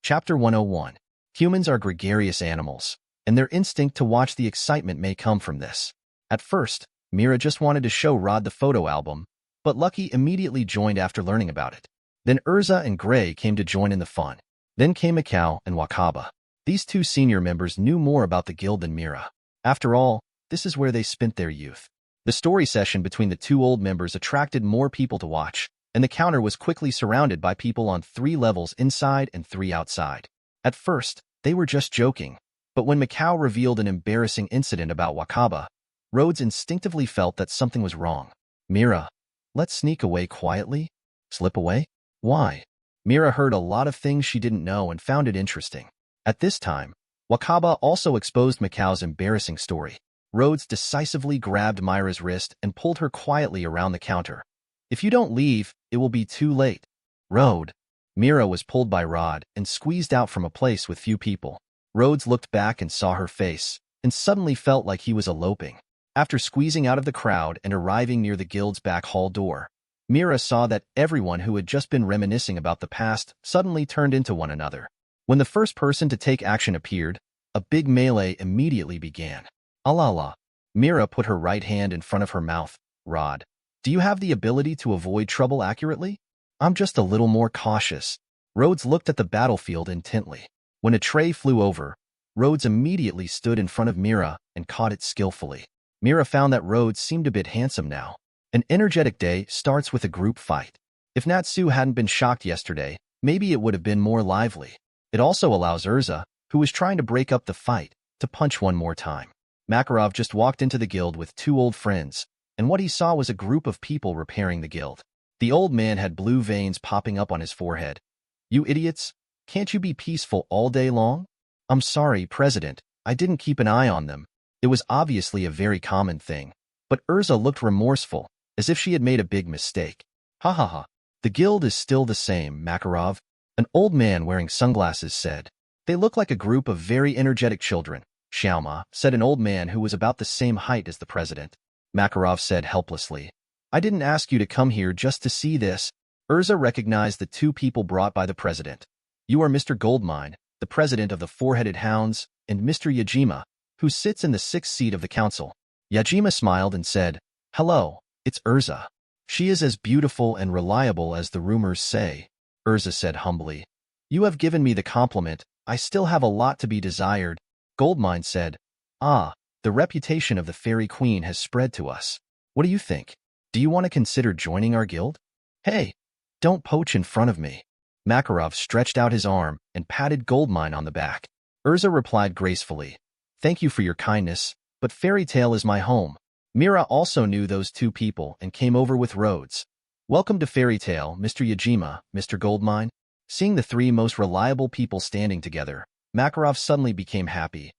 Chapter 101. Humans are gregarious animals, and their instinct to watch the excitement may come from this. At first, Mira just wanted to show Rod the photo album, but Lucky immediately joined after learning about it. Then Erza and Gray came to join in the fun. Then came Mikau and Wakaba. These two senior members knew more about the guild than Mira. After all, this is where they spent their youth. The story session between the two old members attracted more people to watch, and the counter was quickly surrounded by people on 3 levels inside and 3 outside. At first, they were just joking, but when Mikau revealed an embarrassing incident about Wakaba, Rhodes instinctively felt that something was wrong. Mira, let's sneak away quietly? Slip away? Why? Mira heard a lot of things she didn't know and found it interesting. At this time, Wakaba also exposed Mikau's embarrassing story. Rhodes decisively grabbed Mira's wrist and pulled her quietly around the counter. If you don't leave, it will be too late. Rhodes. Mira was pulled by Rod and squeezed out from a place with few people. Rhodes looked back and saw her face, and suddenly felt like he was eloping. After squeezing out of the crowd and arriving near the guild's back hall door, Mira saw that everyone who had just been reminiscing about the past suddenly turned into one another. When the first person to take action appeared, a big melee immediately began. Alala. Mira put her right hand in front of her mouth. Rod, do you have the ability to avoid trouble accurately? I'm just a little more cautious. Rhodes looked at the battlefield intently. When a tray flew over, Rhodes immediately stood in front of Mira and caught it skillfully. Mira found that Rhodes seemed a bit handsome now. An energetic day starts with a group fight. If Natsu hadn't been shocked yesterday, maybe it would have been more lively. It also allows Erza, who was trying to break up the fight, to punch one more time. Makarov just walked into the guild with 2 old friends, and what he saw was a group of people repairing the guild. The old man had blue veins popping up on his forehead. You idiots, can't you be peaceful all day long? I'm sorry, President, I didn't keep an eye on them. It was obviously a very common thing. But Erza looked remorseful, as if she had made a big mistake. Ha ha ha. The guild is still the same, Makarov. An old man wearing sunglasses said. They look like a group of very energetic children. Xiaoma, said an old man who was about the same height as the president. Makarov said helplessly. I didn't ask you to come here just to see this. Erza recognized the 2 people brought by the president. You are Mr. Goldmine, the president of the Four-Headed Hounds, and Mr. Yajima, who sits in the 6th seat of the council. Yajima smiled and said, Hello, it's Erza. She is as beautiful and reliable as the rumors say. Erza said humbly. You have given me the compliment. I still have a lot to be desired. Goldmine said, Ah, the reputation of the Fairy Queen has spread to us. What do you think? Do you want to consider joining our guild? Hey, don't poach in front of me. Makarov stretched out his arm and patted Goldmine on the back. Erza replied gracefully, Thank you for your kindness, but Fairy Tale is my home. Mira also knew those 2 people and came over with Rhodes. Welcome to Fairy Tale, Mr. Yajima, Mr. Goldmine. Seeing the 3 most reliable people standing together, Makarov suddenly became happy.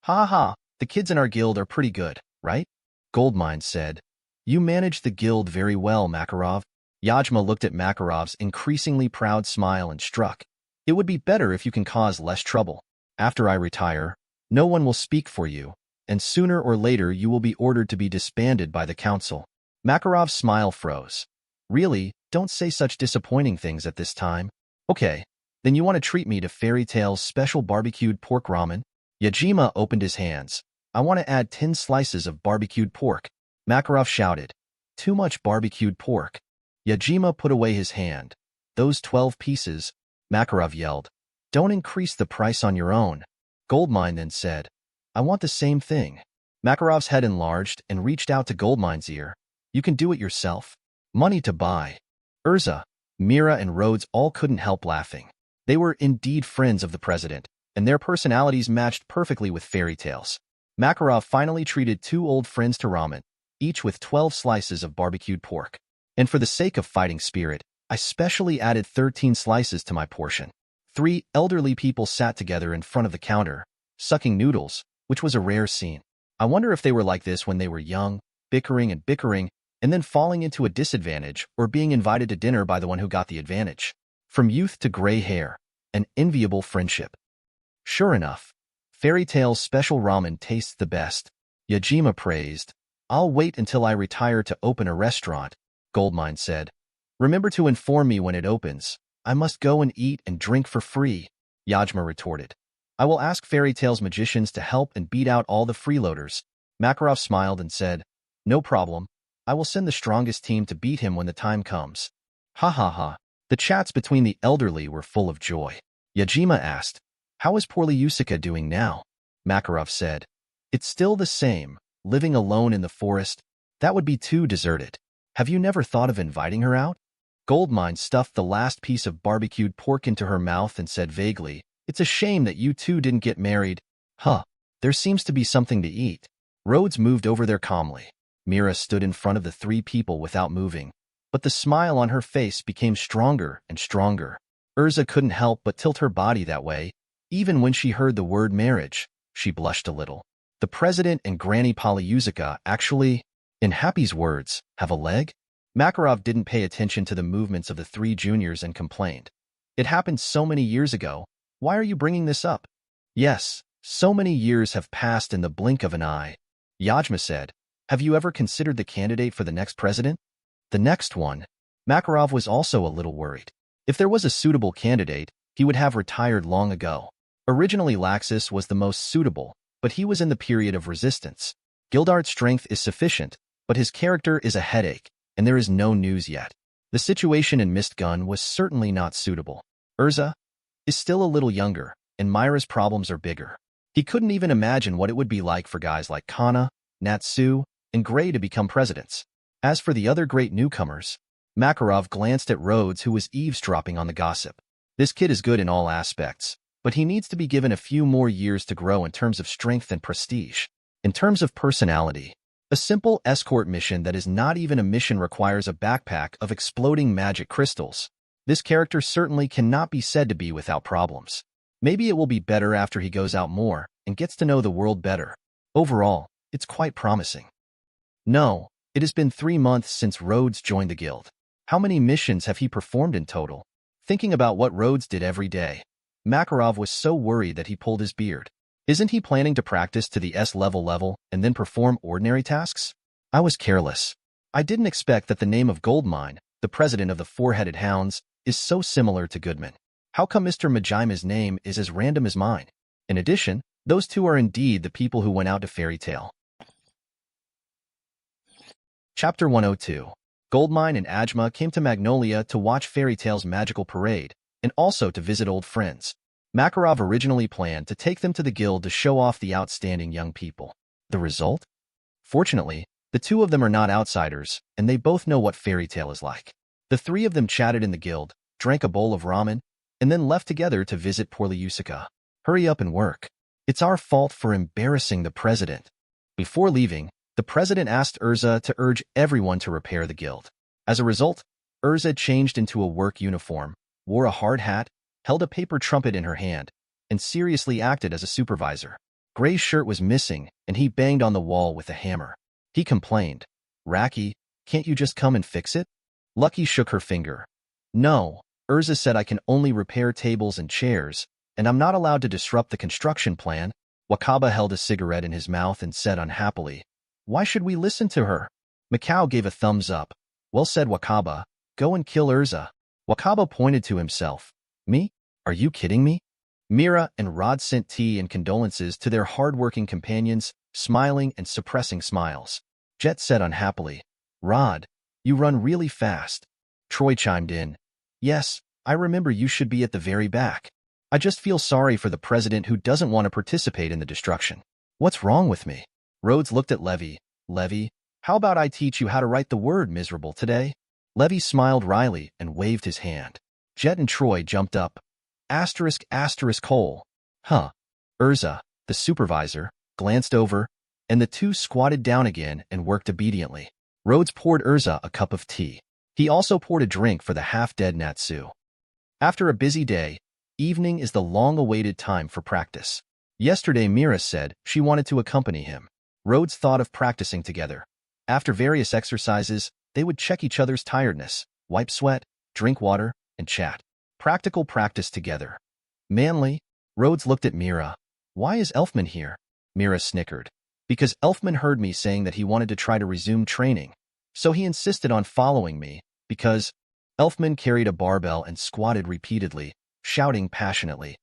Ha ha, the kids in our guild are pretty good, right? Goldmine said. You manage the guild very well, Makarov. Yajima looked at Makarov's increasingly proud smile and struck. It would be better if you can cause less trouble. After I retire, no one will speak for you, and sooner or later you will be ordered to be disbanded by the council. Makarov's smile froze. Really, don't say such disappointing things at this time. Okay, then you want to treat me to Fairy Tale's special barbecued pork ramen? Yajima opened his hands. I want to add 10 slices of barbecued pork. Makarov shouted. Too much barbecued pork. Yajima put away his hand. Those 12 pieces, Makarov yelled. Don't increase the price on your own. Goldmine then said. I want the same thing. Makarov's head enlarged and reached out to Goldmine's ear. You can do it yourself. Money to buy. Erza, Mira and Rhodes all couldn't help laughing. They were indeed friends of the president, and their personalities matched perfectly with Fairy Tales. Makarov finally treated 2 old friends to ramen, each with 12 slices of barbecued pork. And for the sake of fighting spirit, I specially added 13 slices to my portion. 3 elderly people sat together in front of the counter, sucking noodles, which was a rare scene. I wonder if they were like this when they were young, bickering, and then falling into a disadvantage or being invited to dinner by the one who got the advantage. From youth to gray hair, an enviable friendship. Sure enough, Fairy Tale's special ramen tastes the best. Yajima praised. I'll wait until I retire to open a restaurant, Goldmine said. Remember to inform me when it opens. I must go and eat and drink for free. Yajima retorted. I will ask Fairy Tale's magicians to help and beat out all the freeloaders. Makarov smiled and said, no problem. I will send the strongest team to beat him when the time comes. Ha ha ha. The chats between the elderly were full of joy. Yajima asked, how is poor Yusuke doing now? Makarov said, it's still the same, living alone in the forest. That would be too deserted. Have you never thought of inviting her out? Goldmine stuffed the last piece of barbecued pork into her mouth and said vaguely, it's a shame that you two didn't get married. Huh, there seems to be something to eat. Rhodes moved over there calmly. Mira stood in front of the three people without moving, but the smile on her face became stronger and stronger. Erza couldn't help but tilt her body that way. Even when she heard the word marriage, she blushed a little. The president and Granny Polyusica actually, in Happy's words, have a leg? Makarov didn't pay attention to the movements of the three juniors and complained. It happened so many years ago. Why are you bringing this up? Yes, so many years have passed in the blink of an eye. Yajima said, have you ever considered the candidate for the next president? The next one? Makarov was also a little worried. If there was a suitable candidate, he would have retired long ago. Originally Laxus was the most suitable, but he was in the period of resistance. Gildart's strength is sufficient, but his character is a headache, and there is no news yet. The situation in Mistgun was certainly not suitable. Erza is still a little younger, and Myra's problems are bigger. He couldn't even imagine what it would be like for guys like Kana, Natsu, and Gray to become presidents. As for the other great newcomers, Makarov glanced at Rhodes, who was eavesdropping on the gossip. This kid is good in all aspects, but he needs to be given a few more years to grow in terms of strength and prestige. In terms of personality, a simple escort mission that is not even a mission requires a backpack of exploding magic crystals. This character certainly cannot be said to be without problems. Maybe it will be better after he goes out more and gets to know the world better. Overall, it's quite promising. No, it has been 3 months since Rhodes joined the guild. How many missions have he performed in total? Thinking about what Rhodes did every day, Makarov was so worried that he pulled his beard. Isn't he planning to practice to the S level and then perform ordinary tasks? I was careless. I didn't expect that the name of Goldmine, the president of the Four-Headed Hounds, is so similar to Goodman. How come Mr. Majima's name is as random as mine? In addition, those two are indeed the people who went out to Fairy Tale. Chapter 102. Goldmine and Ajma came to Magnolia to watch Fairy Tale's magical parade, and also to visit old friends. Makarov originally planned to take them to the guild to show off the outstanding young people. The result? Fortunately, the two of them are not outsiders, and they both know what Fairy Tale is like. The three of them chatted in the guild, drank a bowl of ramen, and then left together to visit Polyusica. Hurry up and work. It's our fault for embarrassing the president. Before leaving, the president asked Erza to urge everyone to repair the guild. As a result, Erza changed into a work uniform, wore a hard hat, held a paper trumpet in her hand, and seriously acted as a supervisor. Gray's shirt was missing, and he banged on the wall with a hammer. He complained, Raki, can't you just come and fix it? Lucky shook her finger. No, Erza said I can only repair tables and chairs, and I'm not allowed to disrupt the construction plan. Wakaba held a cigarette in his mouth and said unhappily, why should we listen to her? Mikao gave a thumbs up. Well said, Wakaba. Go and kill Erza. Wakaba pointed to himself. Me? Are you kidding me? Mira and Rod sent tea and condolences to their hard-working companions, smiling and suppressing smiles. Jet said unhappily, Rod, you run really fast. Troy chimed in. Yes, I remember you should be at the very back. I just feel sorry for the president who doesn't want to participate in the destruction. What's wrong with me? Rhodes looked at Levy. Levy, how about I teach you how to write the word miserable today? Levy smiled wryly and waved his hand. Jet and Troy jumped up. Hole. Huh. Erza, the supervisor, glanced over, and the two squatted down again and worked obediently. Rhodes poured Erza a cup of tea. He also poured a drink for the half-dead Natsu. After a busy day, evening is the long-awaited time for practice. Yesterday Mira said she wanted to accompany him. Rhodes thought of practicing together. After various exercises, they would check each other's tiredness, wipe sweat, drink water, and chat. Practical practice together. Manly, Rhodes looked at Mira. Why is Elfman here? Mira snickered. Because Elfman heard me saying that he wanted to try to resume training. So he insisted on following me, because Elfman carried a barbell and squatted repeatedly, shouting passionately.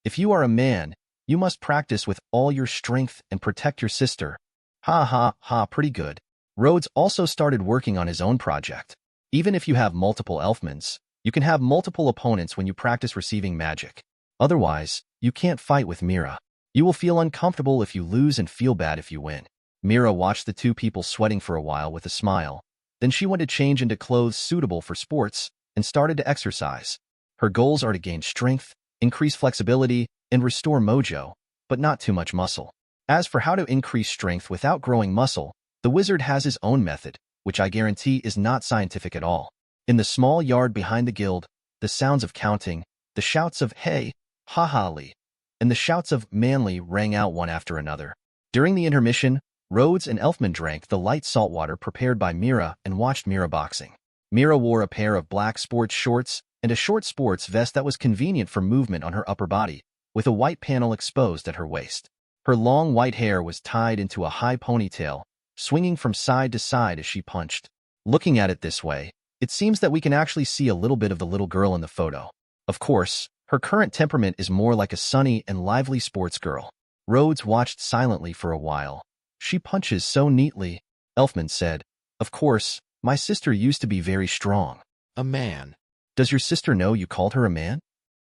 If you are a man, you must practice with all your strength and protect your sister. Ha ha ha, pretty good. Rhodes also started working on his own project. Even if you have multiple elfmans, you can have multiple opponents when you practice receiving magic. Otherwise, you can't fight with Mira. You will feel uncomfortable if you lose and feel bad if you win. Mira watched the two people sweating for a while with a smile. Then she went to change into clothes suitable for sports and started to exercise. Her goals are to gain strength, increase flexibility, and restore mojo, but not too much muscle. As for how to increase strength without growing muscle, the wizard has his own method, which I guarantee is not scientific at all. In the small yard behind the guild, the sounds of counting, the shouts of hey, ha ha lee, and the shouts of manly rang out one after another. During the intermission, Rhodes and Elfman drank the light salt water prepared by Mira and watched Mira boxing. Mira wore a pair of black sports shorts and a short sports vest that was convenient for movement on her upper body, with a white panel exposed at her waist. Her long white hair was tied into a high ponytail, swinging from side to side as she punched. Looking at it this way, it seems that we can actually see a little bit of the little girl in the photo. Of course, her current temperament is more like a sunny and lively sports girl. Rhodes watched silently for a while. She punches so neatly, Elfman said. Of course, my sister used to be very strong. A man. Does your sister know you called her a man?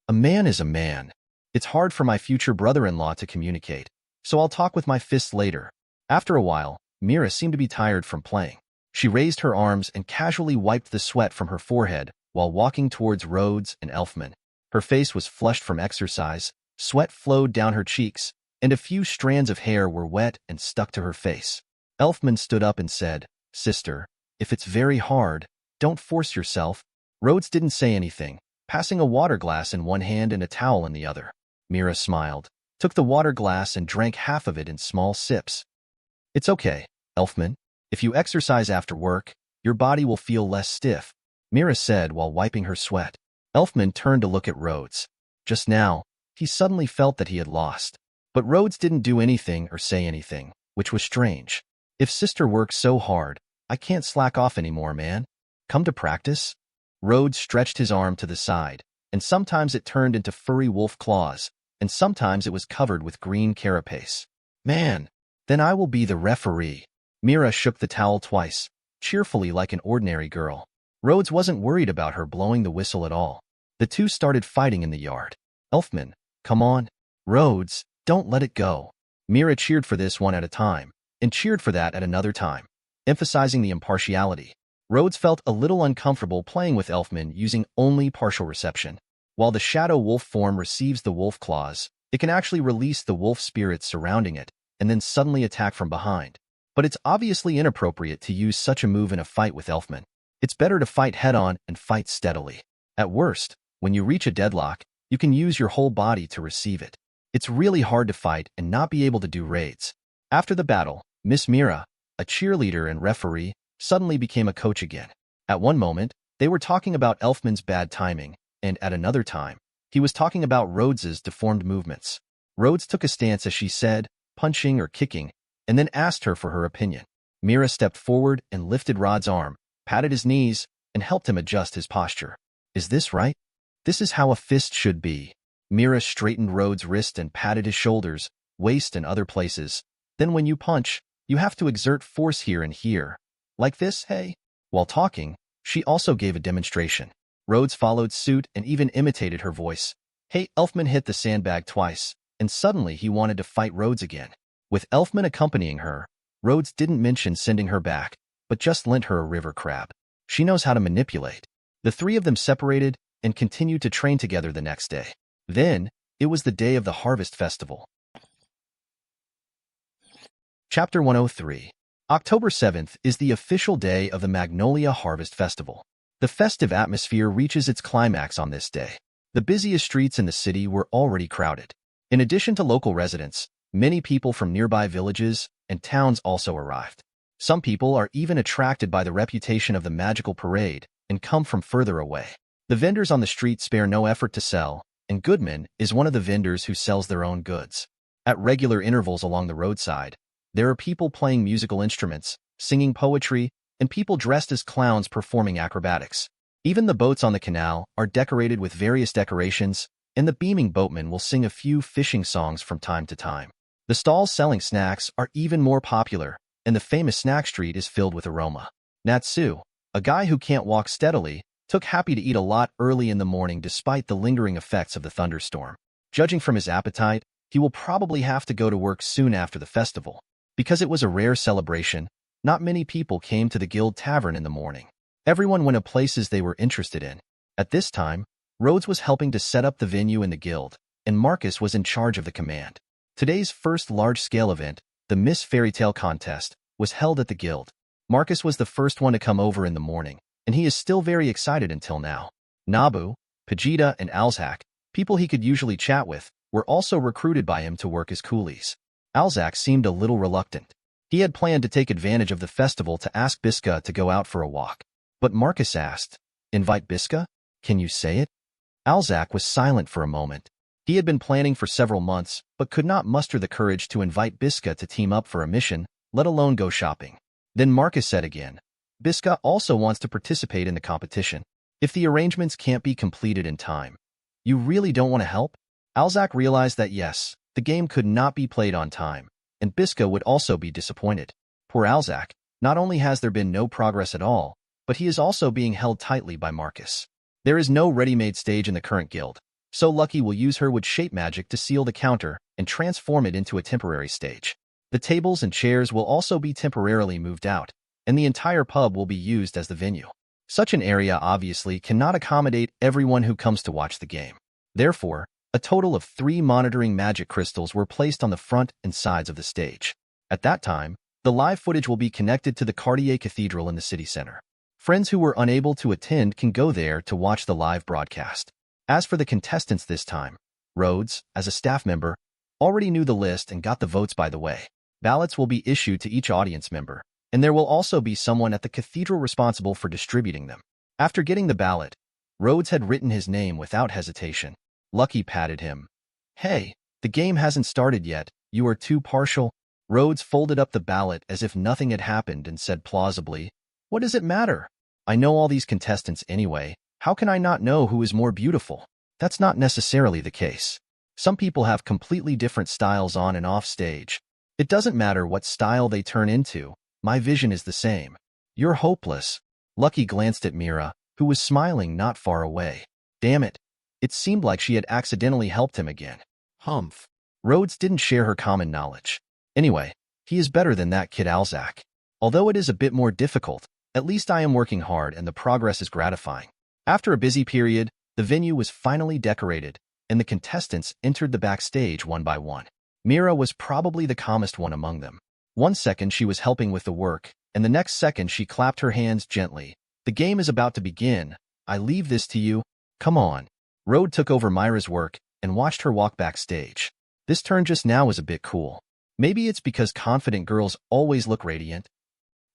A man is a man. It's hard for my future brother-in-law to communicate, so I'll talk with my fists later. After a while, Mira seemed to be tired from playing. She raised her arms and casually wiped the sweat from her forehead while walking towards Rhodes and Elfman. Her face was flushed from exercise, sweat flowed down her cheeks, and a few strands of hair were wet and stuck to her face. Elfman stood up and said, "Sister, if it's very hard, don't force yourself." Rhodes didn't say anything, passing a water glass in one hand and a towel in the other. Mira smiled, took the water glass and drank half of it in small sips. "It's okay, Elfman. If you exercise after work, your body will feel less stiff," Mira said while wiping her sweat. Elfman turned to look at Rhodes. Just now, he suddenly felt that he had lost. But Rhodes didn't do anything or say anything, which was strange. If sister works so hard, I can't slack off anymore, man. Come to practice? Rhodes stretched his arm to the side, and sometimes it turned into furry wolf claws, and sometimes it was covered with green carapace. "Man, then I will be the referee." Mira shook the towel twice, cheerfully like an ordinary girl. Rhodes wasn't worried about her blowing the whistle at all. The two started fighting in the yard. "Elfman, come on. Rhodes, don't let it go." Mira cheered for this one at a time, and cheered for that at another time, emphasizing the impartiality. Rhodes felt a little uncomfortable playing with Elfman using only partial reception. While the shadow wolf form receives the wolf claws, it can actually release the wolf spirits surrounding it, and then suddenly attack from behind. But it's obviously inappropriate to use such a move in a fight with Elfman. It's better to fight head-on and fight steadily. At worst, when you reach a deadlock, you can use your whole body to receive it. It's really hard to fight and not be able to do raids. After the battle, Miss Mira, a cheerleader and referee, suddenly became a coach again. At one moment, they were talking about Elfman's bad timing, and at another time, he was talking about Rhodes's deformed movements. Rhodes took a stance as she said, punching or kicking, and then asked her for her opinion. Mira stepped forward and lifted Rod's arm, patted his knees, and helped him adjust his posture. "Is this right? This is how a fist should be." Mira straightened Rhodes' wrist and patted his shoulders, waist, and other places. "Then when you punch, you have to exert force here and here. Like this, hey?" While talking, she also gave a demonstration. Rhodes followed suit and even imitated her voice. Hey, Elfman hit the sandbag twice, and suddenly he wanted to fight Rhodes again. With Elfman accompanying her, Rhodes didn't mention sending her back, but just lent her a river crab. She knows how to manipulate. The three of them separated and continued to train together the next day. Then, it was the day of the Harvest Festival. Chapter 103. October 7th is the official day of the Magnolia Harvest Festival. The festive atmosphere reaches its climax on this day. The busiest streets in the city were already crowded. In addition to local residents, many people from nearby villages and towns also arrived. Some people are even attracted by the reputation of the magical parade and come from further away. The vendors on the street spare no effort to sell, and Goodman is one of the vendors who sells their own goods. At regular intervals along the roadside, there are people playing musical instruments, singing poetry, and people dressed as clowns performing acrobatics. Even the boats on the canal are decorated with various decorations, and the beaming boatman will sing a few fishing songs from time to time. The stalls selling snacks are even more popular, and the famous snack street is filled with aroma. Natsu, a guy who can't walk steadily, took happy to eat a lot early in the morning despite the lingering effects of the thunderstorm. Judging from his appetite, he will probably have to go to work soon after the festival. Because it was a rare celebration, not many people came to the guild tavern in the morning. Everyone went to places they were interested in. At this time, Rhodes was helping to set up the venue in the guild, and Marcus was in charge of the command. Today's first large-scale event, the Miss Fairy Tale contest, was held at the guild. Marcus was the first one to come over in the morning, and he is still very excited until now. Nabu, Pajita, and Alzak, people he could usually chat with, were also recruited by him to work as coolies. Alzak seemed a little reluctant. He had planned to take advantage of the festival to ask Biska to go out for a walk. But Marcus asked, "Invite Biska? Can you say it?" Alzak was silent for a moment. He had been planning for several months, but could not muster the courage to invite Biska to team up for a mission, let alone go shopping. Then Marcus said again, "Biska also wants to participate in the competition. If the arrangements can't be completed in time, you really don't want to help?" Alzak realized that yes, the game could not be played on time, and Biska would also be disappointed. Poor Alzak, not only has there been no progress at all, but he is also being held tightly by Marcus. There is no ready-made stage in the current guild, so Lucky will use her wood shape magic to seal the counter and transform it into a temporary stage. The tables and chairs will also be temporarily moved out, and the entire pub will be used as the venue. Such an area obviously cannot accommodate everyone who comes to watch the game. Therefore, a total of 3 monitoring magic crystals were placed on the front and sides of the stage. At that time, the live footage will be connected to the Cartier Cathedral in the city center. Friends who were unable to attend can go there to watch the live broadcast. As for the contestants this time, Rhodes, as a staff member, already knew the list and got the votes by the way. Ballots will be issued to each audience member, and there will also be someone at the cathedral responsible for distributing them. After getting the ballot, Rhodes had written his name without hesitation. Lucky patted him. "Hey, the game hasn't started yet, you are too partial." Rhodes folded up the ballot as if nothing had happened and said plausibly, "What does it matter? I know all these contestants anyway. How can I not know who is more beautiful?" That's not necessarily the case. Some people have completely different styles on and off stage. It doesn't matter what style they turn into, my vision is the same. You're hopeless. Lucky glanced at Mira, who was smiling not far away. Damn it. It seemed like she had accidentally helped him again. Humph. Rhodes didn't share her common knowledge. Anyway, he is better than that kid Alzak. Although it is a bit more difficult, at least I am working hard and the progress is gratifying. After a busy period, the venue was finally decorated, and the contestants entered the backstage one by one. Mira was probably the calmest one among them. One second she was helping with the work, and the next second she clapped her hands gently. "The game is about to begin. I leave this to you. Come on." Rhodes took over Myra's work and watched her walk backstage. This turn just now was a bit cool. Maybe it's because confident girls always look radiant.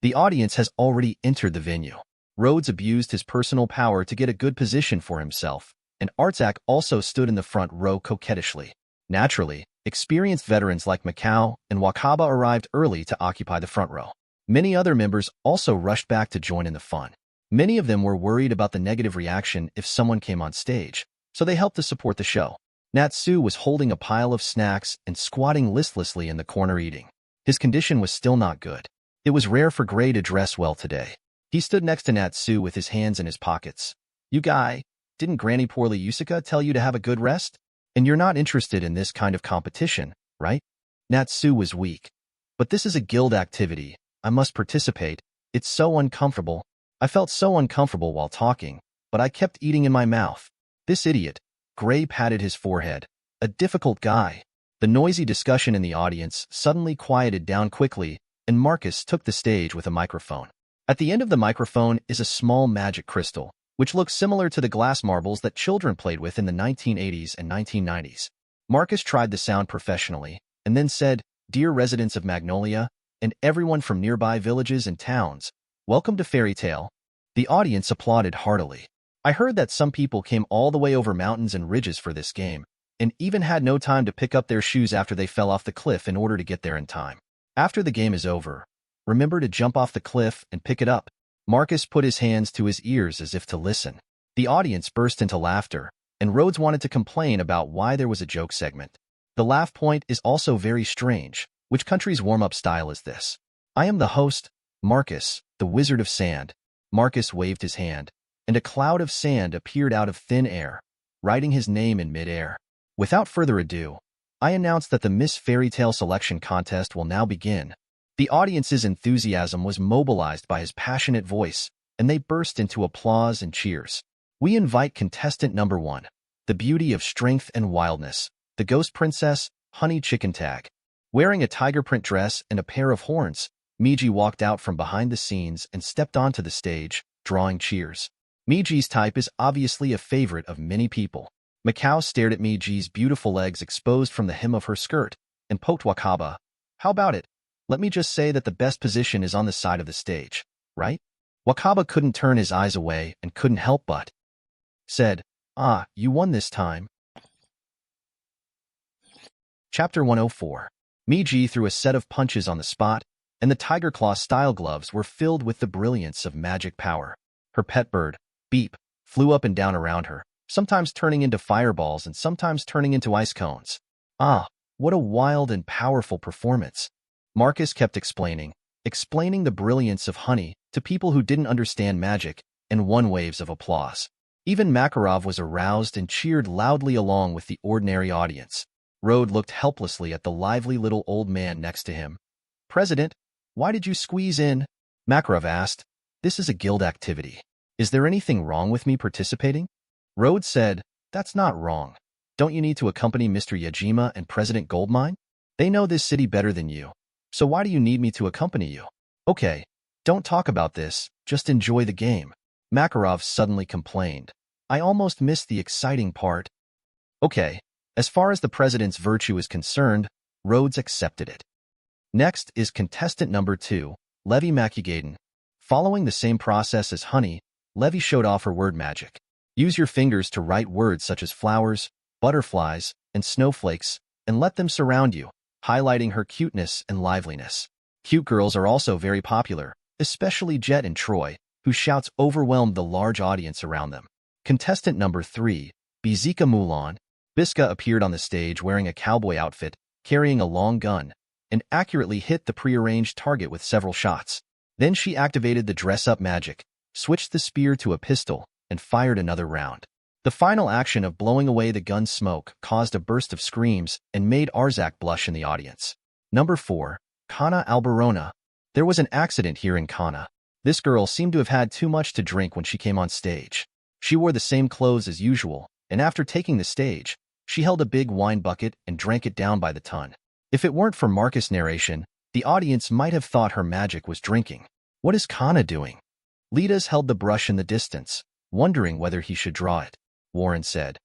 The audience has already entered the venue. Rhodes abused his personal power to get a good position for himself, and Artzak also stood in the front row coquettishly. Naturally, experienced veterans like Macau and Wakaba arrived early to occupy the front row. Many other members also rushed back to join in the fun. Many of them were worried about the negative reaction if someone came on stage, so they helped to support the show. Natsu was holding a pile of snacks and squatting listlessly in the corner eating. His condition was still not good. It was rare for Gray to dress well today. He stood next to Natsu with his hands in his pockets. "You guy, didn't Granny Poorly Yusuka tell you to have a good rest? And you're not interested in this kind of competition, right?" Natsu was weak. "But this is a guild activity. I must participate. It's so uncomfortable." I felt so uncomfortable while talking, but I kept eating in my mouth. This idiot. Gray patted his forehead. A difficult guy. The noisy discussion in the audience suddenly quieted down quickly, and Marcus took the stage with a microphone. At the end of the microphone is a small magic crystal, which looks similar to the glass marbles that children played with in the 1980s and 1990s. Marcus tried the sound professionally, and then said, "Dear residents of Magnolia, and everyone from nearby villages and towns, welcome to Fairy Tale." The audience applauded heartily. I heard that some people came all the way over mountains and ridges for this game, and even had no time to pick up their shoes after they fell off the cliff in order to get there in time. After the game is over, remember to jump off the cliff and pick it up. Marcus put his hands to his ears as if to listen. The audience burst into laughter, and Rhodes wanted to complain about why there was a joke segment. The laugh point is also very strange. Which country's warm-up style is this? I am the host, Marcus, the Wizard of Sand. Marcus waved his hand, and a cloud of sand appeared out of thin air, writing his name in mid-air. Without further ado, I announce that the Miss Fairy Tale Selection Contest will now begin. The audience's enthusiasm was mobilized by his passionate voice, and they burst into applause and cheers. We invite contestant number 1, the beauty of strength and wildness, the Ghost Princess, Honey Chicken Tag. Wearing a tiger print dress and a pair of horns, Miji walked out from behind the scenes and stepped onto the stage, drawing cheers. Miji's type is obviously a favorite of many people. Mikao stared at Miji's beautiful legs exposed from the hem of her skirt and poked Wakaba. How about it? Let me just say that the best position is on the side of the stage, right? Wakaba couldn't turn his eyes away and couldn't help but said, "Ah, you won this time." Chapter 104. Miji threw a set of punches on the spot, and the Tiger Claw style gloves were filled with the brilliance of magic power. Her pet bird, Beep, flew up and down around her, sometimes turning into fireballs and sometimes turning into ice cones. Ah, what a wild and powerful performance. Marcus kept explaining the brilliance of Honey to people who didn't understand magic, and won waves of applause. Even Makarov was aroused and cheered loudly along with the ordinary audience. Rhodes looked helplessly at the lively little old man next to him. "President, why did you squeeze in?" Makarov asked. "This is a guild activity. Is there anything wrong with me participating?" Rhodes said, "That's not wrong. Don't you need to accompany Mr. Yajima and President Goldmine? They know this city better than you. So why do you need me to accompany you?" "Okay, don't talk about this, just enjoy the game." Makarov suddenly complained. "I almost missed the exciting part." Okay, as far as the president's virtue is concerned, Rhodes accepted it. Next is contestant number 2, Levi Makugaden. Following the same process as Honey, Levi showed off her word magic. Use your fingers to write words such as flowers, butterflies, and snowflakes, and let them surround you, highlighting her cuteness and liveliness. Cute girls are also very popular, especially Jet and Troy, whose shouts overwhelmed the large audience around them. Contestant number 3, Bizika Mulan. Biska appeared on the stage wearing a cowboy outfit, carrying a long gun, and accurately hit the prearranged target with several shots. Then she activated the dress-up magic, switched the spear to a pistol, and fired another round. The final action of blowing away the gun's smoke caused a burst of screams and made Arzak blush in the audience. Number 4, Kana Alberona. There was an accident here in Kana. This girl seemed to have had too much to drink when she came on stage. She wore the same clothes as usual, and after taking the stage, she held a big wine bucket and drank it down by the ton. If it weren't for Marcus' narration, the audience might have thought her magic was drinking. What is Kana doing? Litas held the brush in the distance, wondering whether he should draw it. Warren said.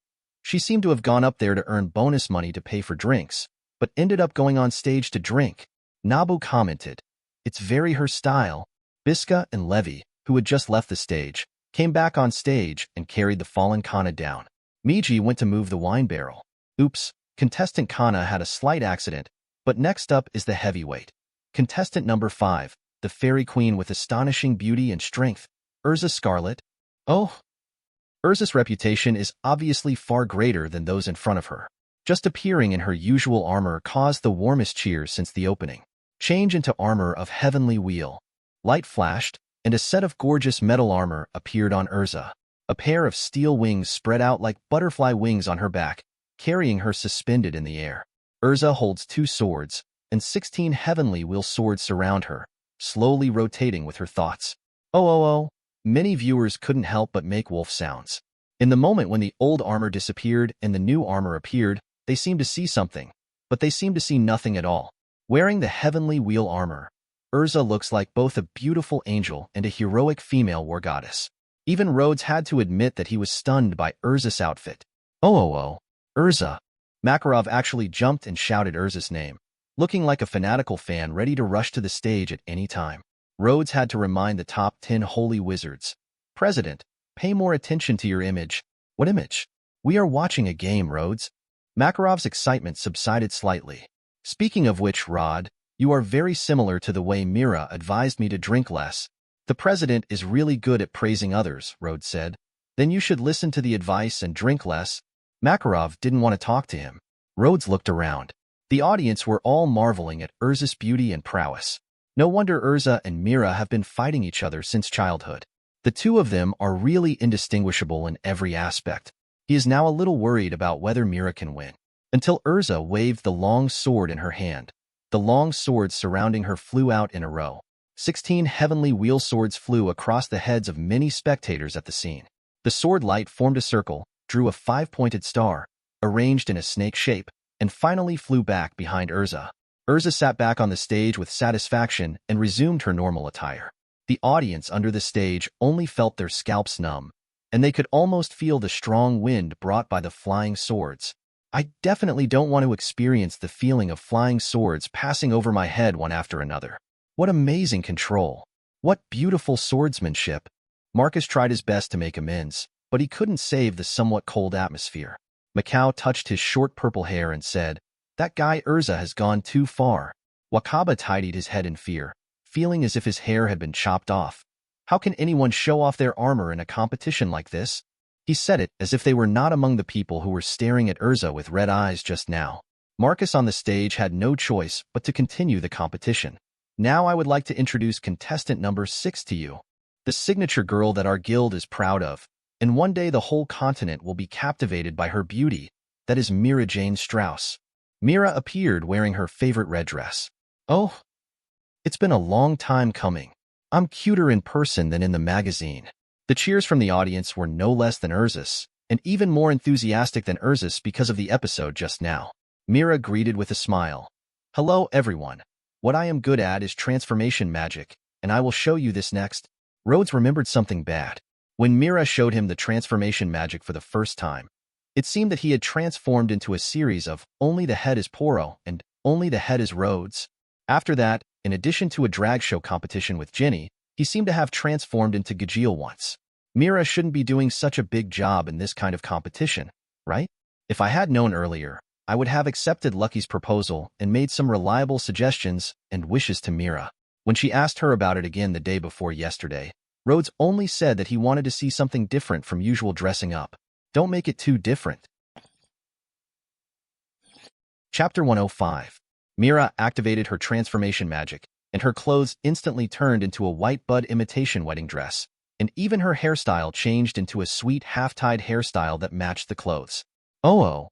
She seemed to have gone up there to earn bonus money to pay for drinks, but ended up going on stage to drink. Nabu commented. It's very her style. Biska and Levi, who had just left the stage, came back on stage and carried the fallen Kana down. Miji went to move the wine barrel. Oops, contestant Kana had a slight accident, but next up is the heavyweight. Contestant number 5, the fairy queen with astonishing beauty and strength, Erza Scarlet. Oh! Erza's reputation is obviously far greater than those in front of her. Just appearing in her usual armor caused the warmest cheers since the opening. Change into armor of heavenly wheel. Light flashed, and a set of gorgeous metal armor appeared on Erza. A pair of steel wings spread out like butterfly wings on her back, carrying her suspended in the air. Erza holds 2 swords, and 16 heavenly wheel swords surround her, slowly rotating with her thoughts. Oh. Many viewers couldn't help but make wolf sounds. In the moment when the old armor disappeared and the new armor appeared, they seemed to see something, but they seemed to see nothing at all. Wearing the heavenly wheel armor, Erza looks like both a beautiful angel and a heroic female war goddess. Even Rhodes had to admit that he was stunned by Erza's outfit. Oh, Erza. Makarov actually jumped and shouted Erza's name, looking like a fanatical fan ready to rush to the stage at any time. Rhodes had to remind the top 10 holy wizards. President, pay more attention to your image. What image? We are watching a game, Rhodes. Makarov's excitement subsided slightly. Speaking of which, Rod, you are very similar to the way Mira advised me to drink less. The president is really good at praising others, Rhodes said. Then you should listen to the advice and drink less. Makarov didn't want to talk to him. Rhodes looked around. The audience were all marveling at Erza's beauty and prowess. No wonder Erza and Mira have been fighting each other since childhood. The two of them are really indistinguishable in every aspect. He is now a little worried about whether Mira can win. Until Erza waved the long sword in her hand. The long swords surrounding her flew out in a row. 16 heavenly wheel swords flew across the heads of many spectators at the scene. The sword light formed a circle, drew a 5-pointed star, arranged in a snake shape, and finally flew back behind Erza. Erza sat back on the stage with satisfaction and resumed her normal attire. The audience under the stage only felt their scalps numb, and they could almost feel the strong wind brought by the flying swords. I definitely don't want to experience the feeling of flying swords passing over my head one after another. What amazing control! What beautiful swordsmanship! Marcus tried his best to make amends, but he couldn't save the somewhat cold atmosphere. Macau touched his short purple hair and said, "That guy Erza has gone too far." Wakaba tidied his head in fear, feeling as if his hair had been chopped off. How can anyone show off their armor in a competition like this? He said it as if they were not among the people who were staring at Erza with red eyes just now. Marcus on the stage had no choice but to continue the competition. Now I would like to introduce contestant number 6 to you. The signature girl that our guild is proud of, and one day the whole continent will be captivated by her beauty. That is Mira Jane Strauss. Mira appeared wearing her favorite red dress. Oh, it's been a long time coming. I'm cuter in person than in the magazine. The cheers from the audience were no less than Erza's, and even more enthusiastic than Erza's because of the episode just now. Mira greeted with a smile. "Hello, everyone. What I am good at is transformation magic, and I will show you this next." Rhodes remembered something bad. When Mira showed him the transformation magic for the first time, it seemed that he had transformed into a series of "Only the Head is Poro" and "Only the Head is Rhodes." After that, in addition to a drag show competition with Ginny, he seemed to have transformed into Gajeel once. Mira shouldn't be doing such a big job in this kind of competition, right? If I had known earlier, I would have accepted Lucky's proposal and made some reliable suggestions and wishes to Mira. When she asked her about it again the day before yesterday, Rhodes only said that he wanted to see something different from usual dressing up. Don't make it too different. Chapter 105. Mira activated her transformation magic, and her clothes instantly turned into a white bud imitation wedding dress, and even her hairstyle changed into a sweet half-tied hairstyle that matched the clothes. Oh,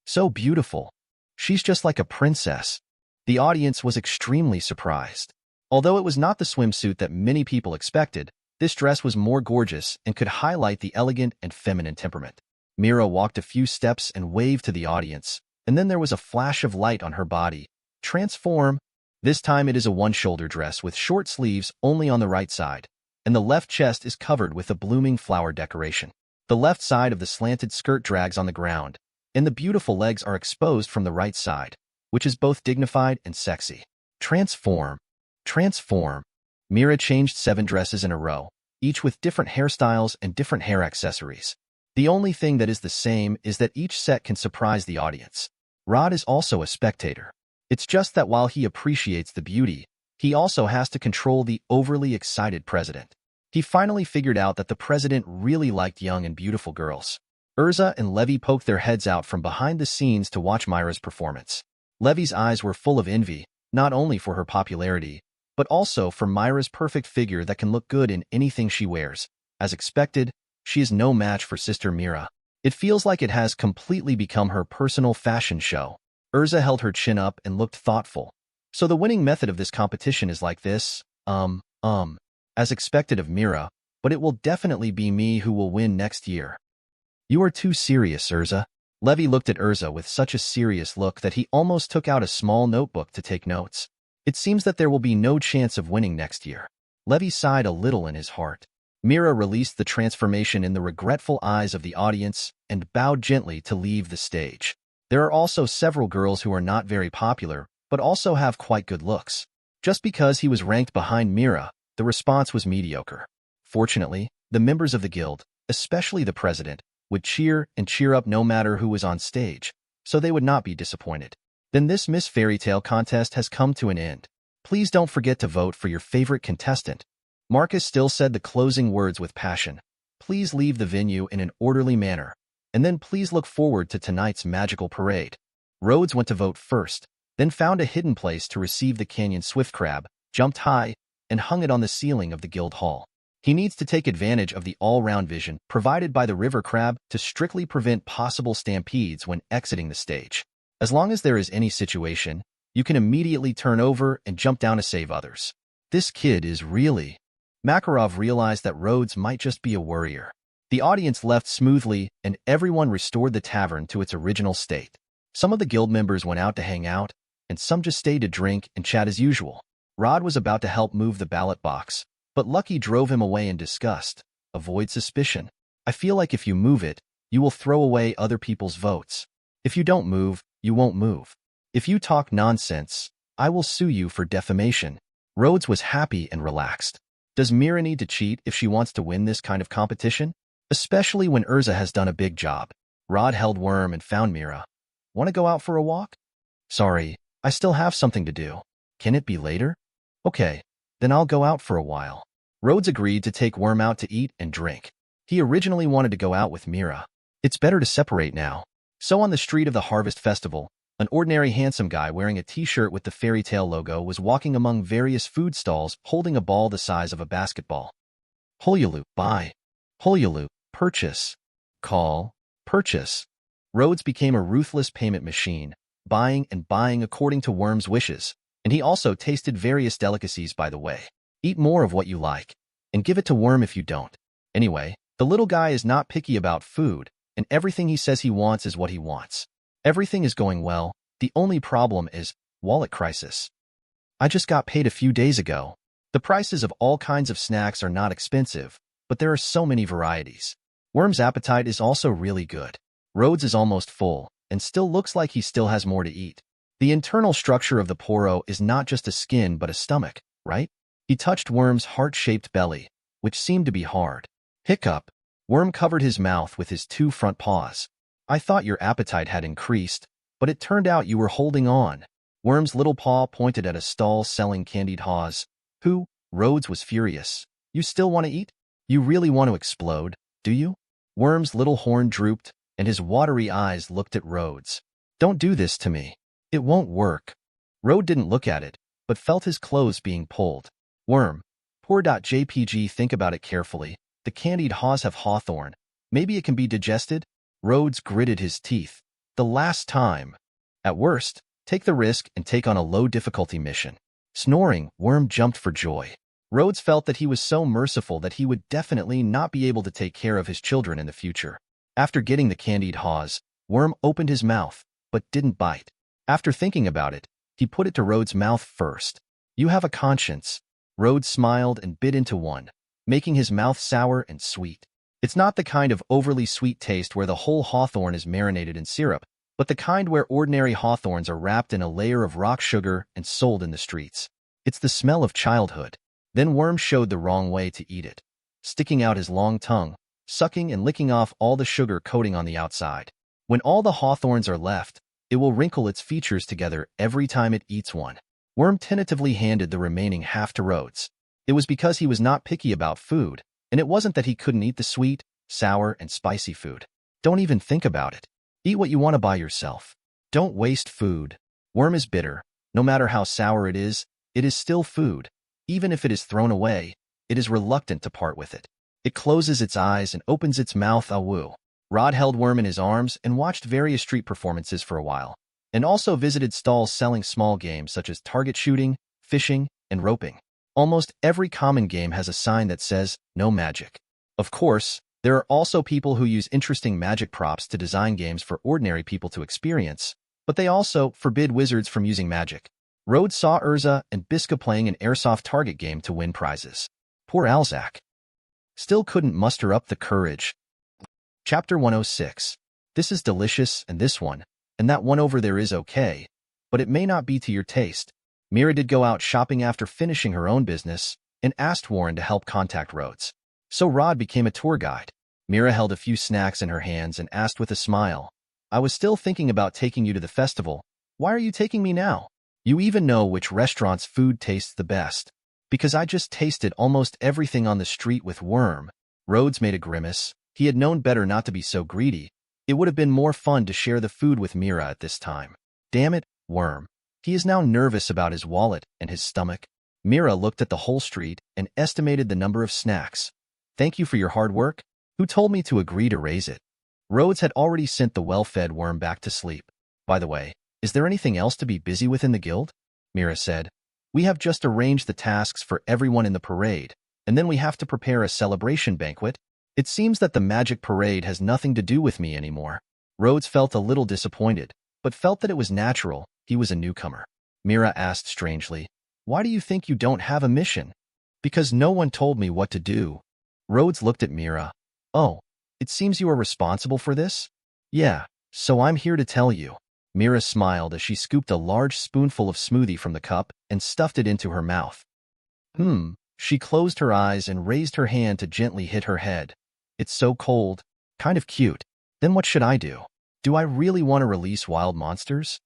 so beautiful. She's just like a princess. The audience was extremely surprised. Although it was not the swimsuit that many people expected, this dress was more gorgeous and could highlight the elegant and feminine temperament. Mira walked a few steps and waved to the audience, and then there was a flash of light on her body. Transform. This time it is a one-shoulder dress with short sleeves only on the right side, and the left chest is covered with a blooming flower decoration. The left side of the slanted skirt drags on the ground, and the beautiful legs are exposed from the right side, which is both dignified and sexy. Transform. Transform. Mira changed 7 dresses in a row, each with different hairstyles and different hair accessories. The only thing that is the same is that each set can surprise the audience. Rod is also a spectator. It's just that while he appreciates the beauty, he also has to control the overly excited president. He finally figured out that the president really liked young and beautiful girls. Erza and Levy poked their heads out from behind the scenes to watch Mira's performance. Levy's eyes were full of envy, not only for her popularity, but also for Mira's perfect figure that can look good in anything she wears. As expected, she is no match for Sister Mira. It feels like it has completely become her personal fashion show. Erza held her chin up and looked thoughtful. So the winning method of this competition is like this, as expected of Mira, but it will definitely be me who will win next year. You are too serious, Erza. Levy looked at Erza with such a serious look that he almost took out a small notebook to take notes. It seems that there will be no chance of winning next year. Levy sighed a little in his heart. Mira released the transformation in the regretful eyes of the audience and bowed gently to leave the stage. There are also several girls who are not very popular, but also have quite good looks. Just because he was ranked behind Mira, the response was mediocre. Fortunately, the members of the guild, especially the president, would cheer and cheer up no matter who was on stage, so they would not be disappointed. Then this Miss Fairy Tale contest has come to an end. Please don't forget to vote for your favorite contestant. Marcus still said the closing words with passion. please leave the venue in an orderly manner, and then please look forward to tonight's magical parade. Rhodes went to vote first, then found a hidden place to receive the canyon swift crab, jumped high, and hung it on the ceiling of the guild hall. He needs to take advantage of the all-round vision provided by the river crab to strictly prevent possible stampedes when exiting the stage. As long as there is any situation, you can immediately turn over and jump down to save others. This kid is really... Makarov realized that Rhodes might just be a worrier. The audience left smoothly, and everyone restored the tavern to its original state. Some of the guild members went out to hang out, and some just stayed to drink and chat as usual. Rod was about to help move the ballot box, but Lucky drove him away in disgust. Avoid suspicion. I feel like if you move it, you will throw away other people's votes. If you don't move, you won't move. If you talk nonsense, I will sue you for defamation. Rhodes was happy and relaxed. Does Mira need to cheat if she wants to win this kind of competition? Especially when Erza has done a big job. Rod held Worm and found Mira. Want to go out for a walk? Sorry, I still have something to do. Can it be later? Okay, then I'll go out for a while. Rhodes agreed to take Worm out to eat and drink. He originally wanted to go out with Mira. It's better to separate now. So on the street of the Harvest Festival, an ordinary handsome guy wearing a t-shirt with the fairy tale logo was walking among various food stalls holding a ball the size of a basketball. Holyaloop, buy. Holyaloop, purchase. Call, purchase. Rhodes became a ruthless payment machine, buying and buying according to Worm's wishes, and he also tasted various delicacies by the way. Eat more of what you like, and give it to Worm if you don't. Anyway, the little guy is not picky about food, and everything he says he wants is what he wants. Everything is going well. The only problem is wallet crisis. I just got paid a few days ago. The prices of all kinds of snacks are not expensive, but there are so many varieties. Worm's appetite is also really good. Rhodes is almost full, and still looks like he still has more to eat. The internal structure of the poro is not just a skin but a stomach, right? He touched Worm's heart-shaped belly, which seemed to be hard. Hiccup. Worm covered his mouth with his two front paws. I thought your appetite had increased, but it turned out you were holding on. Worm's little paw pointed at a stall selling candied haws. Who? Rhodes was furious. You still want to eat? You really want to explode, do you? Worm's little horn drooped, and his watery eyes looked at Rhodes. Don't do this to me. It won't work. Rhodes didn't look at it, but felt his clothes being pulled. Worm. Poor.jpg think about it carefully. The candied haws have hawthorn. Maybe it can be digested? Rhodes gritted his teeth. The last time. At worst, take the risk and take on a low-difficulty mission. Snoring, Worm jumped for joy. Rhodes felt that he was so merciful that he would definitely not be able to take care of his children in the future. After getting the candied haws, Worm opened his mouth, but didn't bite. After thinking about it, he put it to Rhodes' mouth first. You have a conscience. Rhodes smiled and bit into one, making his mouth sour and sweet. It's not the kind of overly sweet taste where the whole hawthorn is marinated in syrup, but the kind where ordinary hawthorns are wrapped in a layer of rock sugar and sold in the streets. It's the smell of childhood. Then Worm showed the wrong way to eat it, sticking out his long tongue, sucking and licking off all the sugar coating on the outside. When all the hawthorns are left, it will wrinkle its features together every time it eats one. Worm tentatively handed the remaining half to Rhodes. It was because he was not picky about food, and it wasn't that he couldn't eat the sweet, sour, and spicy food. Don't even think about it. Eat what you want to by yourself. Don't waste food. Worm is bitter. No matter how sour it is still food. Even if it is thrown away, it is reluctant to part with it. It closes its eyes and opens its mouth awoo. Rod held Worm in his arms and watched various street performances for a while, and also visited stalls selling small games such as target shooting, fishing, and roping. Almost every common game has a sign that says, no magic. Of course, there are also people who use interesting magic props to design games for ordinary people to experience, but they also forbid wizards from using magic. Rhodes saw Erza and Biska playing an airsoft target game to win prizes. Poor Alzak. Still couldn't muster up the courage. Chapter 106. This is delicious, and this one, and that one over there is okay, but it may not be to your taste. Mira did go out shopping after finishing her own business, and asked Warren to help contact Rhodes. So Rod became a tour guide. Mira held a few snacks in her hands and asked with a smile, I was still thinking about taking you to the festival. Why are you taking me now? You even know which restaurant's food tastes the best. Because I just tasted almost everything on the street with Worm. Rhodes made a grimace. He had known better not to be so greedy. It would have been more fun to share the food with Mira at this time. Damn it, Worm. He is now nervous about his wallet and his stomach. Mira looked at the whole street and estimated the number of snacks. Thank you for your hard work. Who told me to agree to raise it? Rhodes had already sent the well-fed worm back to sleep. By the way, is there anything else to be busy with in the guild? Mira said. We have just arranged the tasks for everyone in the parade, and then we have to prepare a celebration banquet. It seems that the magic parade has nothing to do with me anymore. Rhodes felt a little disappointed, but felt that it was natural. He was a newcomer. Mira asked strangely, why do you think you don't have a mission? Because no one told me what to do. Rhodes looked at Mira. Oh, it seems you are responsible for this? Yeah, so I'm here to tell you. Mira smiled as she scooped a large spoonful of smoothie from the cup and stuffed it into her mouth. She closed her eyes and raised her hand to gently hit her head. It's so cold. Kind of cute. Then what should I do? Do I really want to release wild monsters?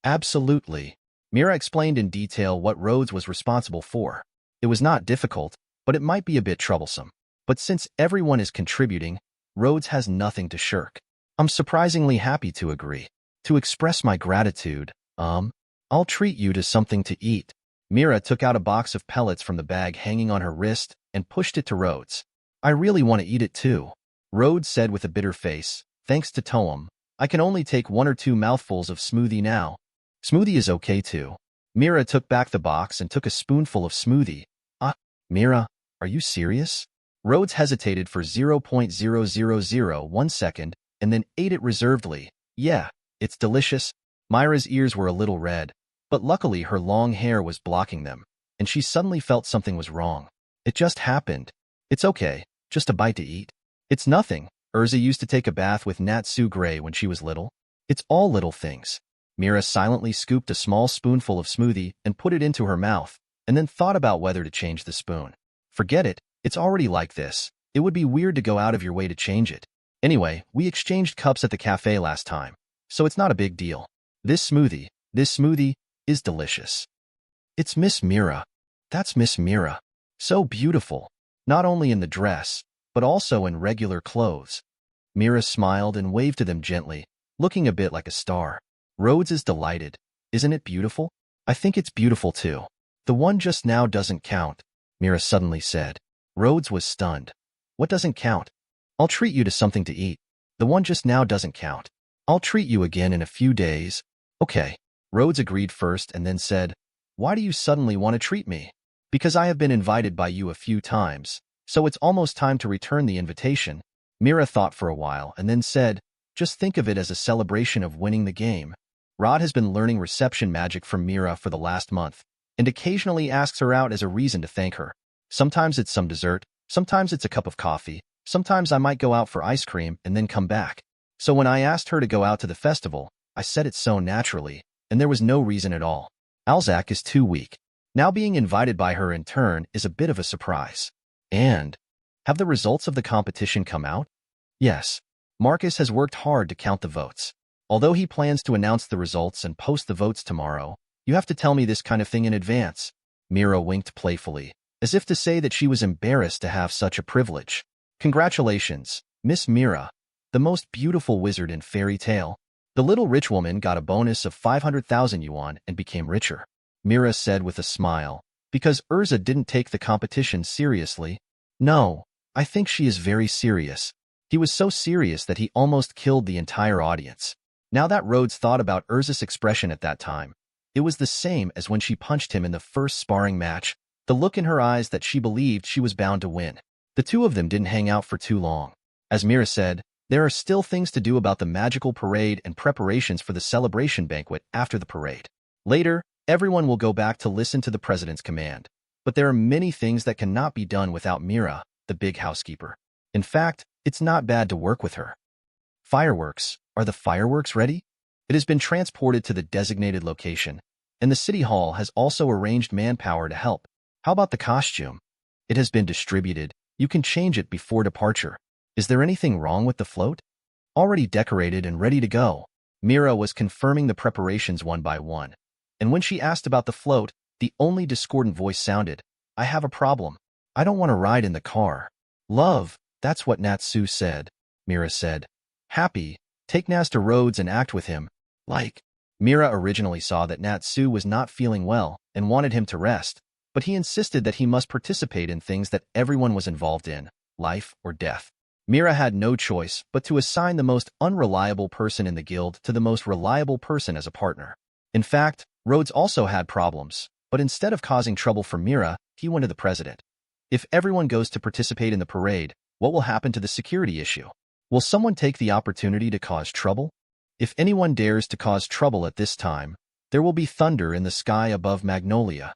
Absolutely. Mira explained in detail what Rhodes was responsible for. It was not difficult, but it might be a bit troublesome. But since everyone is contributing, Rhodes has nothing to shirk. I'm surprisingly happy to agree. To express my gratitude, I'll treat you to something to eat. Mira took out a box of pellets from the bag hanging on her wrist and pushed it to Rhodes. I really want to eat it too. Rhodes said with a bitter face, thanks to Toem, I can only take 1 or 2 mouthfuls of smoothie now. Smoothie is okay too. Mira took back the box and took a spoonful of smoothie. Mira, are you serious? Rhodes hesitated for 0.0001 second and then ate it reservedly. Yeah, it's delicious. Mira's ears were a little red, but luckily her long hair was blocking them, and she suddenly felt something was wrong. It just happened. It's okay, just a bite to eat. It's nothing. Erza used to take a bath with Natsu Gray when she was little. It's all little things. Mira silently scooped a small spoonful of smoothie and put it into her mouth, and then thought about whether to change the spoon. Forget it, it's already like this. It would be weird to go out of your way to change it. Anyway, we exchanged cups at the cafe last time, so it's not a big deal. This smoothie is delicious. It's Miss Mira. That's Miss Mira. So beautiful, not only in the dress, but also in regular clothes. Mira smiled and waved to them gently, looking a bit like a star. Rhodes is delighted. Isn't it beautiful? I think it's beautiful too. The one just now doesn't count, Mira suddenly said. Rhodes was stunned. What doesn't count? I'll treat you to something to eat. The one just now doesn't count. I'll treat you again in a few days. Okay. Rhodes agreed first and then said, why do you suddenly want to treat me? Because I have been invited by you a few times, so it's almost time to return the invitation. Mira thought for a while and then said, just think of it as a celebration of winning the game. Rod has been learning reception magic from Mira for the last month, and occasionally asks her out as a reason to thank her. Sometimes it's some dessert, sometimes it's a cup of coffee, sometimes I might go out for ice cream and then come back. So when I asked her to go out to the festival, I said it so naturally, and there was no reason at all. Alzak is too weak. Now being invited by her in turn is a bit of a surprise. And, have the results of the competition come out? Yes. Marcus has worked hard to count the votes. Although he plans to announce the results and post the votes tomorrow, you have to tell me this kind of thing in advance. Mira winked playfully, as if to say that she was embarrassed to have such a privilege. Congratulations, Miss Mira, the most beautiful wizard in fairy tale. The little rich woman got a bonus of 500,000 yuan and became richer. Mira said with a smile, because Erza didn't take the competition seriously. No, I think she is very serious. He was so serious that he almost killed the entire audience. Now that Rhodes thought about Erza's expression at that time, it was the same as when she punched him in the first sparring match, the look in her eyes that she believed she was bound to win. The two of them didn't hang out for too long. As Mira said, there are still things to do about the magical parade and preparations for the celebration banquet after the parade. Later, everyone will go back to listen to the president's command. But there are many things that cannot be done without Mira, the big housekeeper. In fact, it's not bad to work with her. Fireworks. Are the fireworks ready? It has been transported to the designated location, and the city hall has also arranged manpower to help. How about the costume? It has been distributed. You can change it before departure. Is there anything wrong with the float? Already decorated and ready to go. Mira was confirming the preparations one by one, and when she asked about the float, the only discordant voice sounded, I have a problem. I don't want to ride in the car. Love, That's what Natsu said, Mira said. Happy, take Nas to Rhodes and act with him. Like. Mira originally saw that Natsu was not feeling well and wanted him to rest, but he insisted that he must participate in things that everyone was involved in, life or death. Mira had no choice but to assign the most unreliable person in the guild to the most reliable person as a partner. In fact, Rhodes also had problems, but instead of causing trouble for Mira, he went to the president. If everyone goes to participate in the parade, what will happen to the security issue? Will someone take the opportunity to cause trouble? If anyone dares to cause trouble at this time, there will be thunder in the sky above Magnolia.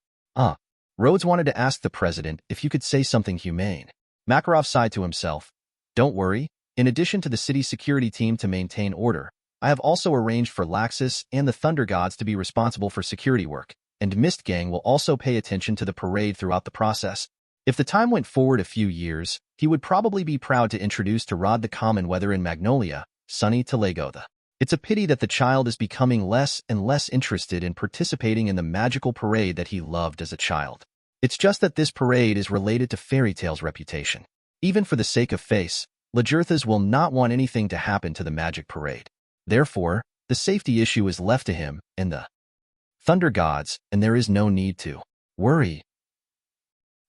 Rhodes wanted to ask the president if you could say something humane. Makarov sighed to himself. Don't worry, in addition to the city security team to maintain order, I have also arranged for Laxus and the Thunder Gods to be responsible for security work, and Mist Gang will also pay attention to the parade throughout the process. If the time went forward a few years, he would probably be proud to introduce to Rod the common weather in Magnolia, sunny to Lagoda. It's a pity that the child is becoming less and less interested in participating in the magical parade that he loved as a child. It's just that this parade is related to Fairy Tail's reputation. Even for the sake of face, Lajerthas will not want anything to happen to the magic parade. Therefore, the safety issue is left to him and the Thunder Gods, and there is no need to worry.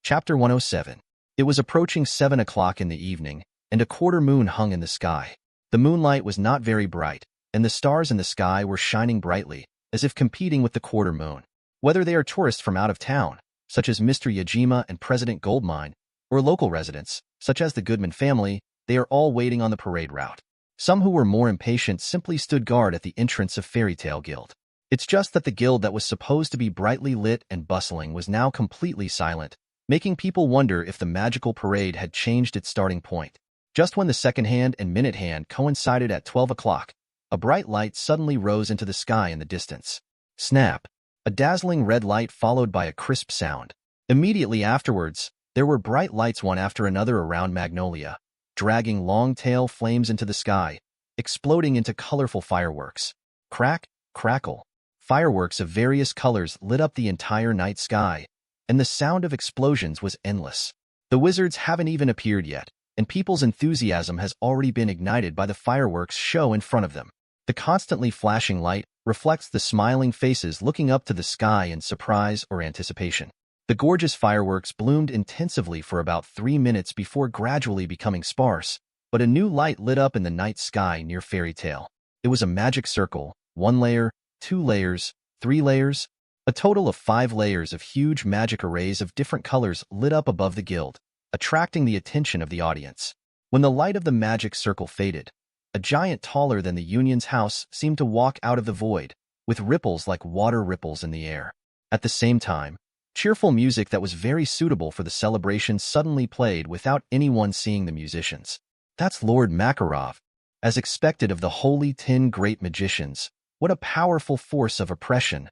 Chapter 107. It was approaching 7 o'clock in the evening, and a quarter moon hung in the sky. The moonlight was not very bright, and the stars in the sky were shining brightly, as if competing with the quarter moon. Whether they are tourists from out of town, such as Mr. Yajima and President Goldmine, or local residents, such as the Goodman family, they are all waiting on the parade route. Some who were more impatient simply stood guard at the entrance of Fairy Tail Guild. It's just that the guild that was supposed to be brightly lit and bustling was now completely silent, making people wonder if the magical parade had changed its starting point. Just when the second hand and minute hand coincided at 12 o'clock, a bright light suddenly rose into the sky in the distance. Snap! A dazzling red light followed by a crisp sound. Immediately afterwards, there were bright lights one after another around Magnolia, dragging long-tail flames into the sky, exploding into colorful fireworks. Crack, crackle. Fireworks of various colors lit up the entire night sky, and the sound of explosions was endless. The wizards haven't even appeared yet, and people's enthusiasm has already been ignited by the fireworks show in front of them. The constantly flashing light reflects the smiling faces looking up to the sky in surprise or anticipation. The gorgeous fireworks bloomed intensively for about 3 minutes before gradually becoming sparse, but a new light lit up in the night sky near Fairy Tail. It was a magic circle, 1 layer, 2 layers, 3 layers, a total of 5 layers of huge magic arrays of different colors lit up above the guild, attracting the attention of the audience. When the light of the magic circle faded, a giant taller than the Union's house seemed to walk out of the void, with ripples like water ripples in the air. At the same time, cheerful music that was very suitable for the celebration suddenly played without anyone seeing the musicians. That's Lord Makarov. As expected of the Holy 10 Great Magicians, what a powerful force of oppression.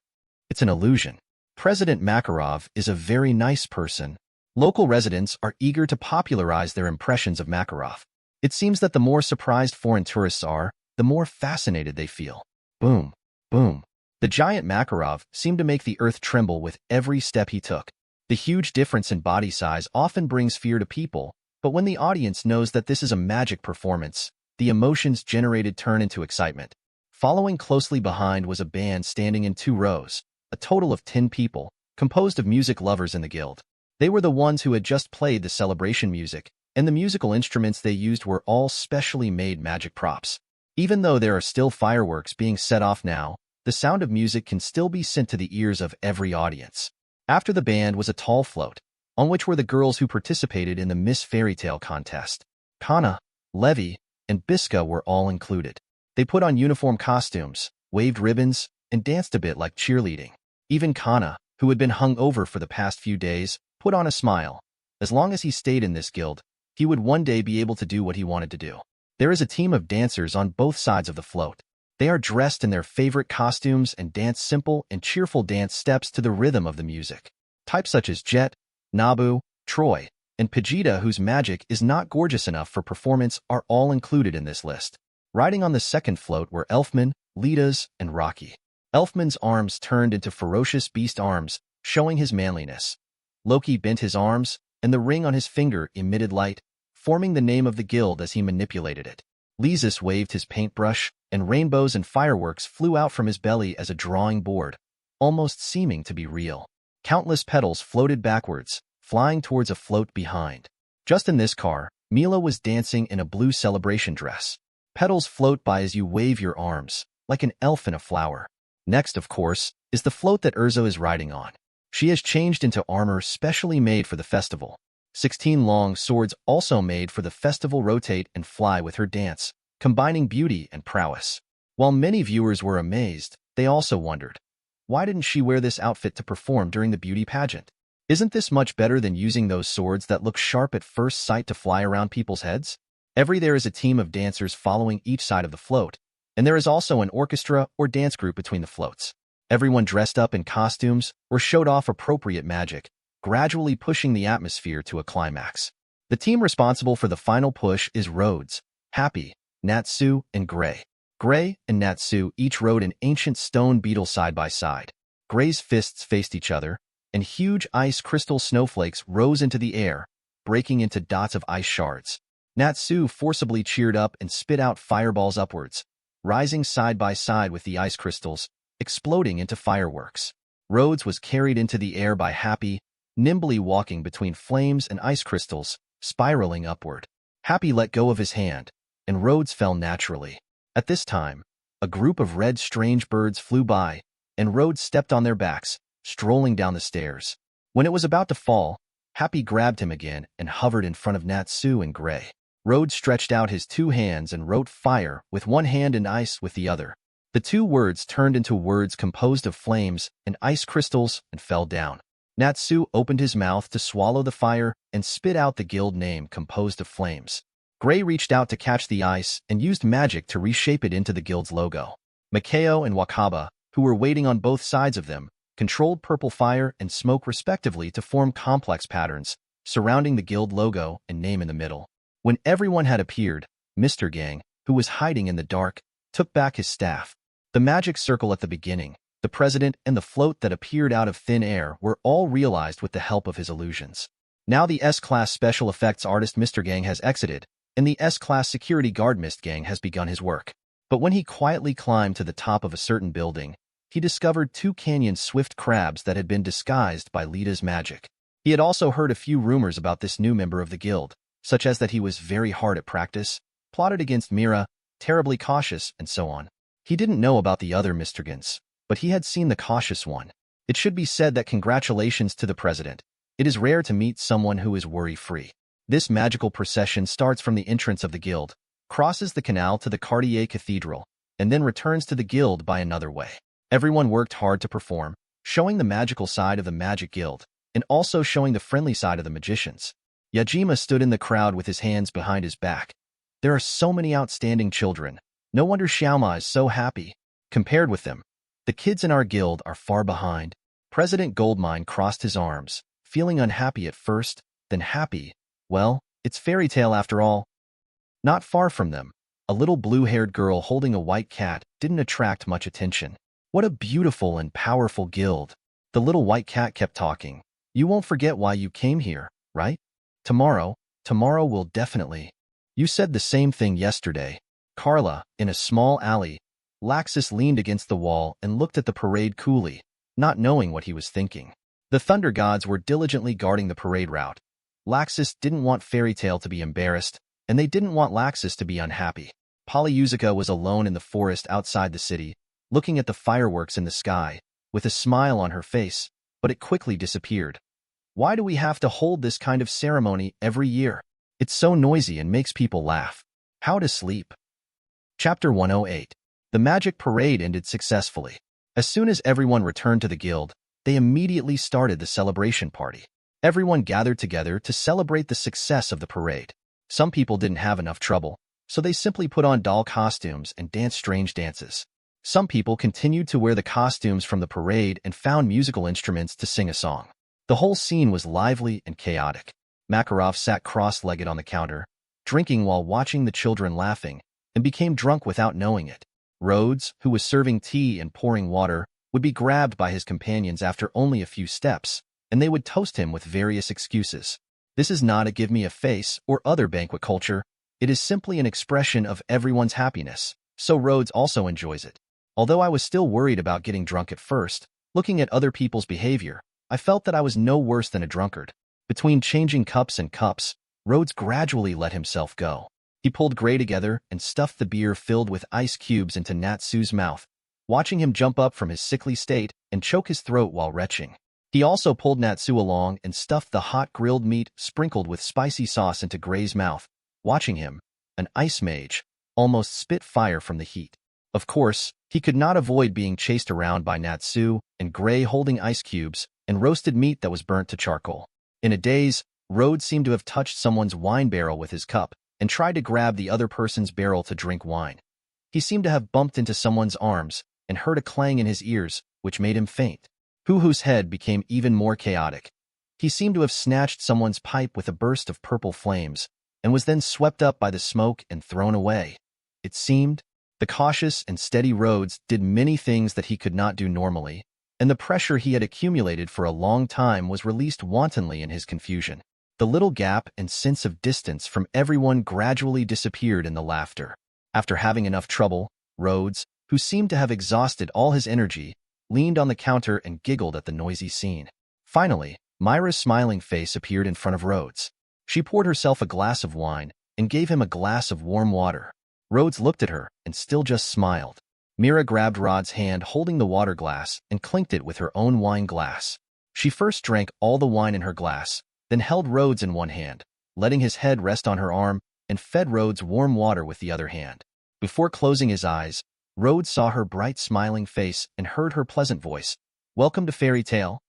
It's an illusion. President Makarov is a very nice person. Local residents are eager to popularize their impressions of Makarov. It seems that the more surprised foreign tourists are, the more fascinated they feel. Boom, boom. The giant Makarov seemed to make the earth tremble with every step he took. The huge difference in body size often brings fear to people, but when the audience knows that this is a magic performance, the emotions generated turn into excitement. Following closely behind was a band standing in 2 rows, a total of 10 people, composed of music lovers in the guild. They were the ones who had just played the celebration music, and the musical instruments they used were all specially made magic props. Even though there are still fireworks being set off now, the sound of music can still be sent to the ears of every audience. After the band was a tall float, on which were the girls who participated in the Miss Fairy Tale contest. Kana, Levi, and Biska were all included. They put on uniform costumes, waved ribbons, and danced a bit like cheerleading. Even Kana, who had been hung over for the past few days, put on a smile. As long as he stayed in this guild, he would one day be able to do what he wanted to do. There is a team of dancers on both sides of the float. They are dressed in their favorite costumes and dance simple and cheerful dance steps to the rhythm of the music. Types such as Jet, Nabu, Troy, and Pajita, whose magic is not gorgeous enough for performance, are all included in this list. Riding on the second float were Elfman, Litas, and Rocky. Elfman's arms turned into ferocious beast arms, showing his manliness. Loki bent his arms, and the ring on his finger emitted light, forming the name of the guild as he manipulated it. Lysis waved his paintbrush, and rainbows and fireworks flew out from his belly as a drawing board, almost seeming to be real. Countless petals floated backwards, flying towards a float behind. Just in this car, Mila was dancing in a blue celebration dress. Petals float by as you wave your arms, like an elf in a flower. Next, of course, is the float that Erza is riding on. She has changed into armor specially made for the festival. 16 long swords also made for the festival rotate and fly with her dance, combining beauty and prowess. While many viewers were amazed, they also wondered, why didn't she wear this outfit to perform during the beauty pageant? Isn't this much better than using those swords that look sharp at first sight to fly around people's heads? There is a team of dancers following each side of the float, and there is also an orchestra or dance group between the floats. Everyone dressed up in costumes or showed off appropriate magic, gradually pushing the atmosphere to a climax. The team responsible for the final push is Rhodes, Happy, Natsu, and Gray. Gray and Natsu each rode an ancient stone beetle side by side. Gray's fists faced each other, and huge ice crystal snowflakes rose into the air, breaking into dots of ice shards. Natsu forcibly cheered up and spit out fireballs upwards, rising side by side with the ice crystals, exploding into fireworks. Rhodes was carried into the air by Happy, nimbly walking between flames and ice crystals, spiraling upward. Happy let go of his hand, and Rhodes fell naturally. At this time, a group of red strange birds flew by, and Rhodes stepped on their backs, strolling down the stairs. When it was about to fall, Happy grabbed him again and hovered in front of Natsu and Gray. Rhodes stretched out his two hands and wrote fire with one hand and ice with the other. The two words turned into words composed of flames and ice crystals and fell down. Natsu opened his mouth to swallow the fire and spit out the guild name composed of flames. Gray reached out to catch the ice and used magic to reshape it into the guild's logo. Makao and Wakaba, who were waiting on both sides of them, controlled purple fire and smoke respectively to form complex patterns, surrounding the guild logo and name in the middle. When everyone had appeared, Mr. Gang, who was hiding in the dark, took back his staff. The magic circle at the beginning, the president, and the float that appeared out of thin air were all realized with the help of his illusions. Now the S-Class special effects artist Mr. Gang has exited, and the S-Class security guard Mist Gang has begun his work. But when he quietly climbed to the top of a certain building, he discovered two canyon swift crabs that had been disguised by Lita's magic. He had also heard a few rumors about this new member of the guild, such as that he was very hard at practice, plotted against Mira, terribly cautious, and so on. He didn't know about the other Mistergans, but he had seen the cautious one. It should be said that congratulations to the president. It is rare to meet someone who is worry-free. This magical procession starts from the entrance of the guild, crosses the canal to the Cartier Cathedral, and then returns to the guild by another way. Everyone worked hard to perform, showing the magical side of the Magic Guild, and also showing the friendly side of the magicians. Yajima stood in the crowd with his hands behind his back. There are so many outstanding children. No wonder Xiaoma is so happy. Compared with them, the kids in our guild are far behind. President Goldmine crossed his arms, feeling unhappy at first, then happy. Well, it's fairy tale after all. Not far from them, a little blue-haired girl holding a white cat didn't attract much attention. What a beautiful and powerful guild. The little white cat kept talking. You won't forget why you came here, right? Tomorrow will definitely. You said the same thing yesterday. Carla, in a small alley, Laxus leaned against the wall and looked at the parade coolly, not knowing what he was thinking. The Thunder Gods were diligently guarding the parade route. Laxus didn't want Fairy Tail to be embarrassed, and they didn't want Laxus to be unhappy. Polyusica was alone in the forest outside the city, looking at the fireworks in the sky, with a smile on her face, but it quickly disappeared. Why do we have to hold this kind of ceremony every year? It's so noisy and makes people laugh. How to sleep. Chapter 108. The magic parade ended successfully. As soon as everyone returned to the guild, they immediately started the celebration party. Everyone gathered together to celebrate the success of the parade. Some people didn't have enough trouble, so they simply put on doll costumes and danced strange dances. Some people continued to wear the costumes from the parade and found musical instruments to sing a song. The whole scene was lively and chaotic. Makarov sat cross-legged on the counter, drinking while watching the children laughing, and became drunk without knowing it. Rhodes, who was serving tea and pouring water, would be grabbed by his companions after only a few steps, and they would toast him with various excuses. This is not a give me a face or other banquet culture. It is simply an expression of everyone's happiness, so Rhodes also enjoys it. Although I was still worried about getting drunk at first, looking at other people's behavior, I felt that I was no worse than a drunkard. Between changing cups and cups, Rhodes gradually let himself go. He pulled Gray together and stuffed the beer filled with ice cubes into Natsu's mouth, watching him jump up from his sickly state and choke his throat while retching. He also pulled Natsu along and stuffed the hot grilled meat sprinkled with spicy sauce into Gray's mouth, watching him, an ice mage, almost spit fire from the heat. Of course, he could not avoid being chased around by Natsu and Gray holding ice cubes and roasted meat that was burnt to charcoal. In a daze, Rhodes seemed to have touched someone's wine barrel with his cup and tried to grab the other person's barrel to drink wine. He seemed to have bumped into someone's arms and heard a clang in his ears, which made him faint. Hoo-Hoo's head became even more chaotic. He seemed to have snatched someone's pipe with a burst of purple flames and was then swept up by the smoke and thrown away. It seemed the cautious and steady Rhodes did many things that he could not do normally, and the pressure he had accumulated for a long time was released wantonly in his confusion. The little gap and sense of distance from everyone gradually disappeared in the laughter. After having enough trouble, Rhodes, who seemed to have exhausted all his energy, leaned on the counter and giggled at the noisy scene. Finally, Myra's smiling face appeared in front of Rhodes. She poured herself a glass of wine and gave him a glass of warm water. Rhodes looked at her and still just smiled. Myra grabbed Rod's hand holding the water glass and clinked it with her own wine glass. She first drank all the wine in her glass, then held Rhodes in one hand, letting his head rest on her arm, and fed Rhodes warm water with the other hand. Before closing his eyes, Rhodes saw her bright smiling face and heard her pleasant voice. "Welcome to Fairy Tale."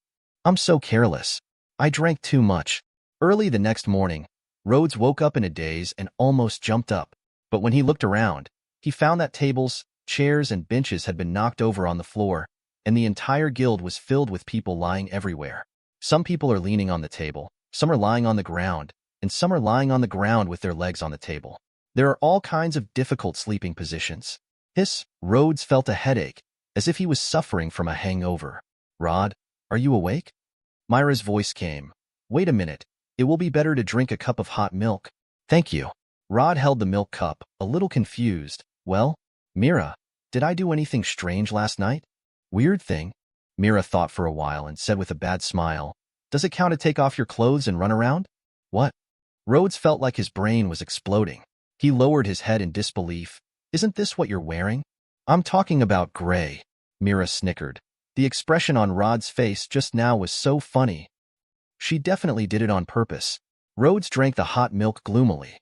"I'm so careless. I drank too much." Early the next morning, Rhodes woke up in a daze and almost jumped up. But when he looked around, he found that tables, chairs, and benches had been knocked over on the floor, and the entire guild was filled with people lying everywhere. Some people are leaning on the table, some are lying on the ground, and some are lying on the ground with their legs on the table. There are all kinds of difficult sleeping positions. Rhodes felt a headache, as if he was suffering from a hangover. "Rod, are you awake?" Myra's voice came. "Wait a minute. It will be better to drink a cup of hot milk." "Thank you." Rod held the milk cup, a little confused. "Well, Myra, did I do anything strange last night?" "Weird thing?" Myra thought for a while and said with a bad smile, "Does it count to take off your clothes and run around?" "What?" Rhodes felt like his brain was exploding. He lowered his head in disbelief. "Isn't this what you're wearing?" "I'm talking about Gray," Myra snickered. The expression on Rod's face just now was so funny. She definitely did it on purpose. Rhodes drank the hot milk gloomily.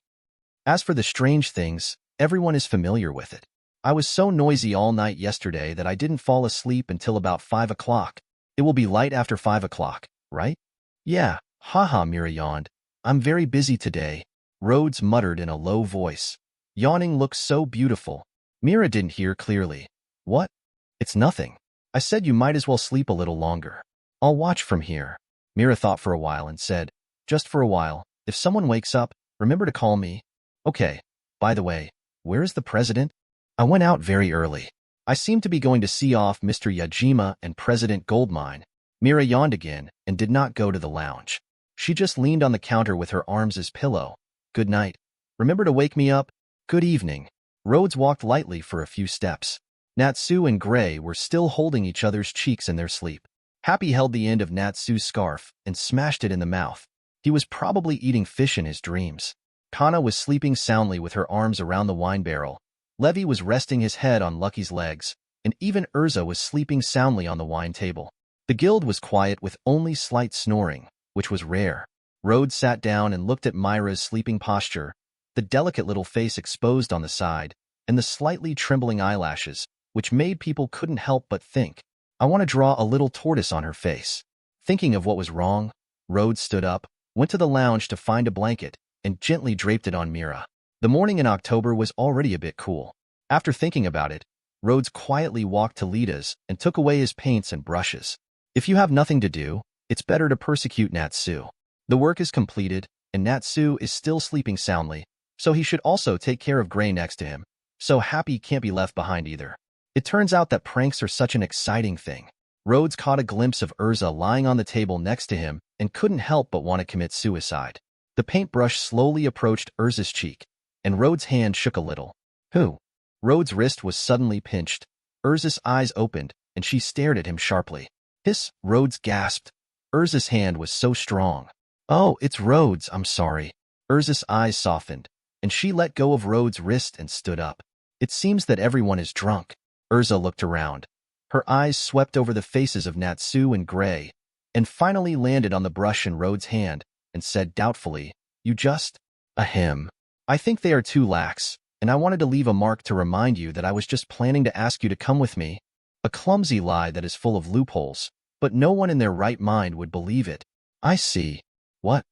"As for the strange things, everyone is familiar with it. I was so noisy all night yesterday that I didn't fall asleep until about 5 o'clock. It will be light after 5 o'clock, right?" "Yeah, haha," Myra yawned. "I'm very busy today," Rhodes muttered in a low voice. Yawning looks so beautiful. Myra didn't hear clearly. "What?" "It's nothing. I said you might as well sleep a little longer." "I'll watch from here." Myra thought for a while and said, "Just for a while. If someone wakes up, remember to call me." "Okay. By the way, where is the president?" "I went out very early. I seem to be going to see off Mr. Yajima and President Goldmine." Myra yawned again and did not go to the lounge. She just leaned on the counter with her arms as pillow. "Good night. Remember to wake me up." "Good evening." Rhodes walked lightly for a few steps. Natsu and Gray were still holding each other's cheeks in their sleep. Happy held the end of Natsu's scarf and smashed it in the mouth. He was probably eating fish in his dreams. Kana was sleeping soundly with her arms around the wine barrel. Levi was resting his head on Lucky's legs, and even Erza was sleeping soundly on the wine table. The guild was quiet with only slight snoring, which was rare. Rhodes sat down and looked at Myra's sleeping posture, the delicate little face exposed on the side, and the slightly trembling eyelashes, which made people couldn't help but think, "I want to draw a little tortoise on her face." Thinking of what was wrong, Rhodes stood up, went to the lounge to find a blanket, and gently draped it on Myra. The morning in October was already a bit cool. After thinking about it, Rhodes quietly walked to Lita's and took away his paints and brushes. If you have nothing to do, it's better to persecute Natsu. The work is completed, and Natsu is still sleeping soundly, so he should also take care of Gray next to him, so Happy can't be left behind either. It turns out that pranks are such an exciting thing. Rhodes caught a glimpse of Erza lying on the table next to him and couldn't help but want to commit suicide. The paintbrush slowly approached Erza's cheek, and Rhodes' hand shook a little. Who? Rhodes' wrist was suddenly pinched. Erza's eyes opened, and she stared at him sharply. Hiss, Rhodes gasped. Erza's hand was so strong. Oh, it's Rhodes, I'm sorry. Erza's eyes softened, and she let go of Rhodes' wrist and stood up. It seems that everyone is drunk. Erza looked around. Her eyes swept over the faces of Natsu and Gray, and finally landed on the brush in Rhodes' hand, and said doubtfully, You just? Ahem. I think they are too lax, and I wanted to leave a mark to remind you that I was just planning to ask you to come with me. A clumsy lie that is full of loopholes, but no one in their right mind would believe it. I see. What?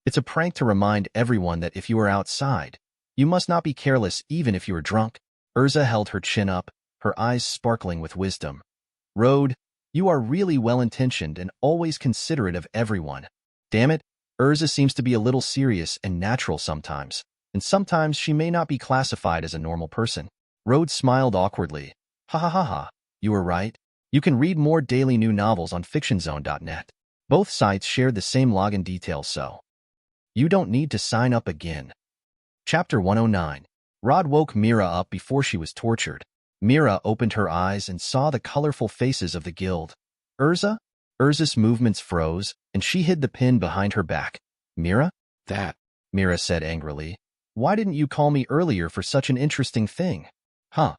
It's a prank to remind everyone that if you are outside, you must not be careless even if you are drunk. Erza held her chin up, her eyes sparkling with wisdom. Rhodes, you are really well-intentioned and always considerate of everyone. Damn it, Erza seems to be a little serious and natural sometimes, and sometimes she may not be classified as a normal person. Rhodes smiled awkwardly. Ha ha ha ha, you were right. You can read more daily new novels on fictionzone.net. Both sites share the same login details, so you don't need to sign up again. Chapter 109. Rod woke Mira up before she was tortured. Mira opened her eyes and saw the colorful faces of the guild. Erza? Erza's movements froze, and she hid the pin behind her back. Mira? That, Mira said angrily. Why didn't you call me earlier for such an interesting thing? Huh.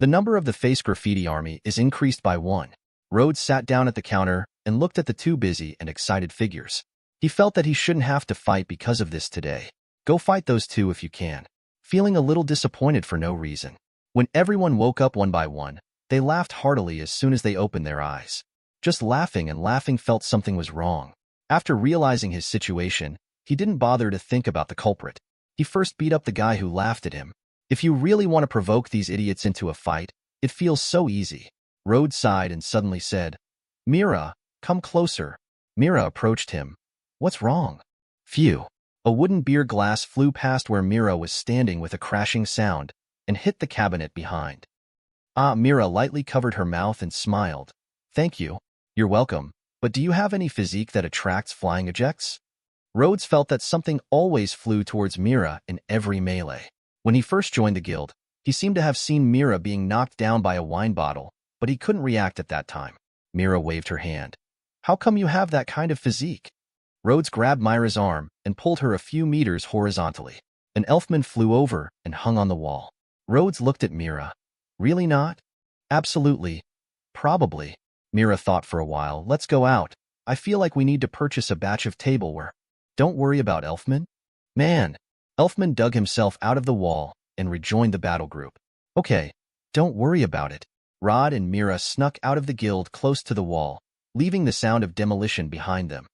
The number of the face graffiti army is increased by 1. Rhodes sat down at the counter and looked at the two busy and excited figures. He felt that he shouldn't have to fight because of this today. Go fight those two if you can. Feeling a little disappointed for no reason. When everyone woke up one by one, they laughed heartily as soon as they opened their eyes. Just laughing and laughing felt something was wrong. After realizing his situation, he didn't bother to think about the culprit. He first beat up the guy who laughed at him. If you really want to provoke these idiots into a fight, it feels so easy. Rhodes sighed and suddenly said, Mira, come closer. Mira approached him. What's wrong? Phew. A wooden beer glass flew past where Mira was standing with a crashing sound and hit the cabinet behind. Mira lightly covered her mouth and smiled. Thank you. You're welcome. But do you have any physique that attracts flying ejects? Rhodes felt that something always flew towards Mira in every melee. When he first joined the guild, he seemed to have seen Mira being knocked down by a wine bottle, but he couldn't react at that time. Mira waved her hand. How come you have that kind of physique? Rhodes grabbed Mira's arm and pulled her a few meters horizontally. An elfman flew over and hung on the wall. Rhodes looked at Mira. Really not? Absolutely. Probably. Mira thought for a while. Let's go out. I feel like we need to purchase a batch of tableware. Don't worry about Elfman. Man. Elfman dug himself out of the wall and rejoined the battle group. Okay, don't worry about it. Rod and Mira snuck out of the guild close to the wall, leaving the sound of demolition behind them.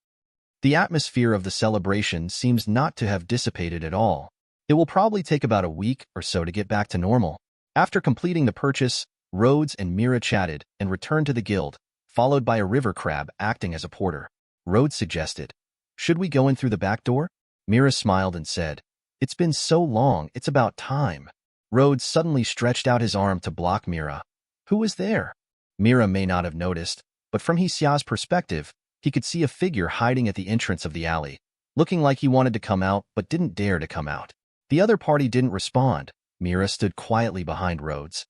The atmosphere of the celebration seems not to have dissipated at all. It will probably take about a week or so to get back to normal. After completing the purchase, Rhodes and Mira chatted and returned to the guild, followed by a river crab acting as a porter. Rhodes suggested, Should we go in through the back door? Mira smiled and said, It's been so long, it's about time. Rhodes suddenly stretched out his arm to block Mira. Who was there? Mira may not have noticed, but from Hsia's perspective, he could see a figure hiding at the entrance of the alley, looking like he wanted to come out but didn't dare to come out. The other party didn't respond. Mira stood quietly behind Rhodes.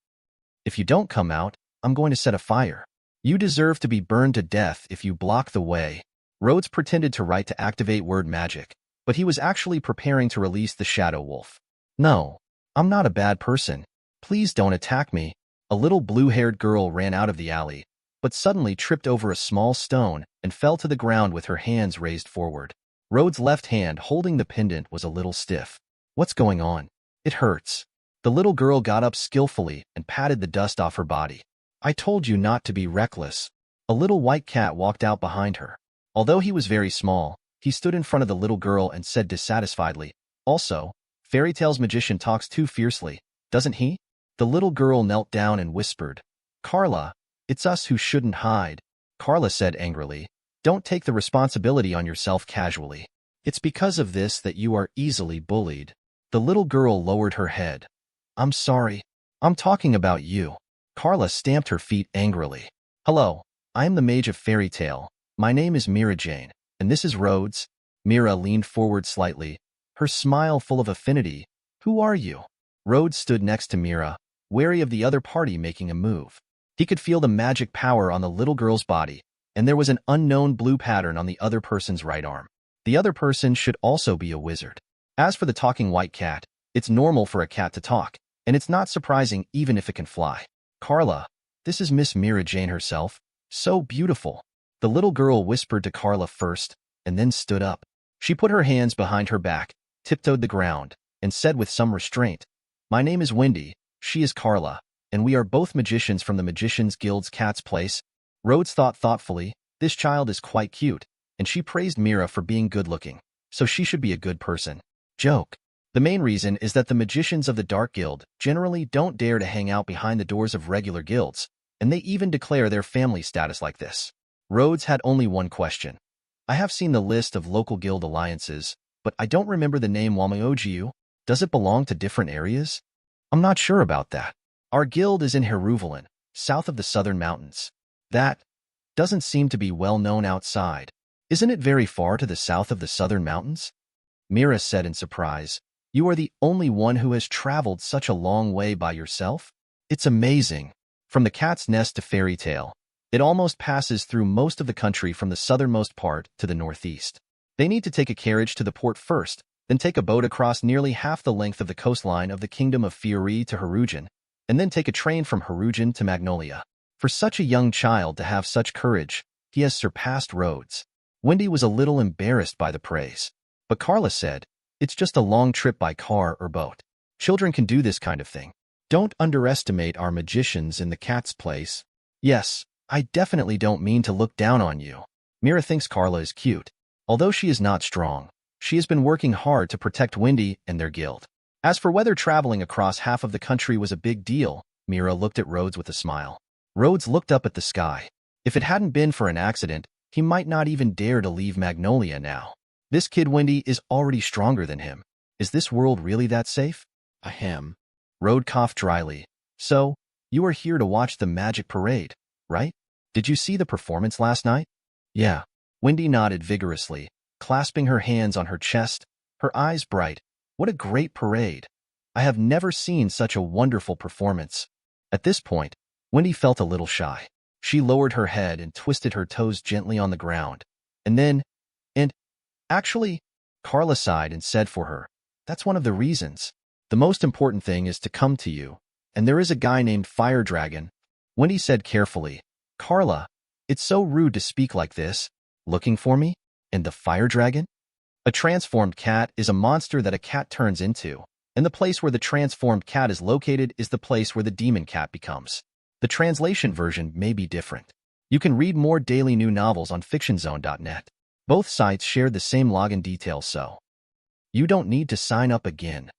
If you don't come out, I'm going to set a fire. You deserve to be burned to death if you block the way. Rhodes pretended to write to activate word magic, but he was actually preparing to release the Shadow Wolf. No, I'm not a bad person. Please don't attack me. A little blue-haired girl ran out of the alley, but suddenly tripped over a small stone and fell to the ground with her hands raised forward. Rhodes' left hand holding the pendant was a little stiff. What's going on? It hurts. The little girl got up skillfully and patted the dust off her body. I told you not to be reckless. A little white cat walked out behind her. Although he was very small, he stood in front of the little girl and said dissatisfiedly, Also, Fairy Tale's magician talks too fiercely, doesn't he? The little girl knelt down and whispered, Carla, it's us who shouldn't hide. Carla said angrily, Don't take the responsibility on yourself casually. It's because of this that you are easily bullied. The little girl lowered her head. I'm sorry. I'm talking about you. Carla stamped her feet angrily. Hello, I am the mage of Fairy Tale. My name is Mira Jane, and this is Rhodes. Mira leaned forward slightly, her smile full of affinity. Who are you? Rhodes stood next to Mira, wary of the other party making a move. He could feel the magic power on the little girl's body, and there was an unknown blue pattern on the other person's right arm. The other person should also be a wizard. As for the talking white cat, it's normal for a cat to talk, and it's not surprising even if it can fly. Carla, this is Miss Mira Jane herself. So beautiful. The little girl whispered to Carla first, and then stood up. She put her hands behind her back, tiptoed the ground, and said with some restraint, My name is Wendy, she is Carla, and we are both magicians from the Magicians Guild's Cat's Place. Rhodes thought thoughtfully, this child is quite cute, and she praised Mira for being good-looking, so she should be a good person. Joke. The main reason is that the magicians of the Dark Guild generally don't dare to hang out behind the doors of regular guilds, and they even declare their family status like this. Rhodes had only one question. I have seen the list of local guild alliances, but I don't remember the name Wamaojiu. Does it belong to different areas? I'm not sure about that. Our guild is in Heruvalan, south of the southern mountains. That doesn't seem to be well known outside. Isn't it very far to the south of the southern mountains? Mira said in surprise. You are the only one who has traveled such a long way by yourself? It's amazing. From the cat's nest to fairy tale, it almost passes through most of the country from the southernmost part to the northeast. They need to take a carriage to the port first, then take a boat across nearly half the length of the coastline of the Kingdom of Fiori to Herujan, and then take a train from Herujan to Magnolia. For such a young child to have such courage, he has surpassed Rhodes. Wendy was a little embarrassed by the praise, but Carla said, It's just a long trip by car or boat. Children can do this kind of thing. Don't underestimate our magicians in the Cat's Place. Yes, I definitely don't mean to look down on you. Mira thinks Carla is cute. Although she is not strong, she has been working hard to protect Wendy and their guild. As for whether traveling across half of the country was a big deal, Mira looked at Rhodes with a smile. Rhodes looked up at the sky. If it hadn't been for an accident, he might not even dare to leave Magnolia now. This kid Wendy is already stronger than him. Is this world really that safe? Ahem. Rhodes coughed dryly. So, you are here to watch the magic parade, right? Did you see the performance last night? Yeah. Wendy nodded vigorously, clasping her hands on her chest, her eyes bright. What a great parade. I have never seen such a wonderful performance. At this point, Wendy felt a little shy. She lowered her head and twisted her toes gently on the ground. Actually, Carla sighed and said for her, That's one of the reasons. The most important thing is to come to you, and there is a guy named Fire Dragon. Wendy said carefully, Carla, it's so rude to speak like this. Looking for me? And the Fire Dragon? A transformed cat is a monster that a cat turns into, and the place where the transformed cat is located is the place where the demon cat becomes. The translation version may be different. You can read more daily new novels on fictionzone.net. Both sites shared the same login details, so you don't need to sign up again.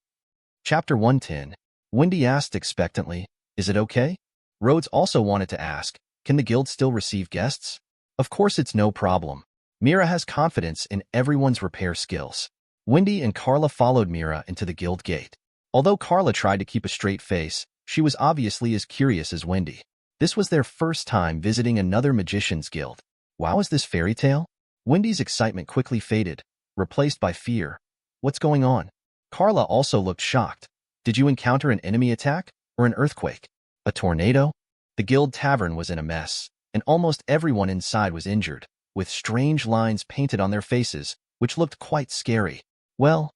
Chapter 110. Wendy asked expectantly, Is it okay? Rhodes also wanted to ask, Can the guild still receive guests? Of course it's no problem. Mira has confidence in everyone's repair skills. Wendy and Carla followed Mira into the guild gate. Although Carla tried to keep a straight face, she was obviously as curious as Wendy. This was their first time visiting another magician's guild. Wow, is this fairy tale? Wendy's excitement quickly faded, replaced by fear. What's going on? Carla also looked shocked. Did you encounter an enemy attack or an earthquake? A tornado? The guild tavern was in a mess, and almost everyone inside was injured, with strange lines painted on their faces, which looked quite scary. Well,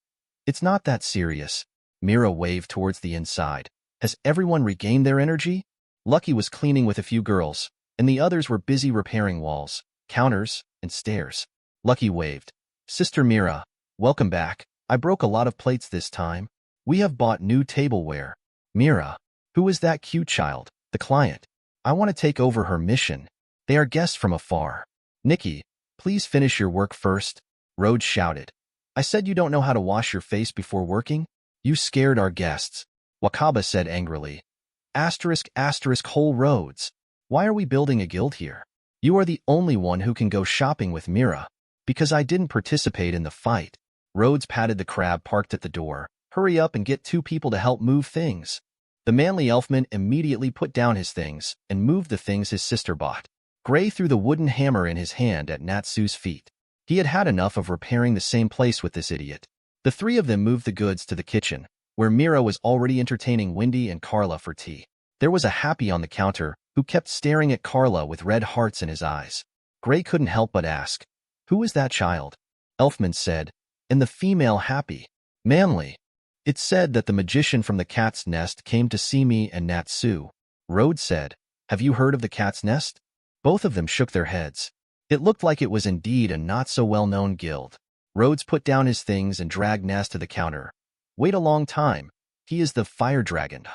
it's not that serious. Mira waved towards the inside. Has everyone regained their energy? Lucky was cleaning with a few girls, and the others were busy repairing walls, counters, and stairs. Lucky waved. Sister Mira, welcome back. I broke a lot of plates this time. We have bought new tableware. Mira, who is that cute child? The client. I want to take over her mission. They are guests from afar. Nikki, please finish your work first. Rhodes shouted. I said you don't know how to wash your face before working? You scared our guests. Wakaba said angrily. Whole Rhodes. Why are we building a guild here? You are the only one who can go shopping with Mira. Because I didn't participate in the fight. Rhodes patted the crab parked at the door. Hurry up and get 2 people to help move things. The manly elfman immediately put down his things and moved the things his sister bought. Gray threw the wooden hammer in his hand at Natsu's feet. He had had enough of repairing the same place with this idiot. The three of them moved the goods to the kitchen, where Mira was already entertaining Wendy and Carla for tea. There was a happy on the counter who kept staring at Carla with red hearts in his eyes. Gray couldn't help but ask, "Who is that child?" Elfman said, "And the female happy." "Manly." "It said that the magician from the cat's nest came to see me and Natsu." Rhodes said, "Have you heard of the cat's nest?" Both of them shook their heads. It looked like it was indeed a not-so-well-known guild. Rhodes put down his things and dragged Nas to the counter. "Wait a long time. He is the fire dragon."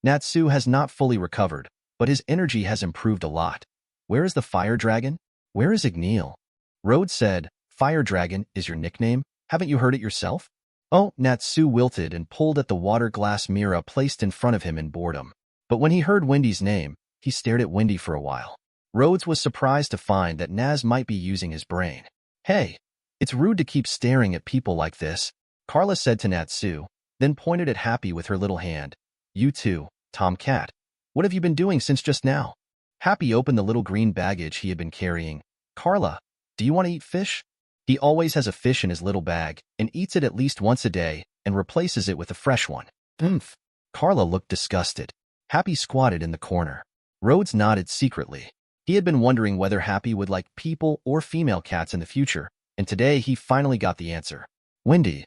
Natsu has not fully recovered, but his energy has improved a lot. "Where is the fire dragon? Where is Dragneel?" Rhodes said, "Fire dragon is your nickname? Haven't you heard it yourself?" "Oh," Natsu wilted and pulled at the water glass Mira placed in front of him in boredom. But when he heard Wendy's name, he stared at Wendy for a while. Rhodes was surprised to find that Nas might be using his brain. "Hey, it's rude to keep staring at people like this," Carla said to Natsu, then pointed at Happy with her little hand. "You too, Tomcat. What have you been doing since just now?" Happy opened the little green baggage he had been carrying. "Carla, do you want to eat fish?" He always has a fish in his little bag and eats it at least once a day and replaces it with a fresh one. "Oomph." Carla looked disgusted. Happy squatted in the corner. Rhodes nodded secretly. He had been wondering whether Happy would like people or female cats in the future, and today he finally got the answer. Wendy.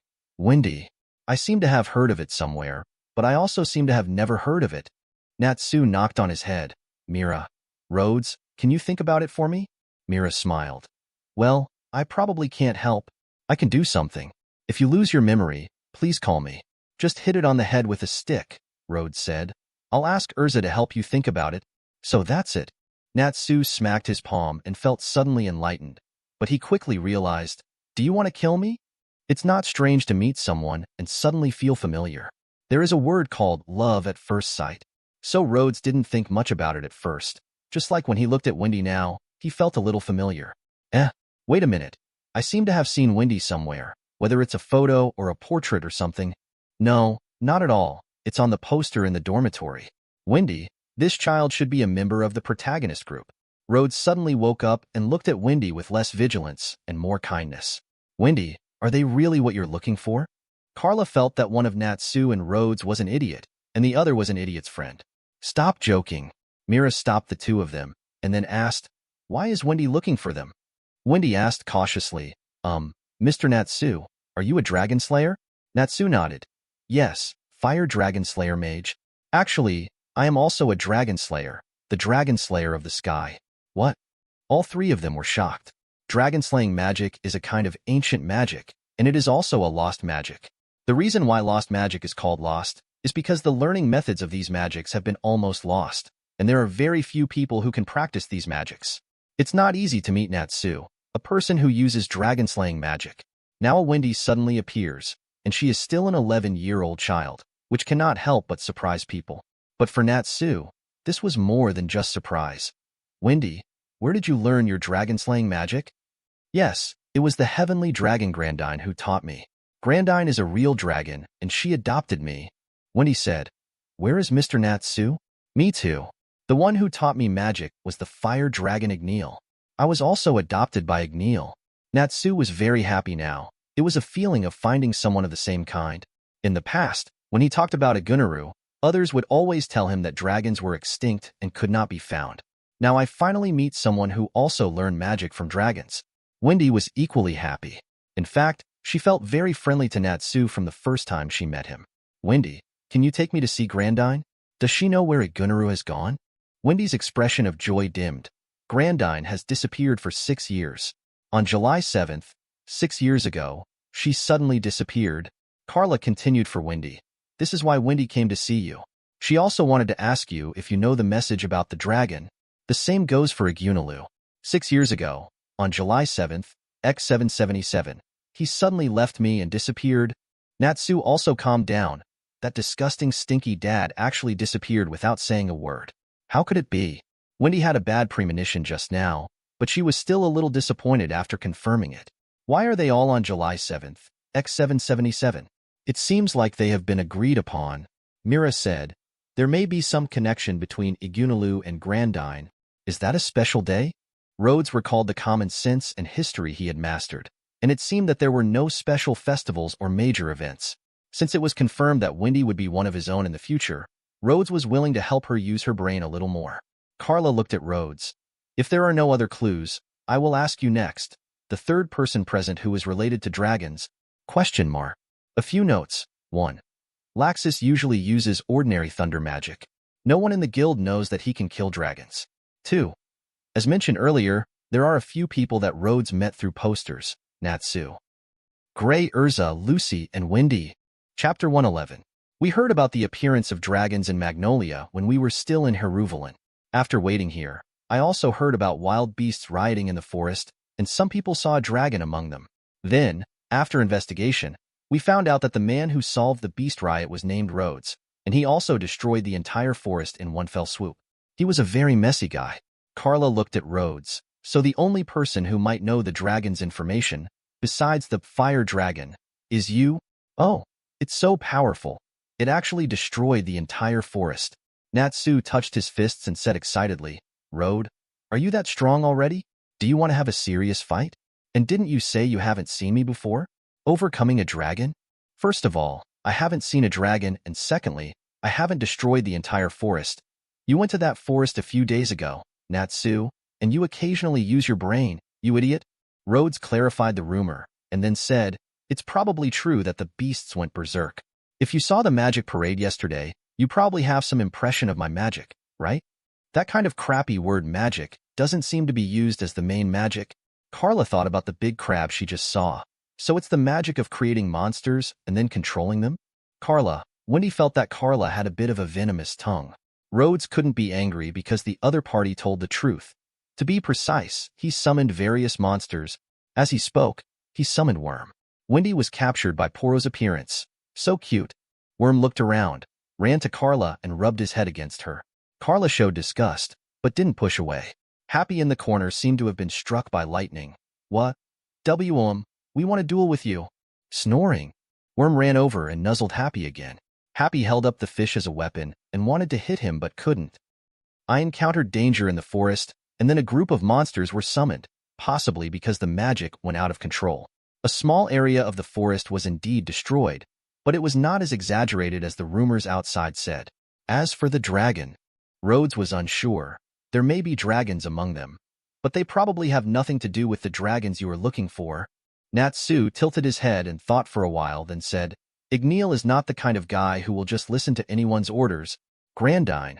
I seem to have heard of it somewhere, but I also seem to have never heard of it." Natsu knocked on his head. "Mira. Rhodes, can you think about it for me?" Mira smiled. "Well, I probably can't help. I can do something. If you lose your memory, please call me." "Just hit it on the head with a stick," Rhodes said. "I'll ask Erza to help you think about it." "So that's it." Natsu smacked his palm and felt suddenly enlightened, but he quickly realized, "Do you want to kill me?" It's not strange to meet someone and suddenly feel familiar. There is a word called love at first sight. So Rhodes didn't think much about it at first. Just like when he looked at Wendy now, he felt a little familiar. Wait a minute. I seem to have seen Wendy somewhere, whether it's a photo or a portrait or something. No, not at all. It's on the poster in the dormitory. Wendy, this child should be a member of the protagonist group. Rhodes suddenly woke up and looked at Wendy with less vigilance and more kindness. "Wendy, are they really what you're looking for?" Carla felt that one of Natsu and Rhodes was an idiot, and the other was an idiot's friend. "Stop joking." Mira stopped the two of them, and then asked, "Why is Wendy looking for them?" Wendy asked cautiously, Mr. Natsu, are you a dragon slayer?" Natsu nodded. "Yes, fire dragon slayer mage. Actually, I am also a dragon slayer, the dragon slayer of the sky." "What?" All three of them were shocked. Dragon-slaying magic is a kind of ancient magic, and it is also a lost magic. The reason why lost magic is called lost is because the learning methods of these magics have been almost lost, and there are very few people who can practice these magics. It's not easy to meet Natsu, a person who uses dragon-slaying magic. Now Wendy suddenly appears, and she is still an 11-year-old child, which cannot help but surprise people. But for Natsu, this was more than just surprise. "Wendy, where did you learn your dragon-slaying magic?" "Yes, it was the heavenly dragon Grandine who taught me. Grandine is a real dragon, and she adopted me." Wendy said, "Where is Mr. Natsu?" "Me too. The one who taught me magic was the fire dragon Dragneel. I was also adopted by Dragneel." Natsu was very happy now. It was a feeling of finding someone of the same kind. In the past, when he talked about Igunaru, others would always tell him that dragons were extinct and could not be found. Now I finally meet someone who also learned magic from dragons. Wendy was equally happy. In fact, she felt very friendly to Natsu from the first time she met him. "Wendy, can you take me to see Grandine? Does she know where Igunaru has gone?" Wendy's expression of joy dimmed. Grandine has disappeared for 6 years. On July 7th, 6 years ago, she suddenly disappeared. Carla continued for Wendy. "This is why Wendy came to see you. She also wanted to ask you if you know the message about the dragon. The same goes for Igunalu. 6 years ago, on July 7th, X777, he suddenly left me and disappeared." Natsu also calmed down. That disgusting stinky dad actually disappeared without saying a word. How could it be? Wendy had a bad premonition just now, but she was still a little disappointed after confirming it. Why are they all on July 7th, X777? "It seems like they have been agreed upon," Mira said. "There may be some connection between Igunalu and Grandine. Is that a special day?" Rhodes recalled the common sense and history he had mastered, and it seemed that there were no special festivals or major events. Since it was confirmed that Wendy would be one of his own in the future, Rhodes was willing to help her use her brain a little more. Carla looked at Rhodes. If there are no other clues, I will ask you next. The third person present who is related to dragons? Question mark. A few notes. 1. Laxus usually uses ordinary thunder magic. No one in the guild knows that he can kill dragons. 2. As mentioned earlier, there are a few people that Rhodes met through posters. Natsu, Gray, Erza, Lucy, and Wendy. Chapter 111. We heard about the appearance of dragons in Magnolia when we were still in Heartfilia. After waiting here, I also heard about wild beasts rioting in the forest, and some people saw a dragon among them. Then, after investigation, we found out that the man who solved the beast riot was named Rhodes, and he also destroyed the entire forest in one fell swoop. He was a very messy guy. Carla looked at Rhodes. So the only person who might know the dragon's information, besides the fire dragon, is you? Oh, it's so powerful. It actually destroyed the entire forest. Natsu touched his fists and said excitedly, Rhodes, are you that strong already? Do you want to have a serious fight? And didn't you say you haven't seen me before? Overcoming a dragon? First of all, I haven't seen a dragon, and secondly, I haven't destroyed the entire forest. You went to that forest a few days ago, Natsu, and you occasionally use your brain, you idiot. Rhodes clarified the rumor, and then said, it's probably true that the beasts went berserk. If you saw the magic parade yesterday, you probably have some impression of my magic, right? That kind of crappy word magic doesn't seem to be used as the main magic. Carla thought about the big crab she just saw. So it's the magic of creating monsters and then controlling them? Carla, Wendy felt that Carla had a bit of a venomous tongue. Rhodes couldn't be angry because the other party told the truth. To be precise, he summoned various monsters. As he spoke, he summoned Worm. Wendy was captured by Poro's appearance. So cute. Worm looked around, ran to Carla, and rubbed his head against her. Carla showed disgust, but didn't push away. Happy in the corner seemed to have been struck by lightning. What? We want to duel with you. Snoring. Worm ran over and nuzzled Happy again. Happy held up the fish as a weapon and wanted to hit him but couldn't. I encountered danger in the forest, and then a group of monsters were summoned, possibly because the magic went out of control. A small area of the forest was indeed destroyed, but it was not as exaggerated as the rumors outside said. As for the dragon, Rhodes was unsure. There may be dragons among them, but they probably have nothing to do with the dragons you are looking for. Natsu tilted his head and thought for a while, then said, Dragneel is not the kind of guy who will just listen to anyone's orders. Grandine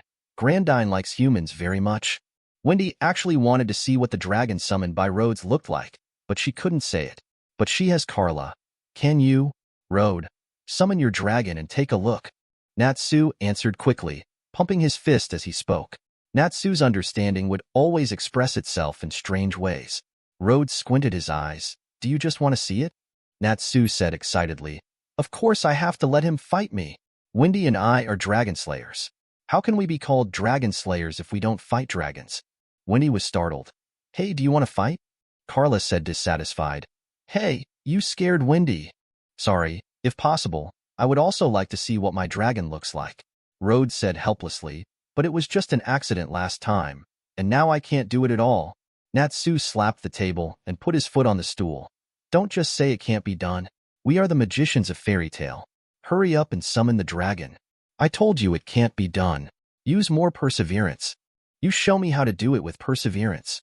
likes humans very much. Wendy actually wanted to see what the dragon summoned by Rhodes looked like, but she couldn't say it. But she has Carla. Can you, Rhodes, summon your dragon and take a look? Natsu answered quickly, pumping his fist as he spoke. Natsu's understanding would always express itself in strange ways. Rhodes squinted his eyes. Do you just want to see it? Natsu said excitedly. Of course I have to let him fight me. Wendy and I are dragon slayers. How can we be called dragon slayers if we don't fight dragons? Wendy was startled. Hey, do you want to fight? Carla said dissatisfied. Hey, you scared Wendy. Sorry, if possible, I would also like to see what my dragon looks like. Rhodes said helplessly, but it was just an accident last time, and now I can't do it at all. Natsu slapped the table and put his foot on the stool. Don't just say it can't be done. We are the magicians of fairy tale. Hurry up and summon the dragon. I told you it can't be done. Use more perseverance. You show me how to do it with perseverance.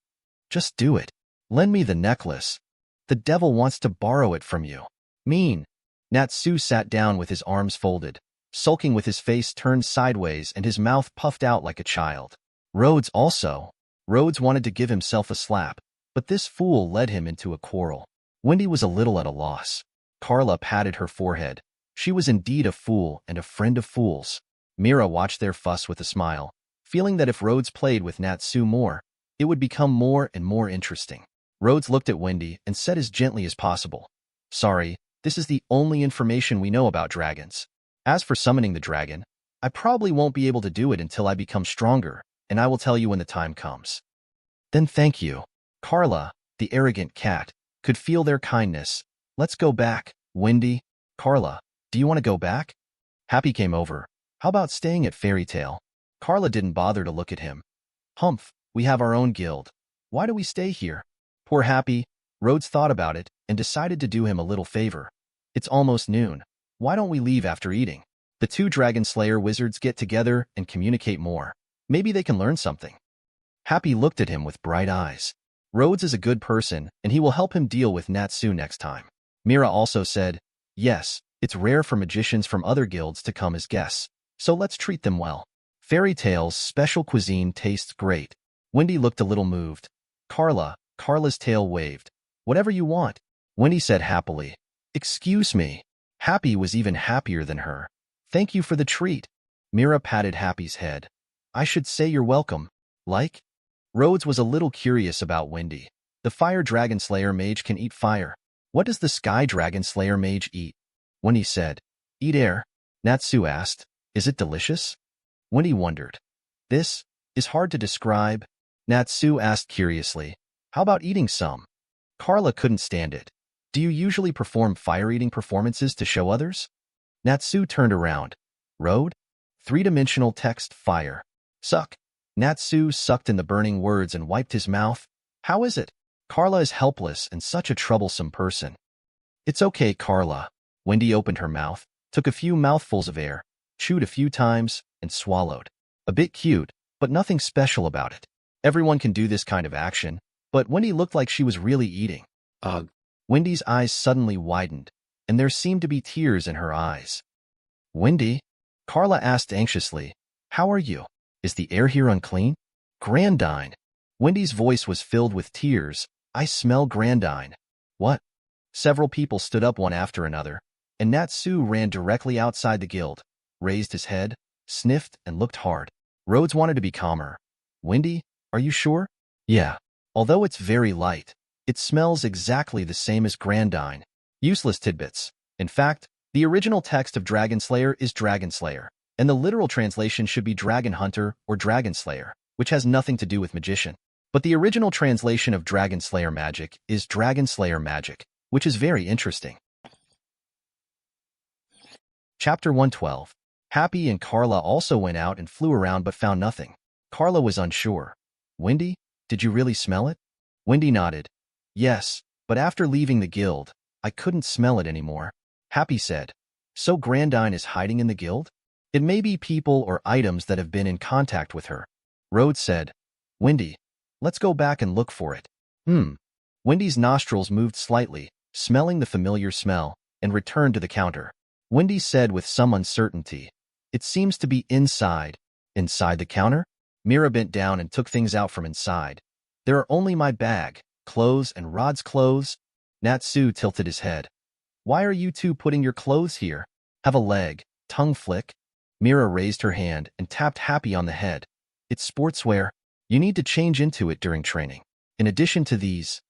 Just do it. Lend me the necklace. The devil wants to borrow it from you. Mean. Natsu sat down with his arms folded, sulking with his face turned sideways and his mouth puffed out like a child. Rhodes wanted to give himself a slap, but this fool led him into a quarrel. Wendy was a little at a loss. Carla patted her forehead. She was indeed a fool and a friend of fools. Mira watched their fuss with a smile, feeling that if Rhodes played with Natsu more, it would become more and more interesting. Rhodes looked at Wendy and said as gently as possible, Sorry, this is the only information we know about dragons. As for summoning the dragon, I probably won't be able to do it until I become stronger, and I will tell you when the time comes. Then thank you. Carla, the arrogant cat, could feel their kindness. Let's go back, Wendy. Carla, do you want to go back? Happy came over. How about staying at Fairy Tale? Carla didn't bother to look at him. Humph, we have our own guild. Why do we stay here? Poor Happy. Rhodes thought about it and decided to do him a little favor. It's almost noon. Why don't we leave after eating? The two Dragon Slayer wizards get together and communicate more. Maybe they can learn something. Happy looked at him with bright eyes. Rhodes is a good person, and he will help him deal with Natsu next time. Mira also said, yes, it's rare for magicians from other guilds to come as guests, so let's treat them well. Fairy Tail's special cuisine tastes great. Wendy looked a little moved. Carla's tail waved. Whatever you want, Wendy said happily. Excuse me. Happy was even happier than her. Thank you for the treat. Mira patted Happy's head. I should say you're welcome. Like? Rhodes was a little curious about Wendy. The Fire Dragon Slayer mage can eat fire. What does the Sky Dragon Slayer mage eat? Wendy said, eat air. Natsu asked, is it delicious? Wendy wondered. This is hard to describe. Natsu asked curiously, how about eating some? Carla couldn't stand it. Do you usually perform fire-eating performances to show others? Natsu turned around. Road? Three-dimensional text fire. Suck. Natsu sucked in the burning words and wiped his mouth. How is it? Carla is helpless and such a troublesome person. It's okay, Carla. Wendy opened her mouth, took a few mouthfuls of air, chewed a few times, and swallowed. A bit cute, but nothing special about it. Everyone can do this kind of action, but Wendy looked like she was really eating. Ugh. Wendy's eyes suddenly widened, and there seemed to be tears in her eyes. Wendy? Carla asked anxiously, how are you? Is the air here unclean? Grandine. Wendy's voice was filled with tears. I smell Grandine. What? Several people stood up one after another, and Natsu ran directly outside the guild, raised his head, sniffed, and looked hard. Rhodes wanted to be calmer. Wendy, are you sure? Yeah. Although it's very light, it smells exactly the same as Grandine. Useless tidbits. In fact, the original text of Dragon Slayer is Dragon Slayer, and the literal translation should be Dragon Hunter or Dragon Slayer, which has nothing to do with magician. But the original translation of Dragon Slayer magic is Dragon Slayer magic, which is very interesting. Chapter 112. Happy and Carla also went out and flew around but found nothing. Carla was unsure. Wendy, did you really smell it? Wendy nodded. Yes, but after leaving the guild, I couldn't smell it anymore. Happy said, so Grandine is hiding in the guild? It may be people or items that have been in contact with her. Rhodes said, Wendy, let's go back and look for it. Wendy's nostrils moved slightly, smelling the familiar smell, and returned to the counter. Wendy said with some uncertainty, it seems to be inside. Inside the counter? Mira bent down and took things out from inside. There are only my bag, clothes, and Rod's clothes. Natsu tilted his head. Why are you two putting your clothes here? Have a leg, tongue flick. Mira raised her hand and tapped Happy on the head. It's sportswear. You need to change into it during training. In addition to these,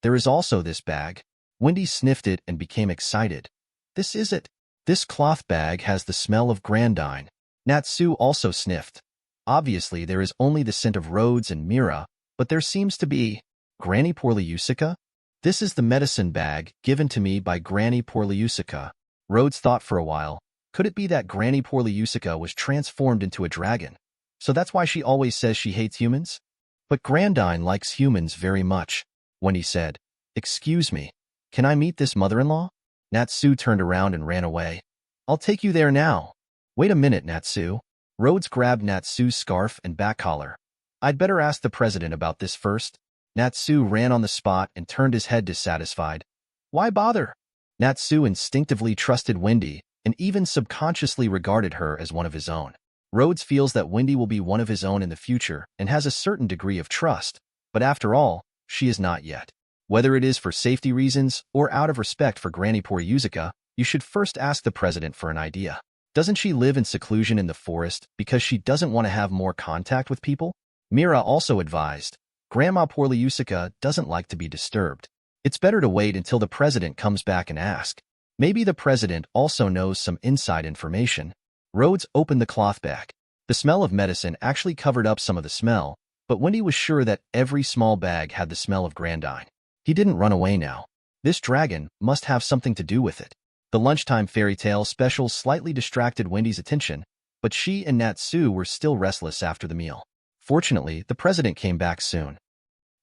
there is also this bag. Wendy sniffed it and became excited. This is it. This cloth bag has the smell of Grandine. Natsu also sniffed. Obviously, there is only the scent of Rhodes and Mira, but there seems to be Granny Porliusica. This is the medicine bag given to me by Granny Porliusica. Rhodes thought for a while. Could it be that Granny Porliusica was transformed into a dragon? So that's why she always says she hates humans? But Grandine likes humans very much. Wendy said, excuse me, can I meet this mother-in-law? Natsu turned around and ran away. I'll take you there now. Wait a minute, Natsu. Rhodes grabbed Natsu's scarf and back collar. I'd better ask the president about this first. Natsu ran on the spot and turned his head dissatisfied. Why bother? Natsu instinctively trusted Wendy and even subconsciously regarded her as one of his own. Rhodes feels that Wendy will be one of his own in the future and has a certain degree of trust, but after all, she is not yet. Whether it is for safety reasons or out of respect for Granny Porliusica, you should first ask the president for an idea. Doesn't she live in seclusion in the forest because she doesn't want to have more contact with people? Mira also advised, Grandma Porliusica doesn't like to be disturbed. It's better to wait until the president comes back and ask. Maybe the president also knows some inside information. Rhodes opened the cloth bag. The smell of medicine actually covered up some of the smell, but Wendy was sure that every small bag had the smell of Grandine. He didn't run away now. This dragon must have something to do with it. The lunchtime fairy tale special slightly distracted Wendy's attention, but she and Natsu were still restless after the meal. Fortunately, the president came back soon.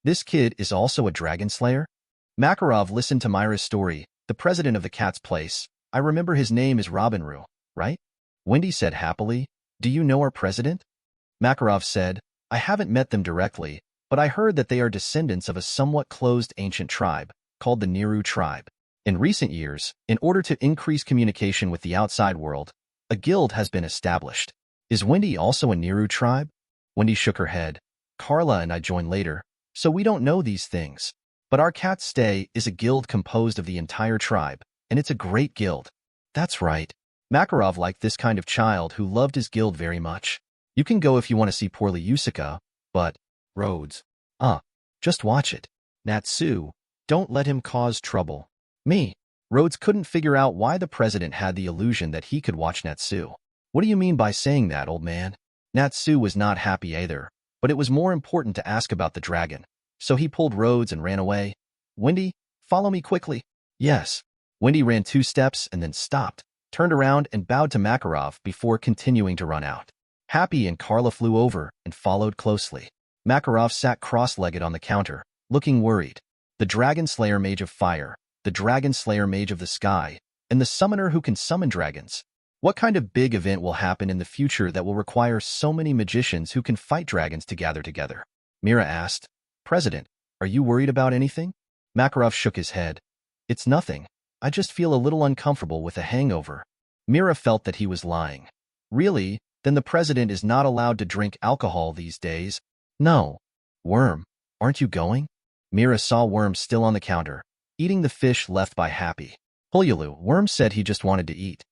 This kid is also a dragon slayer? Makarov listened to Myra's story, the president of the cat's place. I remember his name is Robinru, right? Wendy said happily. Do you know our president? Makarov said, I haven't met them directly, but I heard that they are descendants of a somewhat closed ancient tribe, called the Niru tribe. In recent years, in order to increase communication with the outside world, a guild has been established. Is Wendy also a Niru tribe? Wendy shook her head. Carla and I joined later, so we don't know these things. But our Cat's Stay is a guild composed of the entire tribe, and it's a great guild. That's right. Makarov liked this kind of child who loved his guild very much. You can go if you want to see poorly Yusuka, but... Rhodes. Just watch it. Natsu, don't let him cause trouble. Me. Rhodes couldn't figure out why the president had the illusion that he could watch Natsu. What do you mean by saying that, old man? Natsu was not happy either, but it was more important to ask about the dragon. So he pulled Rhodes and ran away. Wendy, follow me quickly. Yes. Wendy ran 2 steps and then stopped, turned around and bowed to Makarov before continuing to run out. Happy and Carla flew over and followed closely. Makarov sat cross-legged on the counter, looking worried. The Dragon Slayer Mage of Fire, the Dragon Slayer Mage of the Sky, and the Summoner who can summon dragons. What kind of big event will happen in the future that will require so many magicians who can fight dragons to gather together? Mira asked. President, are you worried about anything? Makarov shook his head. It's nothing. I just feel a little uncomfortable with a hangover. Mira felt that he was lying. Really? Then the president is not allowed to drink alcohol these days? No. Worm, aren't you going? Mira saw Worm still on the counter, eating the fish left by Happy. Hulyulu, Worm said he just wanted to eat.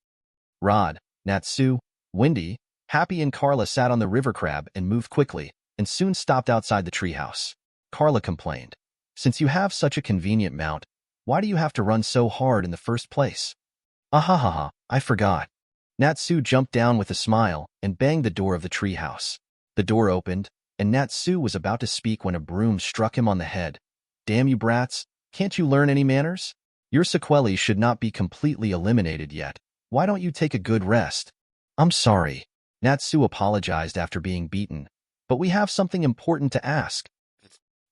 Rod, Natsu, Wendy, Happy and Carla sat on the river crab and moved quickly, and soon stopped outside the treehouse. Carla complained. Since you have such a convenient mount, why do you have to run so hard in the first place? Ahahaha, I forgot. Natsu jumped down with a smile and banged the door of the treehouse. The door opened, and Natsu was about to speak when a broom struck him on the head. Damn you brats, can't you learn any manners? Your sequelae should not be completely eliminated yet. Why don't you take a good rest? I'm sorry. Natsu apologized after being beaten, but we have something important to ask.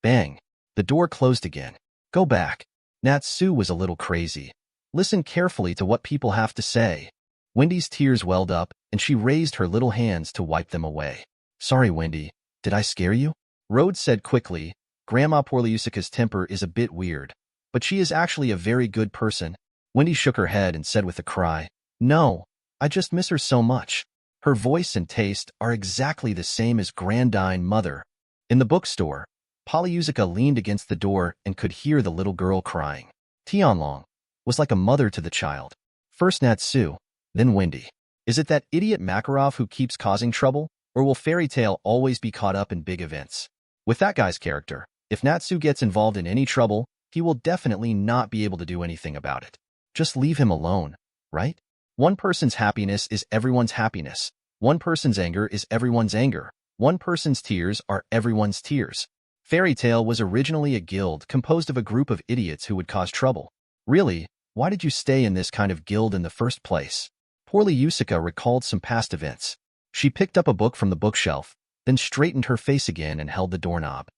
Bang. The door closed again. Go back. Natsu was a little crazy. Listen carefully to what people have to say. Wendy's tears welled up, and she raised her little hands to wipe them away. Sorry, Wendy. Did I scare you? Rhodes said quickly. Grandma Porliusica's temper is a bit weird, but she is actually a very good person. Wendy shook her head and said with a cry, No, I just miss her so much. Her voice and taste are exactly the same as Grandine Mother. In the bookstore, Polyusica leaned against the door and could hear the little girl crying. Tianlong was like a mother to the child. First Natsu, then Wendy. Is it that idiot Makarov who keeps causing trouble, or will Fairy Tail always be caught up in big events? With that guy's character, if Natsu gets involved in any trouble, he will definitely not be able to do anything about it. Just leave him alone, right? One person's happiness is everyone's happiness. One person's anger is everyone's anger. One person's tears are everyone's tears. Fairy Tail was originally a guild composed of a group of idiots who would cause trouble. Really, why did you stay in this kind of guild in the first place? Poorly Yusuka recalled some past events. She picked up a book from the bookshelf, then straightened her face again and held the doorknob.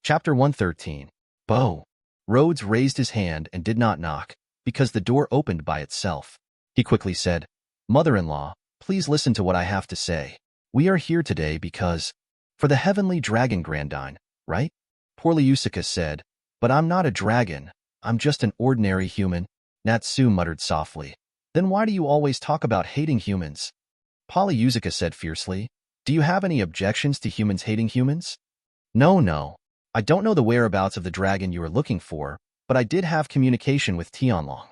Chapter 113. Bo. Rhodes raised his hand and did not knock, because the door opened by itself. He quickly said, Mother-in-law, please listen to what I have to say. We are here today because... For the heavenly dragon Grandine, right? Poorly Yusuka said, But I'm not a dragon. I'm just an ordinary human. Natsu muttered softly. Then why do you always talk about hating humans? Polyusica said fiercely. Do you have any objections to humans hating humans? No. I don't know the whereabouts of the dragon you are looking for, but I did have communication with Tianlong.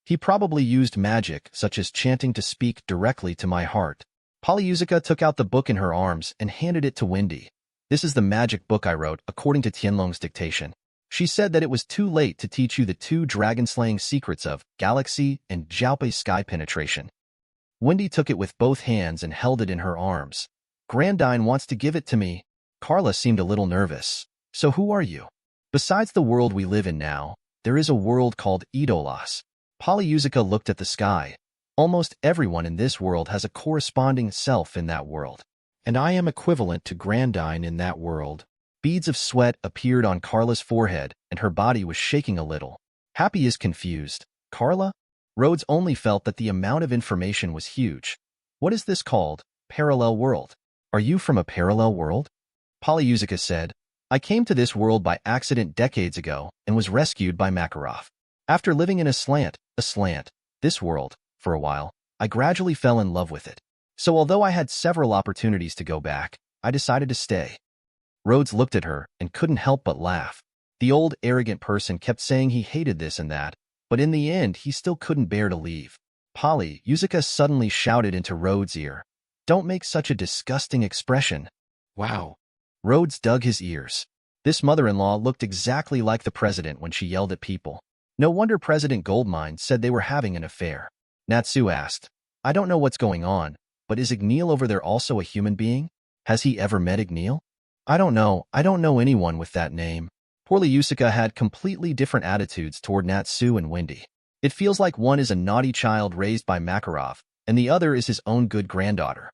He probably used magic, such as chanting, to speak directly to my heart. Polyusica took out the book in her arms and handed it to Wendy. This is the magic book I wrote, according to Tianlong's dictation. She said that it was too late to teach you the 2 dragon-slaying secrets of galaxy and Jiaopei sky penetration. Wendy took it with both hands and held it in her arms. Grandine wants to give it to me. Carla seemed a little nervous. So who are you? Besides the world we live in now, there is a world called Idolas. Polyusica looked at the sky. Almost everyone in this world has a corresponding self in that world. and I am equivalent to Grandine in that world. Beads of sweat appeared on Carla's forehead, and her body was shaking a little. Happy is confused. Carla? Rhodes only felt that the amount of information was huge. What is this called? Parallel world. Are you from a parallel world? Polyusica said, I came to this world by accident decades ago and was rescued by Makarov. After living in a slant, this world, for a while, I gradually fell in love with it. So although I had several opportunities to go back, I decided to stay. Rhodes looked at her and couldn't help but laugh. The old, arrogant person kept saying he hated this and that, but in the end, he still couldn't bear to leave. Polyusica suddenly shouted into Rhodes' ear, Don't make such a disgusting expression. Wow. Rhodes dug his ears. This mother-in-law looked exactly like the president when she yelled at people. No wonder President Goldmine said they were having an affair. Natsu asked, I don't know what's going on, but is Dragneel over there also a human being? Has he ever met Dragneel? I don't know anyone with that name. Polyusica had completely different attitudes toward Natsu and Wendy. It feels like one is a naughty child raised by Makarov, and the other is his own good granddaughter.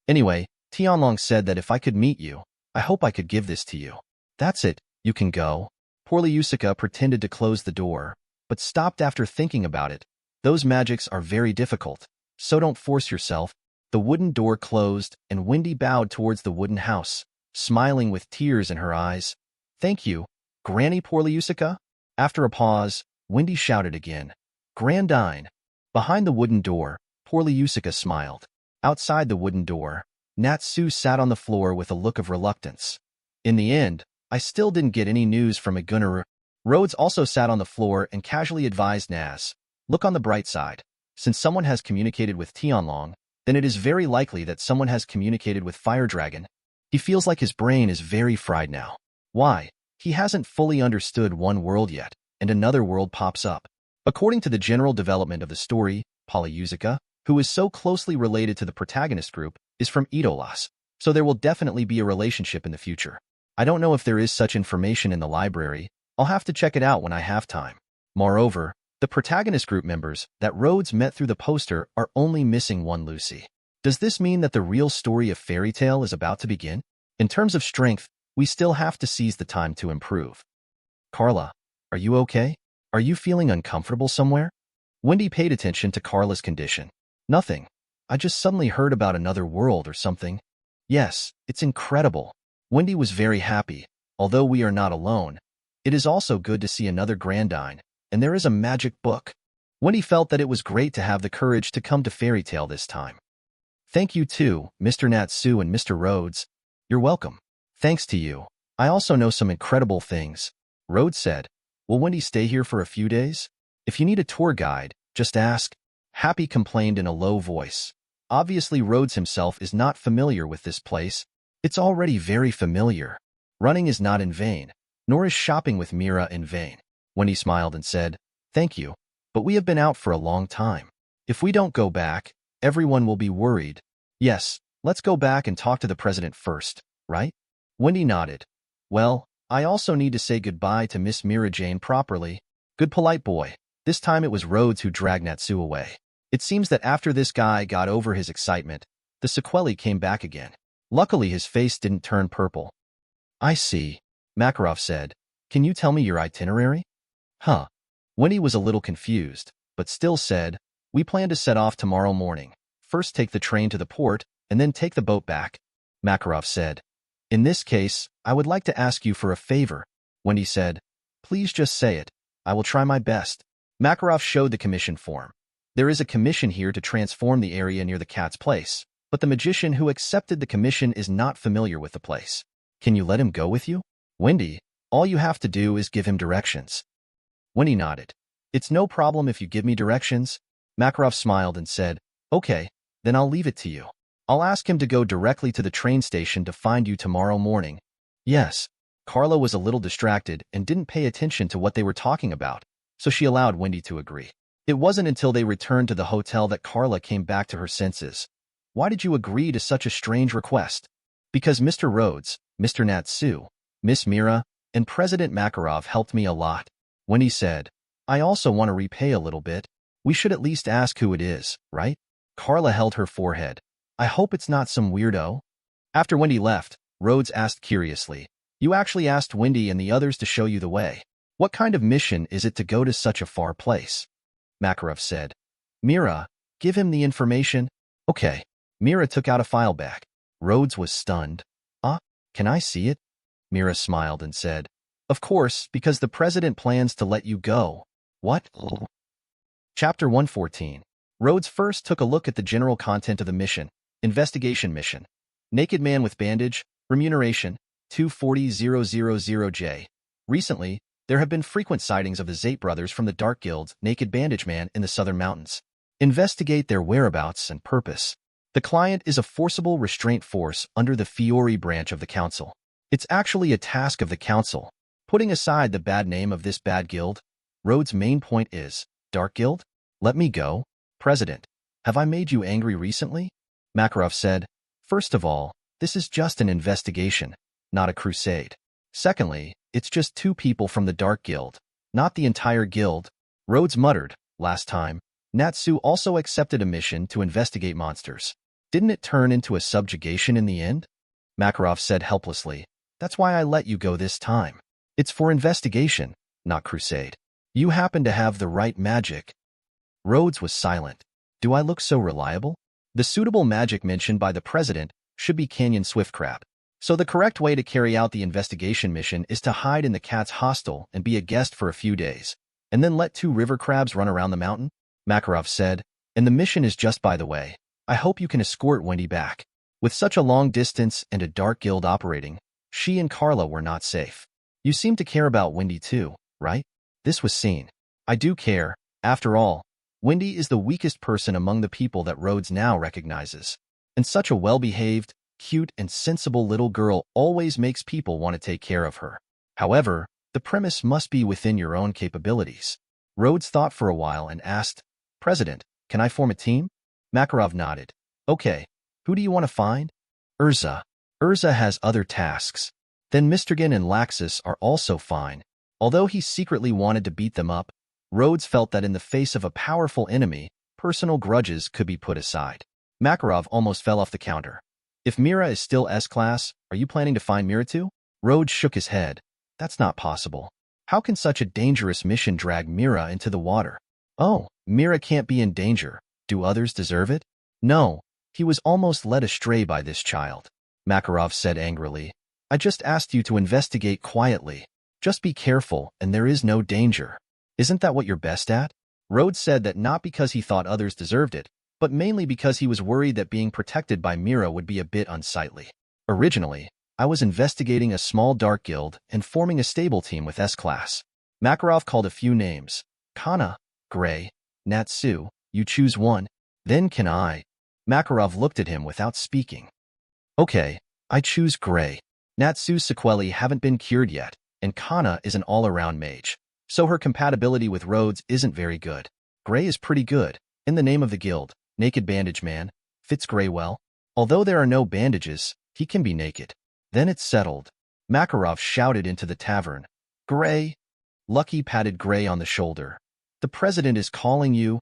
Anyway, Tianlong said that if I could meet you, I hope I could give this to you. That's it, you can go. Polyusica pretended to close the door, but stopped after thinking about it. Those magics are very difficult, so don't force yourself. The wooden door closed, and Wendy bowed towards the wooden house, smiling with tears in her eyes. Thank you, Granny Polyusica. After a pause, Wendy shouted again, Grandine. Behind the wooden door, Polyusica smiled. Outside the wooden door, Natsu sat on the floor with a look of reluctance. In the end, I still didn't get any news from Igunuru. Rhodes also sat on the floor and casually advised Naz, look on the bright side. Since someone has communicated with Tianlong, then it is very likely that someone has communicated with Fire Dragon. He feels like his brain is very fried now. Why? He hasn't fully understood one world yet, and another world pops up. According to the general development of the story, Polyusica, who is so closely related to the protagonist group, is from Idolas, so there will definitely be a relationship in the future. I don't know if there is such information in the library. I'll have to check it out when I have time. Moreover, the protagonist group members that Rhodes met through the poster are only missing one Lucy. Does this mean that the real story of Fairy Tail is about to begin? In terms of strength, we still have to seize the time to improve. Carla, are you okay? Are you feeling uncomfortable somewhere? Wendy paid attention to Carla's condition. Nothing. I just suddenly heard about another world or something. Yes, it's incredible. Wendy was very happy. Although we are not alone, it is also good to see another Grandine, and there is a magic book. Wendy felt that it was great to have the courage to come to Fairy Tail this time. Thank you too, Mr. Natsu and Mr. Rhodes. You're welcome. Thanks to you. I also know some incredible things. Rhodes said, will Wendy stay here for a few days? If you need a tour guide, just ask. Happy complained in a low voice. Obviously Rhodes himself is not familiar with this place. It's already very familiar. Running is not in vain, nor is shopping with Mira in vain. Wendy smiled and said, thank you, but we have been out for a long time. If we don't go back, everyone will be worried. Yes, let's go back and talk to the president first, right? Wendy nodded. Well, I also need to say goodbye to Miss Mira Jane properly. Good polite boy. This time it was Rhodes who dragged Natsu away. It seems that after this guy got over his excitement, the sequelae came back again. Luckily his face didn't turn purple. I see, Makarov said. Can you tell me your itinerary? Huh. Wendy was a little confused, but still said, we plan to set off tomorrow morning. First take the train to the port, and then take the boat back. Makarov said. In this case, I would like to ask you for a favor. Wendy said, please just say it. I will try my best. Makarov showed the commission form. There is a commission here to transform the area near the cat's place, but the magician who accepted the commission is not familiar with the place. Can you let him go with you? Wendy, all you have to do is give him directions. Wendy nodded. It's no problem if you give me directions. Makarov smiled and said, okay, then I'll leave it to you. I'll ask him to go directly to the train station to find you tomorrow morning. Yes. Carla was a little distracted and didn't pay attention to what they were talking about, so she allowed Wendy to agree. It wasn't until they returned to the hotel that Carla came back to her senses. Why did you agree to such a strange request? Because Mr. Rhodes, Mr. Natsu, Miss Mira, and President Makarov helped me a lot. Wendy said, I also want to repay a little bit. We should at least ask who it is, right? Carla held her forehead. I hope it's not some weirdo. After Wendy left, Rhodes asked curiously, "You actually asked Wendy and the others to show you the way? What kind of mission is it to go to such a far place?" Makarov said. "Mira, give him the information." "Okay." Mira took out a file back. Rhodes was stunned. Can I see it?" Mira smiled and said, "Of course, because the president plans to let you go." "What?" Chapter 114. Rhodes first took a look at the general content of the mission. Investigation mission. Naked man with bandage. Remuneration, 240,000J. Recently, there have been frequent sightings of the Zate brothers from the Dark Guild's Naked Bandage Man in the southern mountains. Investigate their whereabouts and purpose. The client is a forcible restraint force under the Fiori branch of the council. It's actually a task of the council. Putting aside the bad name of this bad guild, Rhodes' main point is, Dark Guild? Let me go. President, have I made you angry recently? Makarov said, "First of all, this is just an investigation, not a crusade. Secondly, it's just 2 people from the Dark Guild, not the entire guild." Rhodes muttered, "Last time, Natsu also accepted a mission to investigate monsters. Didn't it turn into a subjugation in the end?" Makarov said helplessly, "That's why I let you go this time. It's for investigation, not crusade. You happen to have the right magic." Rhodes was silent. "Do I look so reliable?" The suitable magic mentioned by the president should be Canyon Swiftcrab. So the correct way to carry out the investigation mission is to hide in the cat's hostel and be a guest for a few days, and then let 2 river crabs run around the mountain, Makarov said, "And the mission is just by the way. I hope you can escort Wendy back. With such a long distance and a Dark Guild operating, she and Carla were not safe. You seem to care about Wendy too, right?" This was seen. "I do care. After all, Wendy is the weakest person among the people that Rhodes now recognizes. And such a well-behaved, cute, and sensible little girl always makes people want to take care of her. However, the premise must be within your own capabilities." Rhodes thought for a while and asked, "President, can I form a team?" Makarov nodded. "Okay, who do you want to find?" "Erza. Erza has other tasks. Then Mistergan and Laxus are also fine." Although he secretly wanted to beat them up, Rhodes felt that in the face of a powerful enemy, personal grudges could be put aside. Makarov almost fell off the counter. "If Mira is still S-Class, are you planning to find Mira too?" Rhodes shook his head. "That's not possible. How can such a dangerous mission drag Mira into the water?" "Oh, Mira can't be in danger. Do others deserve it?" "No, he was almost led astray by this child," Makarov said angrily. "I just asked you to investigate quietly. Just be careful, and there is no danger. Isn't that what you're best at?" Rhodes said that not because he thought others deserved it, but mainly because he was worried that being protected by Mira would be a bit unsightly. "Originally, I was investigating a small Dark Guild and forming a stable team with S-Class." Makarov called a few names. "Kana, Gray, Natsu, you choose one. Then can I?" Makarov looked at him without speaking. "Okay, I choose Gray. Natsu's sequelae haven't been cured yet, and Kana is an all-around mage, so her compatibility with Rhodes isn't very good. Gray is pretty good. In the name of the guild, Naked Bandage Man, fits Gray well. Although there are no bandages, he can be naked. Then it's settled." Makarov shouted into the tavern. "Gray!" Lucky patted Gray on the shoulder. "The president is calling you."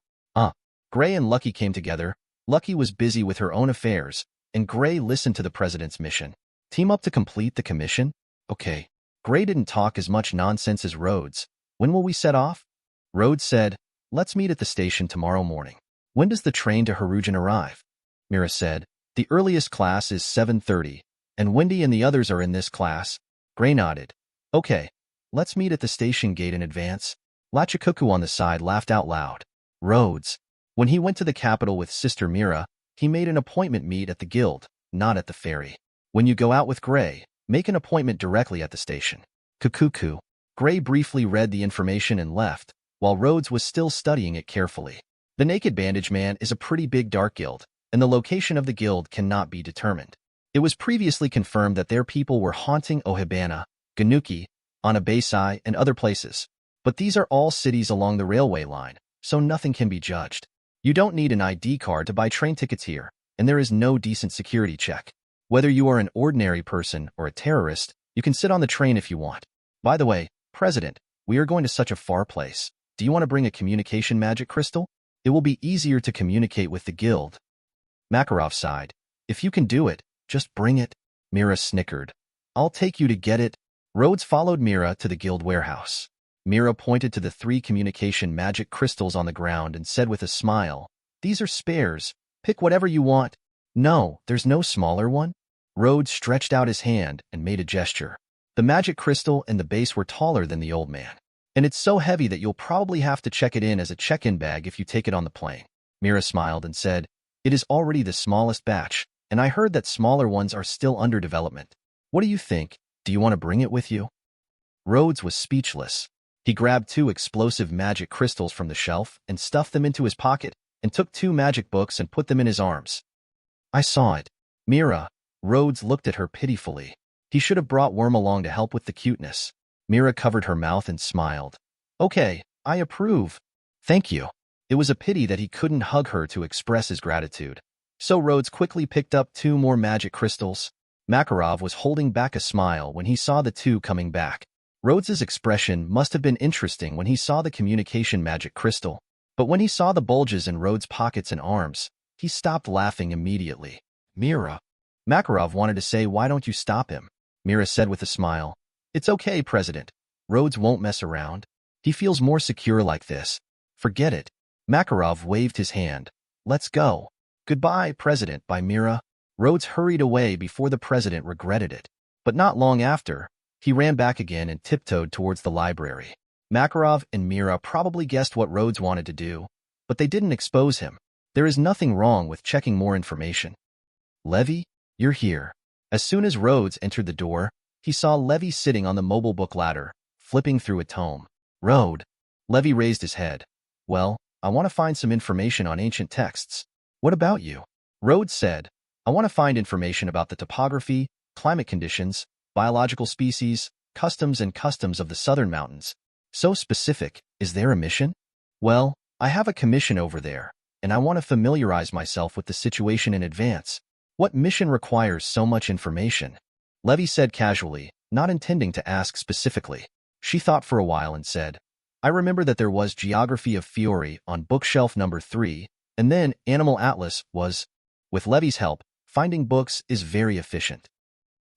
Gray and Lucky came together. Lucky was busy with her own affairs, and Gray listened to the president's mission. "Team up to complete the commission?" "Okay." Gray didn't talk as much nonsense as Rhodes. "When will we set off?" Rhodes said, "Let's meet at the station tomorrow morning." "When does the train to Harujan arrive?" Mira said, "The earliest class is 7:30, and Wendy and the others are in this class." Gray nodded. "Okay, let's meet at the station gate in advance." Lachikuku on the side laughed out loud. Rhodes. When he went to the capital with Sister Mira, he made an appointment meet at the guild, not at the ferry. When you go out with Gray, make an appointment directly at the station. Kukuku. Gray briefly read the information and left, while Rhodes was still studying it carefully. The Naked Bandage Man is a pretty big Dark Guild, and the location of the guild cannot be determined. It was previously confirmed that their people were haunting Ohibana, Ganuki, Anabaisai, and other places. But these are all cities along the railway line, so nothing can be judged. You don't need an ID card to buy train tickets here, and there is no decent security check. Whether you are an ordinary person or a terrorist, you can sit on the train if you want. By the way, President, we are going to such a far place. Do you want to bring a communication magic crystal? It will be easier to communicate with the guild. Makarov sighed. "If you can do it, just bring it." Mira snickered. I'll take you to get it. Rhodes followed Mira to the guild warehouse. Mira pointed to the 3 communication magic crystals on the ground and said with a smile, "These are spares. Pick whatever you want." "No, there's no smaller one." Rhodes stretched out his hand and made a gesture. The magic crystal and the base were taller than the old man. "And it's so heavy that you'll probably have to check it in as a check-in bag if you take it on the plane." Mira smiled and said, "It is already the smallest batch, and I heard that smaller ones are still under development. What do you think? Do you want to bring it with you?" Rhodes was speechless. He grabbed 2 explosive magic crystals from the shelf and stuffed them into his pocket and took 2 magic books and put them in his arms. "I saw it." "Mira." Rhodes looked at her pitifully. He should have brought Worm along to help with the cuteness. Mira covered her mouth and smiled. "Okay, I approve." "Thank you." It was a pity that he couldn't hug her to express his gratitude. So Rhodes quickly picked up 2 more magic crystals. Makarov was holding back a smile when he saw the 2 coming back. Rhodes's expression must have been interesting when he saw the communication magic crystal. But when he saw the bulges in Rhodes' pockets and arms, he stopped laughing immediately. "Mira." Makarov wanted to say, "Why don't you stop him?" Mira said with a smile, "It's okay, President. Rhodes won't mess around. He feels more secure like this. Forget it." Makarov waved his hand. "Let's go." "Goodbye, President," by Mira. Rhodes hurried away before the president regretted it. But not long after, he ran back again and tiptoed towards the library. Makarov and Mira probably guessed what Rhodes wanted to do, but they didn't expose him. There is nothing wrong with checking more information. "Levy, you're here." As soon as Rhodes entered the door, he saw Levy sitting on the mobile book ladder, flipping through a tome. "Rhodes." Levy raised his head. "Well, I want to find some information on ancient texts." "What about you?" Rhodes said, "I want to find information about the topography, climate conditions, biological species, customs of the southern mountains." "So specific. Is there a mission?" "Well, I have a commission over there, and I want to familiarize myself with the situation in advance." "What mission requires so much information?" Levy said casually, not intending to ask specifically. She thought for a while and said, "I remember that there was Geography of Fiori on bookshelf number 3, and then Animal Atlas was. With Levy's help, finding books is very efficient."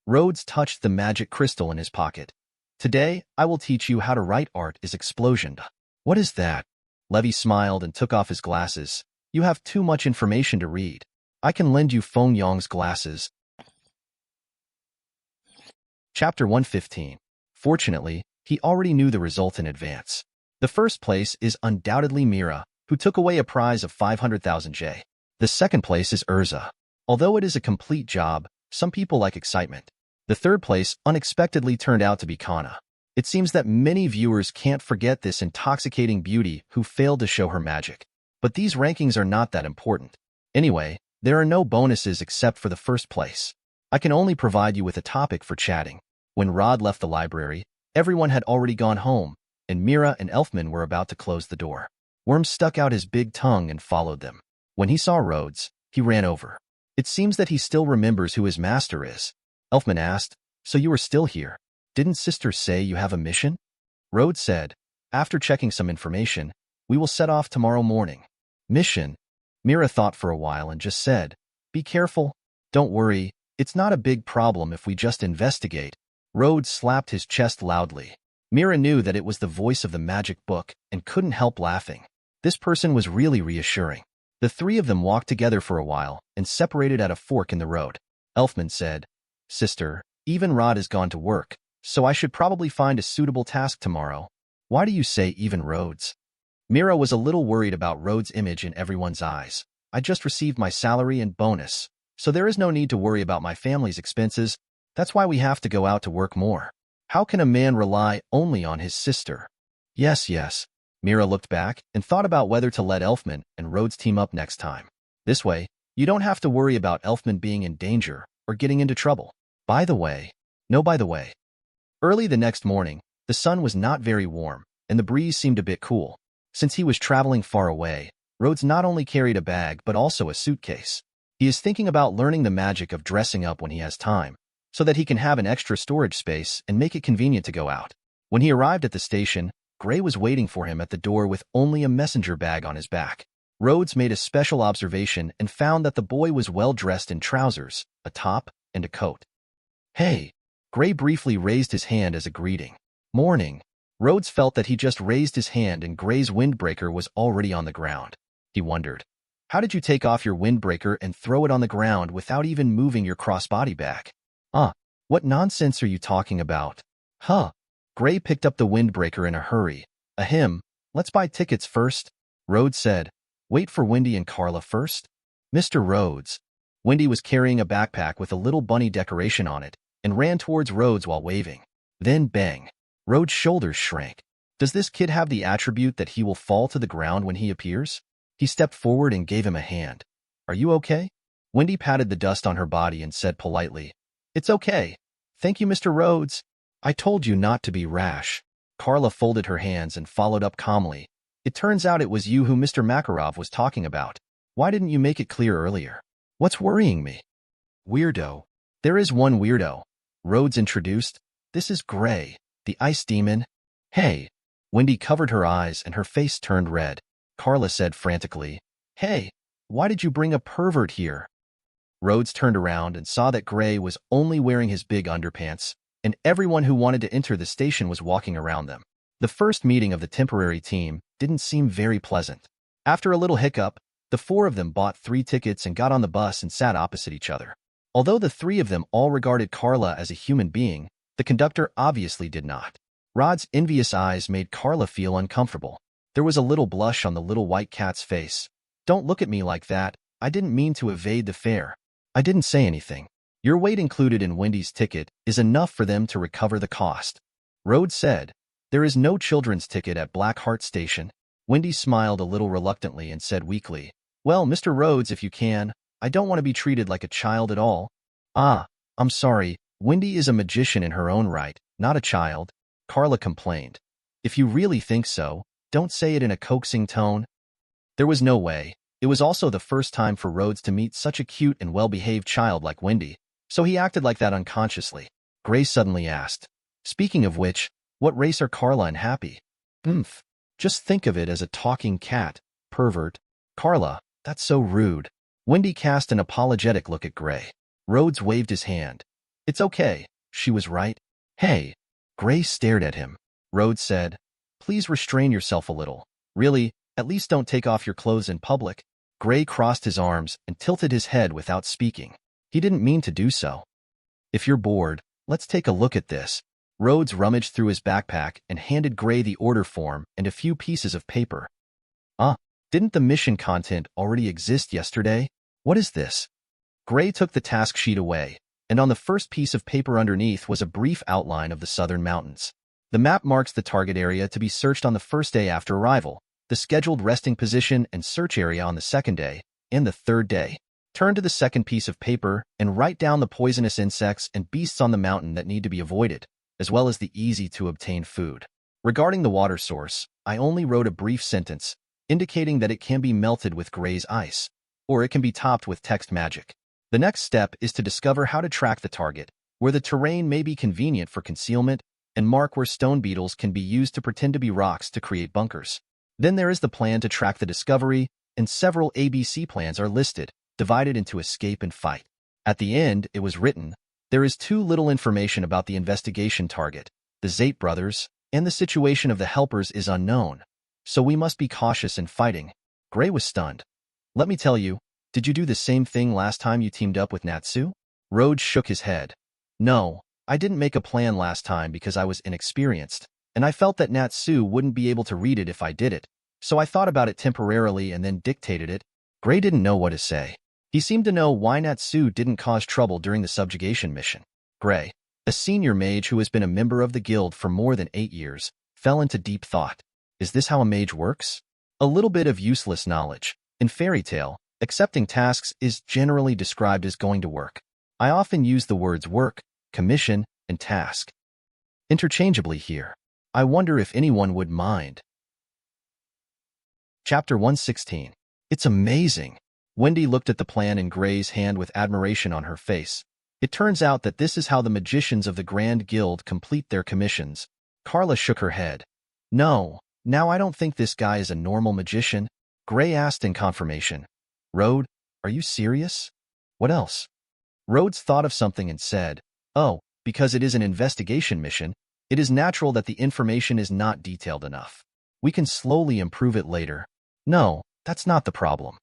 Rhodes touched the magic crystal in his pocket. "Today, I will teach you how to write art is explosion." "What is that?" Levy smiled and took off his glasses. "You have too much information to read. I can lend you Feng Yang's glasses." Chapter 115. Fortunately, he already knew the result in advance. The first place is undoubtedly Mira, who took away a prize of 500,000 J. The second place is Erza. Although it is a complete job, some people like excitement. The third place unexpectedly turned out to be Kana. It seems that many viewers can't forget this intoxicating beauty who failed to show her magic. But these rankings are not that important. Anyway, there are no bonuses except for the first place. I can only provide you with a topic for chatting. When Rod left the library, everyone had already gone home, and Mira and Elfman were about to close the door. Worm stuck out his big tongue and followed them. When he saw Rhodes, he ran over. "It seems that he still remembers who his master is." Elfman asked, "So you are still here? Didn't Sister say you have a mission?" Rhodes said, "After checking some information, we will set off tomorrow morning." "Mission?" Mira thought for a while and just said, "Be careful. Don't worry, it's not a big problem if we just investigate." Rhodes slapped his chest loudly. Mira knew that it was the voice of the magic book and couldn't help laughing. This person was really reassuring. The 3 of them walked together for a while and separated at a fork in the road. Elfman said, "Sister, even Rod has gone to work, so I should probably find a suitable task tomorrow." "Why do you say even Rhodes?" Mira was a little worried about Rhodes' image in everyone's eyes. "I just received my salary and bonus, so there is no need to worry about my family's expenses. That's why we have to go out to work more. How can a man rely only on his sister?" Yes. Mira looked back and thought about whether to let Elfman and Rhodes team up next time. This way, you don't have to worry about Elfman being in danger or getting into trouble. By the way. Early the next morning, the sun was not very warm, and the breeze seemed a bit cool. Since he was traveling far away, Rhodes not only carried a bag but also a suitcase. He is thinking about learning the magic of dressing up when he has time, so that he can have an extra storage space and make it convenient to go out. When he arrived at the station, Gray was waiting for him at the door with only a messenger bag on his back. Rhodes made a special observation and found that the boy was well dressed in trousers, a top, and a coat. Hey. Gray briefly raised his hand as a greeting. Morning. Rhodes felt that he just raised his hand and Gray's windbreaker was already on the ground. He wondered, how did you take off your windbreaker and throw it on the ground without even moving your crossbody back? What nonsense are you talking about? Huh. Gray picked up the windbreaker in a hurry. Ahem, let's buy tickets first, Rhodes said. Wait for Wendy and Carla first? Mr. Rhodes. Wendy was carrying a backpack with a little bunny decoration on it and ran towards Rhodes while waving. Then bang. Rhodes' shoulders shrank. Does this kid have the attribute that he will fall to the ground when he appears? He stepped forward and gave him a hand. Are you okay? Wendy patted the dust on her body and said politely, It's okay. Thank you, Mr. Rhodes. I told you not to be rash. Carla folded her hands and followed up calmly. It turns out it was you who Mr. Makarov was talking about. Why didn't you make it clear earlier? What's worrying me? Weirdo. There is one weirdo. Rhodes introduced. This is Gray, the ice demon. Hey. Wendy covered her eyes and her face turned red. Carla said frantically, Hey, why did you bring a pervert here? Rhodes turned around and saw that Gray was only wearing his big underpants, and everyone who wanted to enter the station was walking around them. The first meeting of the temporary team didn't seem very pleasant. After a little hiccup, the four of them bought 3 tickets and got on the bus and sat opposite each other. Although the 3 of them all regarded Carla as a human being, the conductor obviously did not. Rod's envious eyes made Carla feel uncomfortable. There was a little blush on the little white cat's face. Don't look at me like that. I didn't mean to evade the fare. I didn't say anything. Your weight included in Wendy's ticket is enough for them to recover the cost. Rhodes said, There is no children's ticket at Blackheart Station. Wendy smiled a little reluctantly and said weakly, Well, Mr. Rhodes, if you can, I don't want to be treated like a child at all. I'm sorry. Wendy is a magician in her own right, not a child, Carla complained. If you really think so, don't say it in a coaxing tone. There was no way. It was also the first time for Rhodes to meet such a cute and well-behaved child like Wendy, so he acted like that unconsciously. Gray suddenly asked, Speaking of which, what race are Carla and Happy? Just think of it as a talking cat, pervert. Carla, that's so rude. Wendy cast an apologetic look at Gray. Rhodes waved his hand. It's okay, she was right. Hey. Gray stared at him. Rhodes said, Please restrain yourself a little. Really, at least don't take off your clothes in public. Gray crossed his arms and tilted his head without speaking. He didn't mean to do so. If you're bored, let's take a look at this. Rhodes rummaged through his backpack and handed Gray the order form and a few pieces of paper. Didn't the mission content already exist yesterday? What is this? Gray took the task sheet away, and on the first piece of paper underneath was a brief outline of the southern mountains. The map marks the target area to be searched on the first day after arrival, the scheduled resting position and search area on the second day, and the third day. Turn to the second piece of paper and write down the poisonous insects and beasts on the mountain that need to be avoided, as well as the easy-to-obtain food. Regarding the water source, I only wrote a brief sentence, indicating that it can be melted with Gray's ice, or it can be topped with text magic. The next step is to discover how to track the target, where the terrain may be convenient for concealment, and mark where stone beetles can be used to pretend to be rocks to create bunkers. Then there is the plan to track the discovery, and several ABC plans are listed, divided into escape and fight. At the end, it was written, there is too little information about the investigation target, the Zate brothers, and the situation of the helpers is unknown, so we must be cautious in fighting. Gray was stunned. Let me tell you, did you do the same thing last time you teamed up with Natsu? Rhodes shook his head. No, I didn't make a plan last time because I was inexperienced, and I felt that Natsu wouldn't be able to read it if I did it, so I thought about it temporarily and then dictated it. Gray didn't know what to say. He seemed to know why Natsu didn't cause trouble during the subjugation mission. Gray, a senior mage who has been a member of the guild for more than 8 years, fell into deep thought. Is this how a mage works? A little bit of useless knowledge. In fairy tale, accepting tasks is generally described as going to work. I often use the words work, commission, and task interchangeably here. I wonder if anyone would mind. Chapter 116. It's amazing. Wendy looked at the plan in Gray's hand with admiration on her face. It turns out that this is how the magicians of the Grand Guild complete their commissions. Carla shook her head. No, now I don't think this guy is a normal magician. Gray asked in confirmation. Rhodes, are you serious? What else? Rhodes thought of something and said, Oh, because it is an investigation mission, it is natural that the information is not detailed enough. We can slowly improve it later. No, that's not the problem.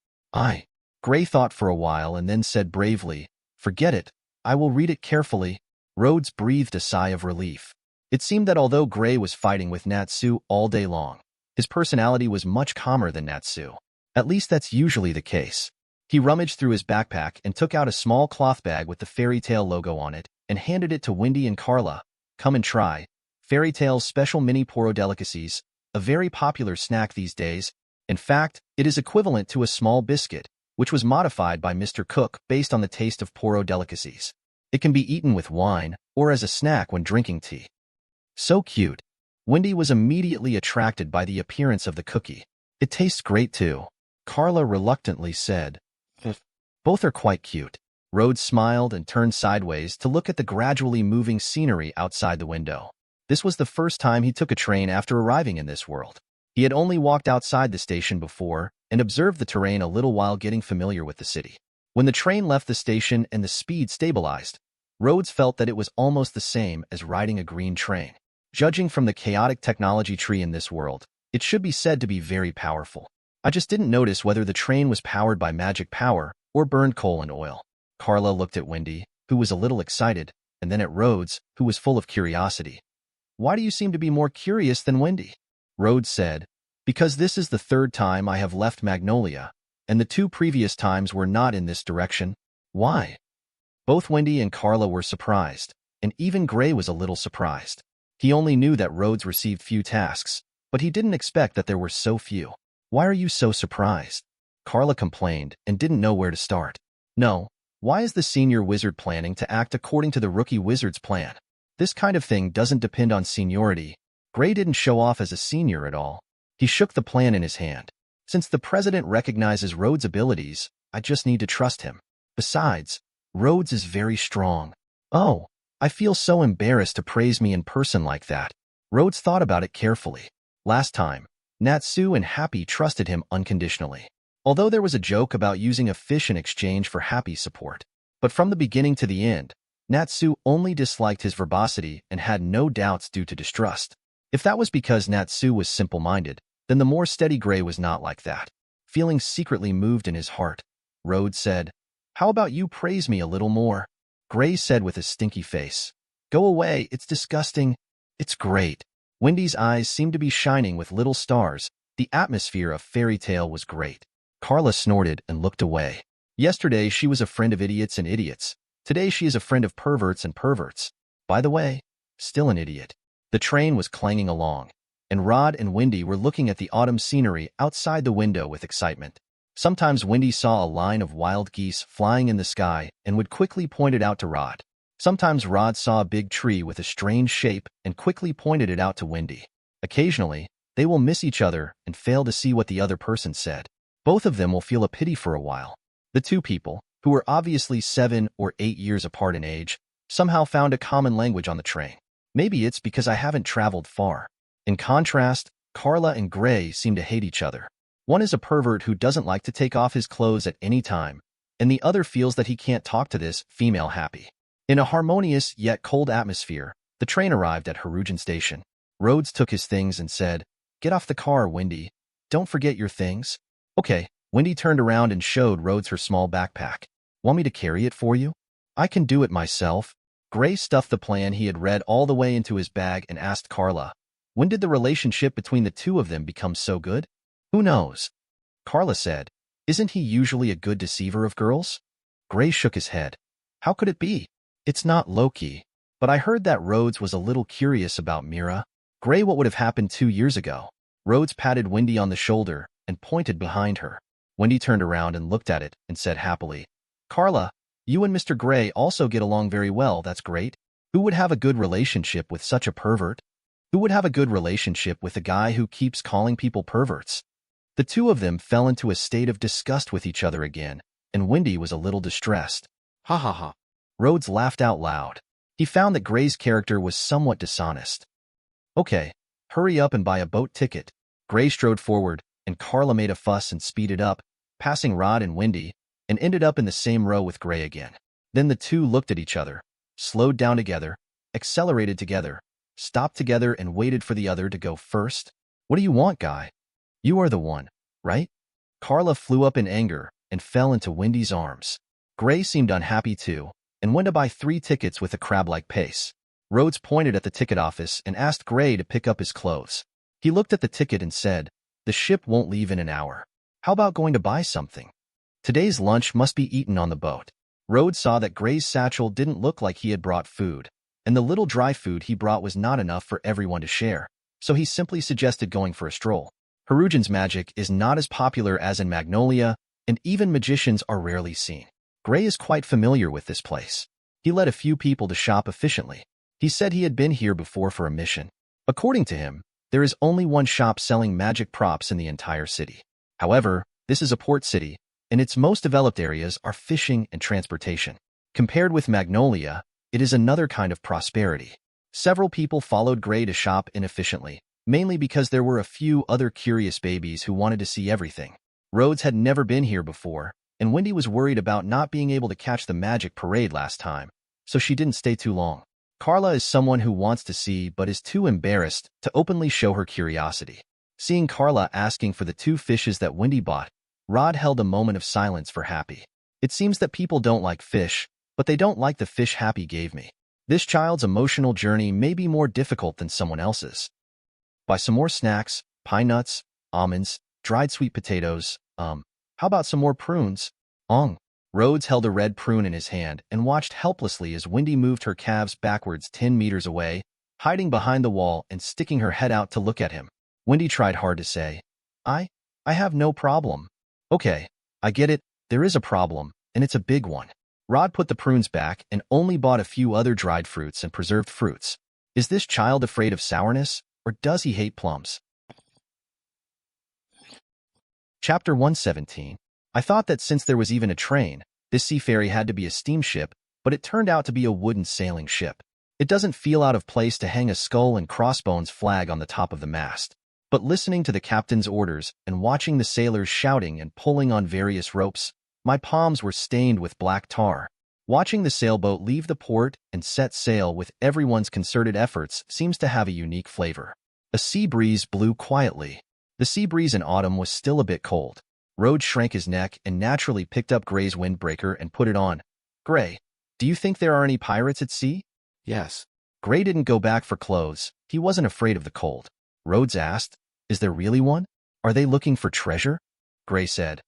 Gray thought for a while and then said bravely, forget it, I will read it carefully. Rhodes breathed a sigh of relief. It seemed that although Gray was fighting with Natsu all day long, his personality was much calmer than Natsu. At least that's usually the case. He rummaged through his backpack and took out a small cloth bag with the Fairy Tail logo on it and handed it to Wendy and Carla. Come and try. Fairy Tail's special mini poro delicacies, a very popular snack these days. In fact, it is equivalent to a small biscuit, which was modified by Mr. Cook based on the taste of poro delicacies. It can be eaten with wine or as a snack when drinking tea. So cute. Wendy was immediately attracted by the appearance of the cookie. It tastes great too, Carla reluctantly said. Both are quite cute. Rhodes smiled and turned sideways to look at the gradually moving scenery outside the window. This was the first time he took a train after arriving in this world. He had only walked outside the station before and observed the terrain a little while getting familiar with the city. When the train left the station and the speed stabilized, Rhodes felt that it was almost the same as riding a green train. Judging from the chaotic technology tree in this world, it should be said to be very powerful. I just didn't notice whether the train was powered by magic power or burned coal and oil. Carla looked at Wendy, who was a little excited, and then at Rhodes, who was full of curiosity. Why do you seem to be more curious than Wendy? Rhodes said, because this is the third time I have left Magnolia, and the 2 previous times were not in this direction. Why? Both Wendy and Carla were surprised, and even Gray was a little surprised. He only knew that Rhodes received few tasks, but he didn't expect that there were so few. Why are you so surprised? Carla complained and didn't know where to start. No, why is the senior wizard planning to act according to the rookie wizard's plan? This kind of thing doesn't depend on seniority. Gray didn't show off as a senior at all. He shook the plan in his hand. Since the president recognizes Rhodes' abilities, I just need to trust him. Besides, Rhodes is very strong. Oh, I feel so embarrassed to praise me in person like that. Rhodes thought about it carefully. Last time, Natsu and Happy trusted him unconditionally. Although there was a joke about using a fish in exchange for Happy's support. But from the beginning to the end, Natsu only disliked his verbosity and had no doubts due to distrust. If that was because Natsu was simple-minded, then the more steady Gray was not like that. Feeling secretly moved in his heart, Rhodes said, how about you praise me a little more? Gray said with a stinky face. Go away, it's disgusting. It's great. Wendy's eyes seemed to be shining with little stars. The atmosphere of Fairy Tail was great. Carla snorted and looked away. Yesterday she was a friend of idiots and idiots. Today she is a friend of perverts and perverts. By the way, still an idiot. The train was clanging along, and Rod and Wendy were looking at the autumn scenery outside the window with excitement. Sometimes Wendy saw a line of wild geese flying in the sky and would quickly point it out to Rod. Sometimes Rod saw a big tree with a strange shape and quickly pointed it out to Wendy. Occasionally, they will miss each other and fail to see what the other person said. Both of them will feel a pity for a while. The 2 people, who were obviously 7 or 8 years apart in age, somehow found a common language on the train. Maybe it's because I haven't traveled far. In contrast, Carla and Gray seem to hate each other. One is a pervert who doesn't like to take off his clothes at any time, and the other feels that he can't talk to this female Happy. In a harmonious yet cold atmosphere, the train arrived at Harujan Station. Rhodes took his things and said, Get off the car, Wendy. Don't forget your things. Okay. Wendy turned around and showed Rhodes her small backpack. Want me to carry it for you? I can do it myself. Gray stuffed the plan he had read all the way into his bag and asked Carla, when did the relationship between the 2 of them become so good? Who knows? Carla said, isn't he usually a good deceiver of girls? Gray shook his head. How could it be? It's not Loki. But I heard that Rhodes was a little curious about Mira. Gray, what would have happened 2 years ago? Rhodes patted Wendy on the shoulder and pointed behind her. Wendy turned around and looked at it and said happily, Carla, you and Mr. Gray also get along very well, that's great. Who would have a good relationship with such a pervert? Who would have a good relationship with a guy who keeps calling people perverts? The 2 of them fell into a state of disgust with each other again, and Wendy was a little distressed. Ha ha ha. Rhodes laughed out loud. He found that Gray's character was somewhat dishonest. Okay, hurry up and buy a boat ticket. Gray strode forward, and Carla made a fuss and speeded up, passing Rod and Wendy, and ended up in the same row with Gray again. Then the 2 looked at each other, slowed down together, accelerated together, stopped together and waited for the other to go first. What do you want, guy? You are the one, right? Carla flew up in anger and fell into Wendy's arms. Gray seemed unhappy too, and went to buy 3 tickets with a crab-like pace. Rhodes pointed at the ticket office and asked Gray to pick up his clothes. He looked at the ticket and said, "The ship won't leave in an hour. How about going to buy something? Today's lunch must be eaten on the boat." Rhodes saw that Gray's satchel didn't look like he had brought food, and the little dry food he brought was not enough for everyone to share, so he simply suggested going for a stroll. Harujin's magic is not as popular as in Magnolia, and even magicians are rarely seen. Gray is quite familiar with this place. He led a few people to shop efficiently. He said he had been here before for a mission. According to him, there is only one shop selling magic props in the entire city. However, this is a port city, and its most developed areas are fishing and transportation. Compared with Magnolia, it is another kind of prosperity. Several people followed Gray to shop inefficiently, mainly because there were a few other curious babies who wanted to see everything. Rhodes had never been here before, and Wendy was worried about not being able to catch the magic parade last time, so she didn't stay too long. Carla is someone who wants to see but is too embarrassed to openly show her curiosity. Seeing Carla asking for the 2 fishes that Wendy bought, Rod held a moment of silence for Happy. It seems that people don't like fish, but they don't like the fish Happy gave me. This child's emotional journey may be more difficult than someone else's. Buy some more snacks, pine nuts, almonds, dried sweet potatoes, how about some more prunes? Rhodes held a red prune in his hand and watched helplessly as Wendy moved her calves backwards 10 meters away, hiding behind the wall and sticking her head out to look at him. Wendy tried hard to say, I have no problem. Okay, I get it, there is a problem, and it's a big one. Rod put the prunes back and only bought a few other dried fruits and preserved fruits. Is this child afraid of sourness, or does he hate plums? Chapter 117. I thought that since there was even a train, this sea ferry had to be a steamship, but it turned out to be a wooden sailing ship. It doesn't feel out of place to hang a skull and crossbones flag on the top of the mast. But listening to the captain's orders and watching the sailors shouting and pulling on various ropes, my palms were stained with black tar. Watching the sailboat leave the port and set sail with everyone's concerted efforts seems to have a unique flavor. A sea breeze blew quietly. The sea breeze in autumn was still a bit cold. Rhodes shrank his neck and naturally picked up Gray's windbreaker and put it on. Gray, do you think there are any pirates at sea? Yes. Gray didn't go back for clothes. He wasn't afraid of the cold. Rhodes asked, is there really one? Are they looking for treasure? Gray said,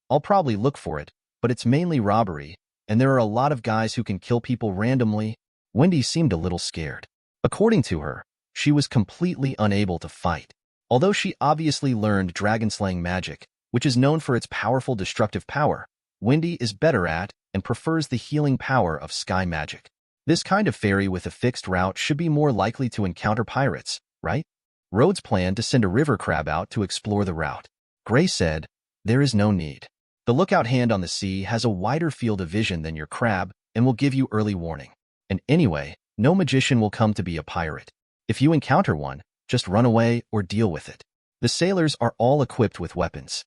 I'll probably look for it, but it's mainly robbery, and there are a lot of guys who can kill people randomly. Wendy seemed a little scared. According to her, she was completely unable to fight. Although she obviously learned dragon-slaying magic, which is known for its powerful destructive power, Wendy is better at and prefers the healing power of sky magic. This kind of ferry with a fixed route should be more likely to encounter pirates, right? Rhodes planned to send a river crab out to explore the route. Gray said, there is no need. The lookout hand on the sea has a wider field of vision than your crab and will give you early warning. And anyway, no magician will come to be a pirate. If you encounter one, just run away or deal with it. The sailors are all equipped with weapons.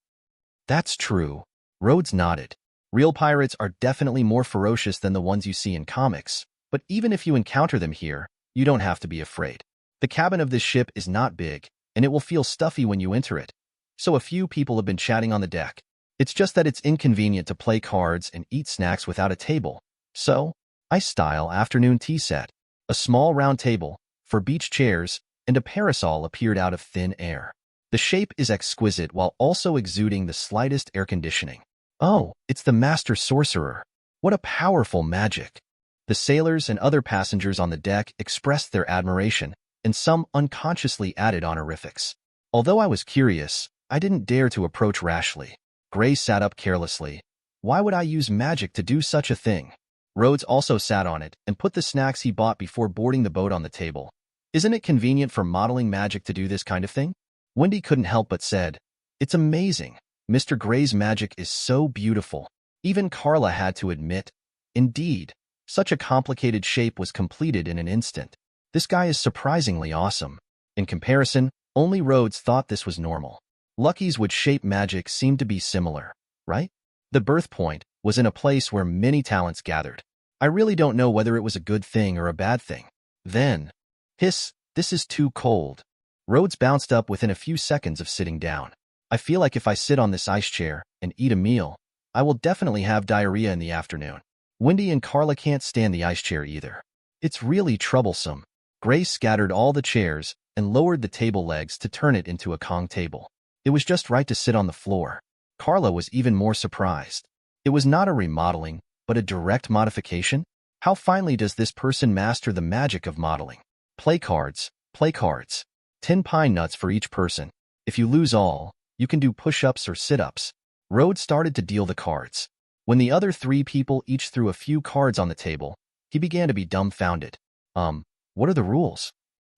That's true. Rhodes nodded. Real pirates are definitely more ferocious than the ones you see in comics, but even if you encounter them here, you don't have to be afraid. The cabin of this ship is not big, and it will feel stuffy when you enter it, so a few people have been chatting on the deck. It's just that it's inconvenient to play cards and eat snacks without a table, so I-style afternoon tea set. A small round table, 4 beach chairs, and a parasol appeared out of thin air. The shape is exquisite while also exuding the slightest air conditioning. Oh, it's the master sorcerer. What a powerful magic. The sailors and other passengers on the deck expressed their admiration, and some unconsciously added honorifics. Although I was curious, I didn't dare to approach rashly. Gray sat up carelessly. Why would I use magic to do such a thing? Rhodes also sat on it and put the snacks he bought before boarding the boat on the table. Isn't it convenient for modeling magic to do this kind of thing? Wendy couldn't help but said, it's amazing. Mr. Gray's magic is so beautiful. Even Carla had to admit, indeed, such a complicated shape was completed in an instant. This guy is surprisingly awesome. In comparison, only Rhodes thought this was normal. Lucky's would shape magic seemed to be similar, right? The birth point was in a place where many talents gathered. I really don't know whether it was a good thing or a bad thing. Then, hiss, this is too cold. Rhodes bounced up within a few seconds of sitting down. I feel like if I sit on this ice chair and eat a meal, I will definitely have diarrhea in the afternoon. Wendy and Carla can't stand the ice chair either. It's really troublesome. Gray scattered all the chairs and lowered the table legs to turn it into a Kong table. It was just right to sit on the floor. Carla was even more surprised. It was not a remodeling, but a direct modification? How finely does this person master the magic of modeling? Play cards, play cards. 10 pine nuts for each person. If you lose all, you can do push-ups or sit-ups. Rhodes started to deal the cards. When the other 3 people each threw a few cards on the table, he began to be dumbfounded. What are the rules?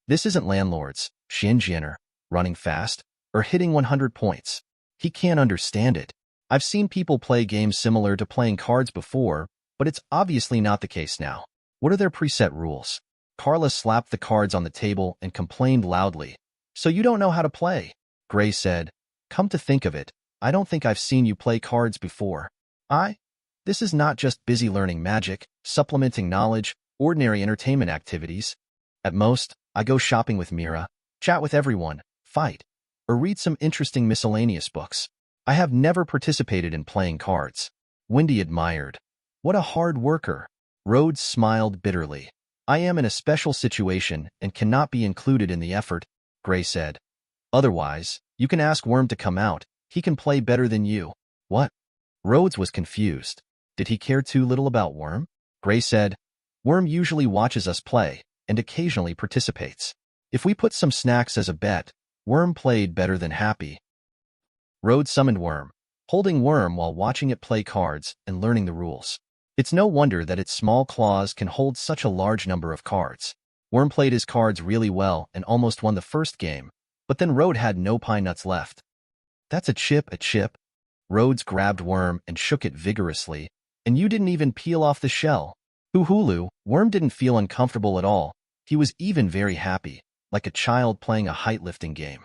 This isn't landlords, Shinjiner, running fast, or hitting 100 points. He can't understand it. I've seen people play games similar to playing cards before, but it's obviously not the case now. What are their preset rules? Carla slapped the cards on the table and complained loudly. So you don't know how to play? Gray said. Come to think of it, I don't think I've seen you play cards before. This is not just busy learning magic, supplementing knowledge, ordinary entertainment activities. At most, I go shopping with Mira, chat with everyone, fight, or read some interesting miscellaneous books. I have never participated in playing cards. Wendy admired. What a hard worker. Rhodes smiled bitterly. I am in a special situation and cannot be included in the effort, Gray said. Otherwise, you can ask Worm to come out. He can play better than you. What? Rhodes was confused. Did he care too little about Worm? Gray said, Worm usually watches us play and occasionally participates. If we put some snacks as a bet, Worm played better than happy. Rhodes summoned Worm, holding Worm while watching it play cards and learning the rules. It's no wonder that its small claws can hold such a large number of cards. Worm played his cards really well and almost won the first game, but then Rhodes had no pine nuts left. That's a chip. Rhodes grabbed Worm and shook it vigorously, and you didn't even peel off the shell. Hoo-hoo-loo, Worm didn't feel uncomfortable at all. He was even very happy, like a child playing a height-lifting game.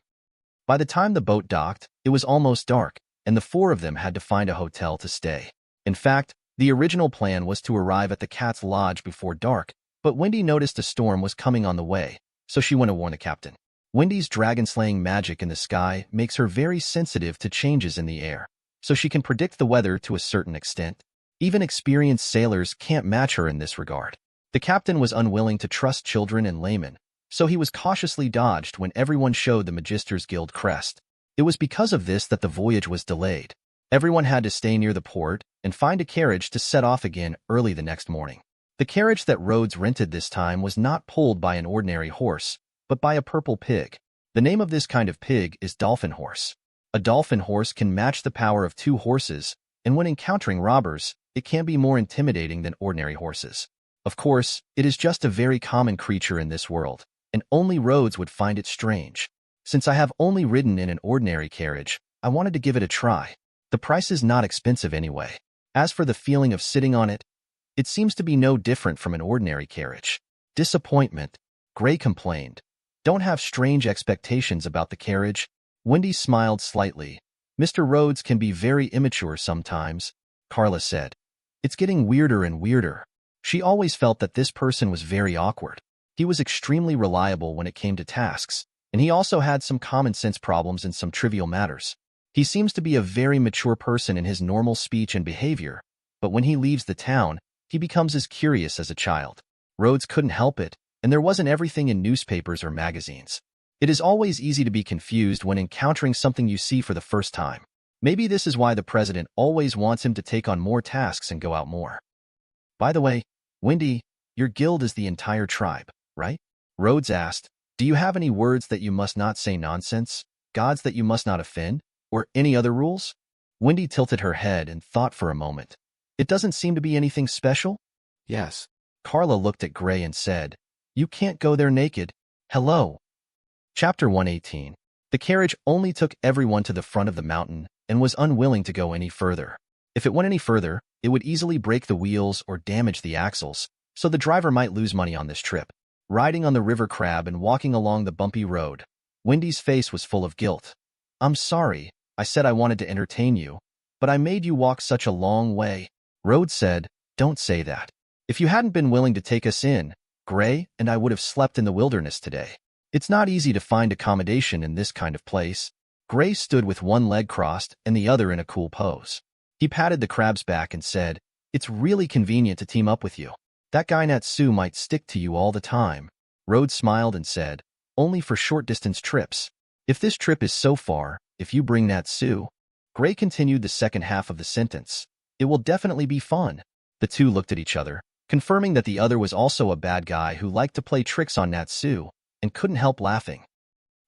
By the time the boat docked, it was almost dark, and the 4 of them had to find a hotel to stay. In fact, the original plan was to arrive at the cat's lodge before dark, but Wendy noticed a storm was coming on the way, so she went to warn the captain. Wendy's dragon-slaying magic in the sky makes her very sensitive to changes in the air, so she can predict the weather to a certain extent. Even experienced sailors can't match her in this regard. The captain was unwilling to trust children and laymen, so he was cautiously dodged when everyone showed the Magister's Guild crest. It was because of this that the voyage was delayed. Everyone had to stay near the port and find a carriage to set off again early the next morning. The carriage that Rhodes rented this time was not pulled by an ordinary horse, but by a purple pig. The name of this kind of pig is dolphin horse. A dolphin horse can match the power of 2 horses, and when encountering robbers, it can be more intimidating than ordinary horses. Of course, it is just a very common creature in this world, and only Rhodes would find it strange. Since I have only ridden in an ordinary carriage, I wanted to give it a try. The price is not expensive anyway. As for the feeling of sitting on it, it seems to be no different from an ordinary carriage. Disappointment, Gray complained. Don't have strange expectations about the carriage. Wendy smiled slightly. Mr. Rhodes can be very immature sometimes, Carla said. It's getting weirder and weirder. She always felt that this person was very awkward. He was extremely reliable when it came to tasks, and he also had some common sense problems in some trivial matters. He seems to be a very mature person in his normal speech and behavior, but when he leaves the town, he becomes as curious as a child. Rhodes couldn't help it, and there wasn't everything in newspapers or magazines. It is always easy to be confused when encountering something you see for the first time. Maybe this is why the president always wants him to take on more tasks and go out more. By the way, Wendy, your guild is the entire tribe, right? Rhodes asked, do you have any words that you must not say nonsense, gods that you must not offend, or any other rules? Wendy tilted her head and thought for a moment. It doesn't seem to be anything special? Yes. Carla looked at Gray and said, you can't go there naked. Hello. Chapter 118. The carriage only took everyone to the front of the mountain and was unwilling to go any further. If it went any further, it would easily break the wheels or damage the axles, so the driver might lose money on this trip. Riding on the river crab and walking along the bumpy road, Wendy's face was full of guilt. I'm sorry, I said I wanted to entertain you, but I made you walk such a long way. Rhodes said, don't say that. If you hadn't been willing to take us in, Gray and I would have slept in the wilderness today. It's not easy to find accommodation in this kind of place. Gray stood with one leg crossed and the other in a cool pose. He patted the crab's back and said, "It's really convenient to team up with you. That guy Natsu might stick to you all the time." Rhodes smiled and said, "Only for short-distance trips. If this trip is so far, if you bring Natsu." Gray continued the second half of the sentence. "It will definitely be fun." The two looked at each other, confirming that the other was also a bad guy who liked to play tricks on Natsu and couldn't help laughing.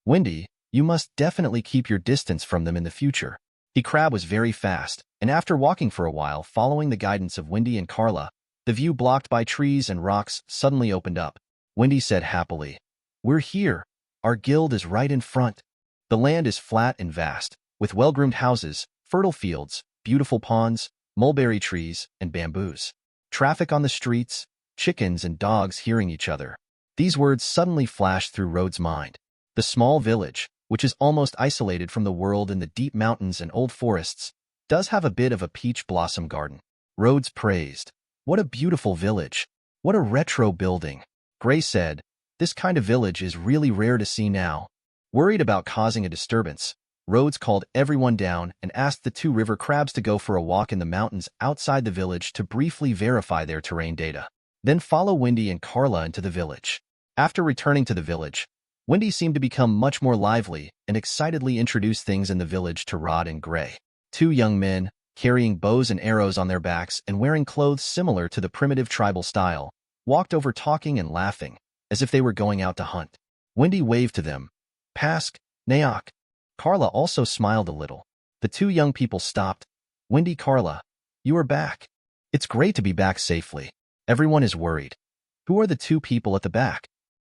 "Wendy, you must definitely keep your distance from them in the future." The crab was very fast, and after walking for a while following the guidance of Wendy and Carla, the view blocked by trees and rocks suddenly opened up. Wendy said happily, "We're here. Our guild is right in front." The land is flat and vast, with well-groomed houses, fertile fields, beautiful ponds, mulberry trees, and bamboos. Traffic on the streets, chickens and dogs hearing each other. These words suddenly flashed through Rhodes' mind. The small village, which is almost isolated from the world in the deep mountains and old forests, does have a bit of a peach blossom garden. Rhodes praised, "What a beautiful village. What a retro building." Gray said, "This kind of village is really rare to see now." Worried about causing a disturbance, Rhodes called everyone down and asked the two river crabs to go for a walk in the mountains outside the village to briefly verify their terrain data. Then follow Wendy and Carla into the village. After returning to the village, Wendy seemed to become much more lively and excitedly introduced things in the village to Rod and Gray. Two young men, carrying bows and arrows on their backs and wearing clothes similar to the primitive tribal style, walked over talking and laughing, as if they were going out to hunt. Wendy waved to them. "Pask, Naok." Carla also smiled a little. The two young people stopped. "Wendy, Carla, you are back. It's great to be back safely. Everyone is worried." "Who are the two people at the back?"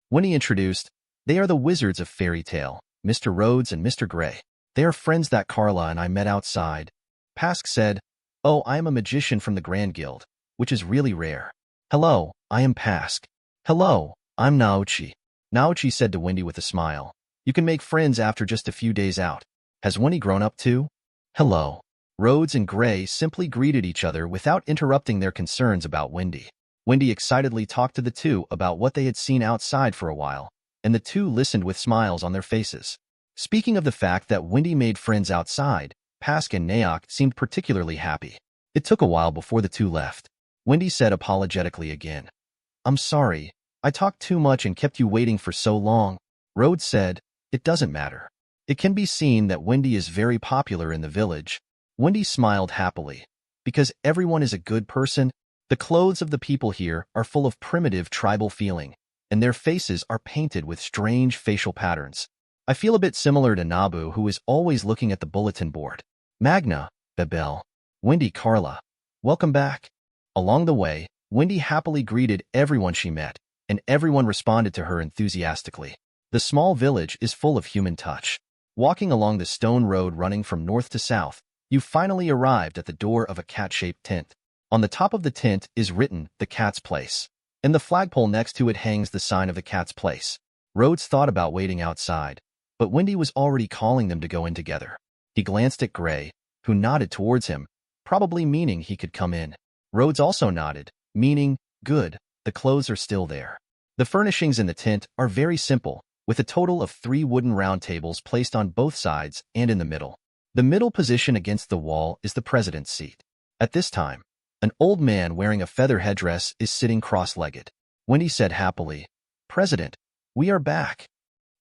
Wendy introduced. "They are the wizards of Fairy Tale, Mr. Rhodes and Mr. Gray. They are friends that Carla and I met outside." Pask said, "Oh, I am a magician from the Grand Guild, which is really rare." "Hello, I am Pask." "Hello, I'm Naochi." Naochi said to Wendy with a smile, "You can make friends after just a few days out. Has Wendy grown up too?" "Hello." Rhodes and Gray simply greeted each other without interrupting their concerns about Wendy. Wendy excitedly talked to the two about what they had seen outside for a while, and the two listened with smiles on their faces. Speaking of the fact that Wendy made friends outside, Pask and Naok seemed particularly happy. It took a while before the two left. Wendy said apologetically again, "I'm sorry, I talked too much and kept you waiting for so long." Rhodes said, "It doesn't matter. It can be seen that Wendy is very popular in the village." Wendy smiled happily. "Because everyone is a good person, the clothes of the people here are full of primitive tribal feeling, and their faces are painted with strange facial patterns. I feel a bit similar to Nabu, who is always looking at the bulletin board." Magna, Bebel, Wendy, Carla, welcome back. Along the way, Wendy happily greeted everyone she met, and everyone responded to her enthusiastically. The small village is full of human touch. Walking along the stone road running from north to south, you finally arrived at the door of a cat-shaped tent. On the top of the tent is written, "The Cat's Place," and the flagpole next to it hangs the sign of the Cat's Place. Rhodes thought about waiting outside, but Wendy was already calling them to go in together. He glanced at Gray, who nodded towards him, probably meaning he could come in. Rhodes also nodded, meaning, good, the clothes are still there. The furnishings in the tent are very simple, with a total of 3 wooden round tables placed on both sides and in the middle. The middle position against the wall is the president's seat. At this time, an old man wearing a feather headdress is sitting cross-legged. Wendy said happily, "President, we are back."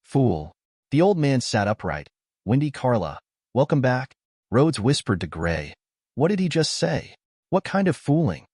"Fool." The old man sat upright. "Wendy, Carla, welcome back." Rhodes whispered to Gray, "What did he just say? What kind of fooling?"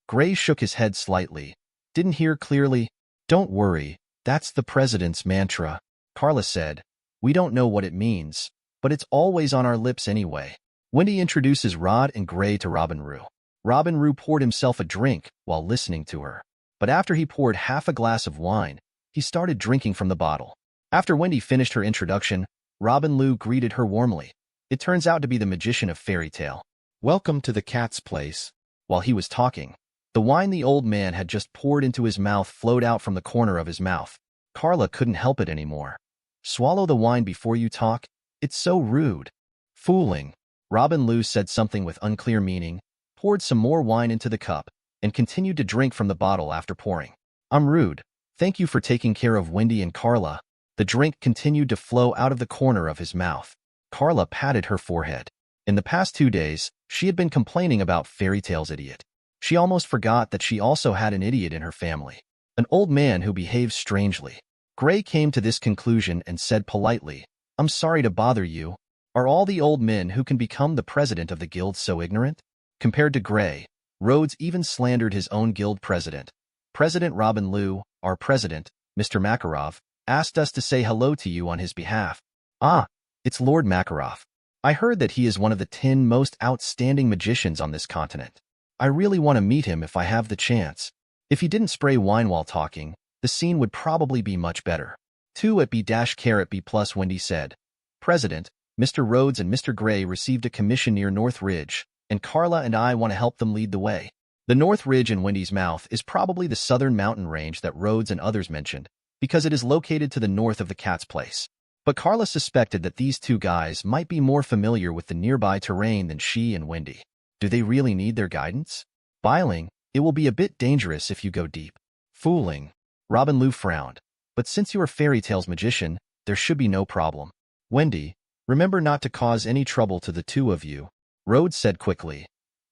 Gray shook his head slightly. "Didn't hear clearly." "Don't worry, that's the president's mantra." Carla said, "We don't know what it means, but it's always on our lips anyway." Wendy introduces Rod and Gray to Robin Roo. Robin Roo poured himself a drink while listening to her. But after he poured half a glass of wine, he started drinking from the bottle. After Wendy finished her introduction, Robin Roo greeted her warmly. It turns out to be the magician of Fairy Tale. "Welcome to the Cat's Place." While he was talking, the wine the old man had just poured into his mouth flowed out from the corner of his mouth. Carla couldn't help it anymore. "Swallow the wine before you talk? It's so rude." "Fooling." Robin Roo said something with unclear meaning, poured some more wine into the cup, and continued to drink from the bottle after pouring. "I'm rude. Thank you for taking care of Wendy and Carla. The drink continued to flow out of the corner of his mouth. Carla patted her forehead. In the past 2 days, she had been complaining about Fairy Tale's idiot. She almost forgot that she also had an idiot in her family. An old man who behaves strangely. Gray came to this conclusion and said politely, I'm sorry to bother you. Are all the old men who can become the president of the guild so ignorant? Compared to Gray, Rhodes even slandered his own guild president. President Robin Liu, our president, Mr. Makarov, asked us to say hello to you on his behalf. Ah, it's Lord Makarov. I heard that he is one of the 10 most outstanding magicians on this continent. I really want to meet him if I have the chance. If he didn't spray wine while talking, the scene would probably be much better. 2 at B-B plus Wendy said. President, Mr. Rhodes and Mr. Gray received a commission near North Ridge, and Carla and I want to help them lead the way. The North Ridge in Wendy's mouth is probably the southern mountain range that Rhodes and others mentioned, because it is located to the north of the cat's place. But Carla suspected that these 2 guys might be more familiar with the nearby terrain than she and Wendy. Do they really need their guidance? Biling, it will be a bit dangerous if you go deep. Fooling. Robin Liu frowned. But since you are Fairy Tale's magician, there should be no problem. Wendy, remember not to cause any trouble to the 2 of you, Rhodes said quickly.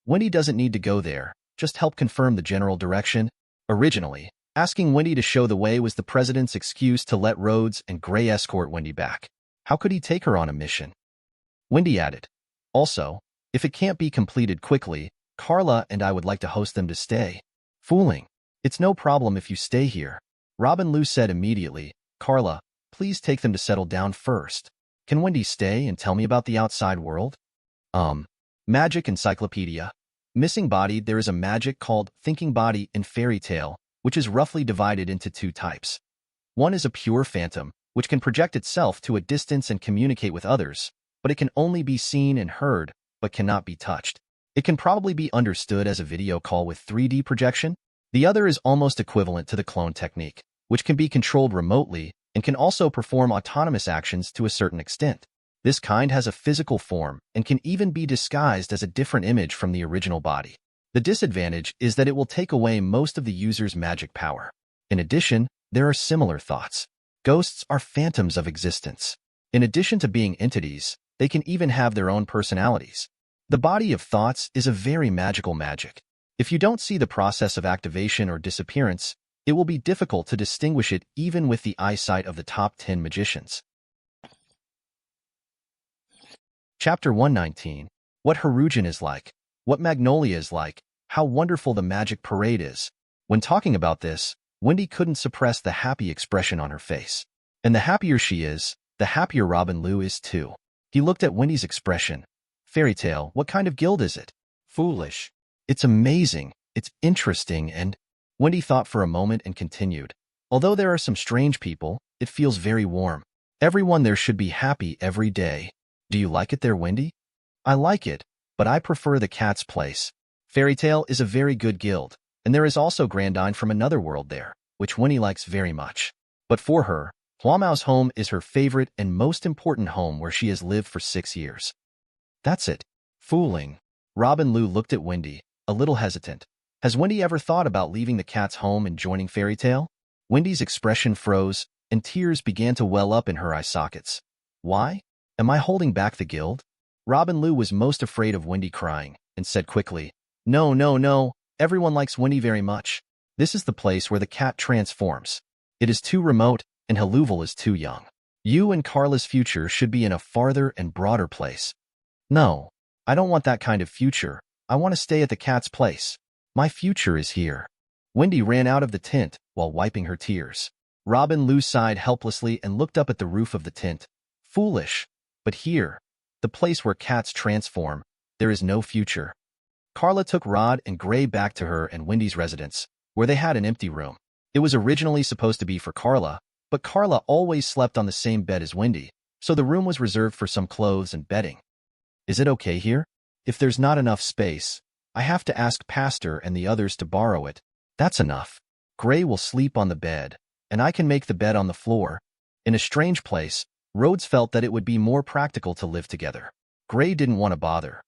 Wendy doesn't need to go there, just help confirm the general direction. Originally, asking Wendy to show the way was the president's excuse to let Rhodes and Gray escort Wendy back. How could he take her on a mission? Wendy added. Also, if it can't be completed quickly, Carla and I would like to host them to stay. Fooling. It's no problem if you stay here. Robin Liu said immediately, Carla, please take them to settle down first. Can Wendy stay and tell me about the outside world? Magic Encyclopedia. Missing body. There is a magic called thinking body in Fairy Tale, which is roughly divided into 2 types. One is a pure phantom, which can project itself to a distance and communicate with others, but it can only be seen and heard, but cannot be touched. It can probably be understood as a video call with 3D projection. The other is almost equivalent to the clone technique, which can be controlled remotely and can also perform autonomous actions to a certain extent. This kind has a physical form and can even be disguised as a different image from the original body. The disadvantage is that it will take away most of the user's magic power. In addition, there are similar thoughts. Ghosts are phantoms of existence. In addition to being entities, they can even have their own personalities. The body of thoughts is a very magical magic. If you don't see the process of activation or disappearance, it will be difficult to distinguish it even with the eyesight of the top 10 magicians. Chapter 119. What Harujin is like. What Magnolia is like. How wonderful the magic parade is. When talking about this, Wendy couldn't suppress the happy expression on her face. And the happier she is, the happier Robin Liu is too. He looked at Wendy's expression. Fairy Tale, what kind of guild is it? Foolish. It's amazing, it's interesting, and... Wendy thought for a moment and continued. Although there are some strange people, it feels very warm. Everyone there should be happy every day. Do you like it there, Wendy? I like it, but I prefer the cat's place. Fairy Tale is a very good guild, and there is also Grandine from another world there, which Wendy likes very much. But for her, Huamao's home is her favorite and most important home where she has lived for 6 years. That's it. Fooling. Robin Liu looked at Wendy, a little hesitant. Has Wendy ever thought about leaving the cat's home and joining Fairy Tale? Wendy's expression froze, and tears began to well up in her eye sockets. Why? Am I holding back the guild? Robin Liu was most afraid of Wendy crying, and said quickly, No, no, no, everyone likes Wendy very much. This is the place where the cat transforms. It is too remote, and Heluval is too young. You and Carla's future should be in a farther and broader place. No, I don't want that kind of future. I want to stay at the cat's place. My future is here. Wendy ran out of the tent while wiping her tears. Robin Liu sighed helplessly and looked up at the roof of the tent. Foolish. But here, the place where cats transform, there is no future. Carla took Rod and Gray back to her and Wendy's residence, where they had an empty room. It was originally supposed to be for Carla, but Carla always slept on the same bed as Wendy, so the room was reserved for some clothes and bedding. Is it okay here? If there's not enough space, I have to ask Pastor and the others to borrow it. That's enough. Gray will sleep on the bed, and I can make the bed on the floor. In a strange place, Rhodes felt that it would be more practical to live together. Gray didn't want to bother.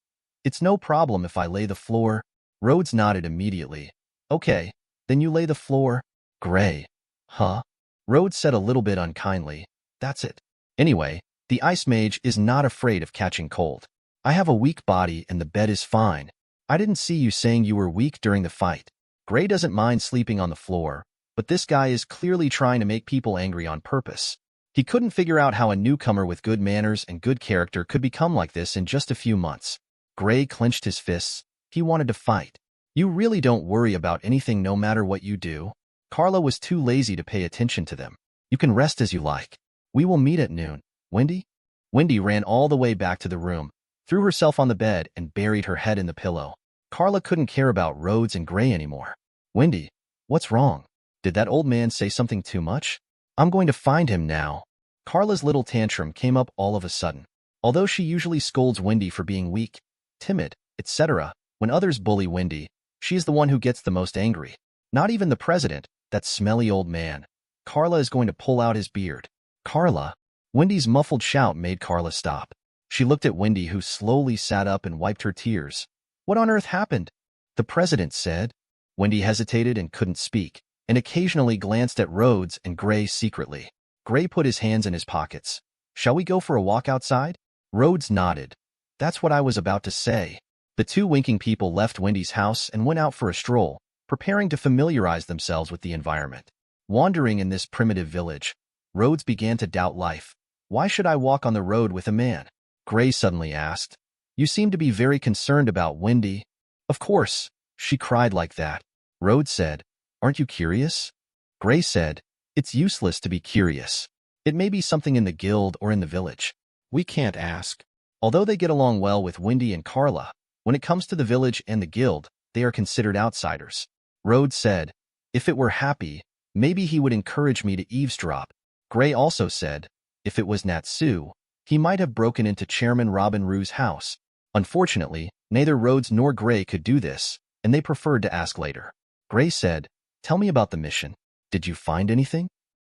It's no problem if I lay the floor. Rhodes nodded immediately. Okay, then you lay the floor. Gray. Huh? Rhodes said a little bit unkindly. That's it. Anyway, the ice mage is not afraid of catching cold. I have a weak body and the bed is fine. I didn't see you saying you were weak during the fight. Gray doesn't mind sleeping on the floor, but this guy is clearly trying to make people angry on purpose. He couldn't figure out how a newcomer with good manners and good character could become like this in just a few months. Gray clenched his fists. He wanted to fight. You really don't worry about anything no matter what you do? Carla was too lazy to pay attention to them. You can rest as you like. We will meet at noon. Wendy? Wendy ran all the way back to the room, threw herself on the bed, and buried her head in the pillow. Carla couldn't care about Rhodes and Gray anymore. Wendy, what's wrong? Did that old man say something too much? I'm going to find him now. Carla's little tantrum came up all of a sudden. Although she usually scolds Wendy for being weak, timid, etc., when others bully Wendy, she is the one who gets the most angry. Not even the president, that smelly old man. Carla is going to pull out his beard. Carla? Wendy's muffled shout made Carla stop. She looked at Wendy, who slowly sat up and wiped her tears. What on earth happened? The president said. Wendy hesitated and couldn't speak, and occasionally glanced at Rhodes and Gray secretly. Gray put his hands in his pockets. Shall we go for a walk outside? Rhodes nodded. That's what I was about to say. The two winking people left Wendy's house and went out for a stroll, preparing to familiarize themselves with the environment. Wandering in this primitive village, Rhodes began to doubt life. Why should I walk on the road with a man? Gray suddenly asked. You seem to be very concerned about Wendy. Of course, she cried like that. Rhodes said, Aren't you curious? Gray said, It's useless to be curious. It may be something in the guild or in the village. We can't ask. Although they get along well with Wendy and Carla, when it comes to the village and the guild, they are considered outsiders. Rhodes said, If it were happy, maybe he would encourage me to eavesdrop. Gray also said, If it was Natsu, he might have broken into Chairman Robin Rue's house. Unfortunately, neither Rhodes nor Gray could do this, and they preferred to ask later. Gray said, Tell me about the mission. Did you find anything?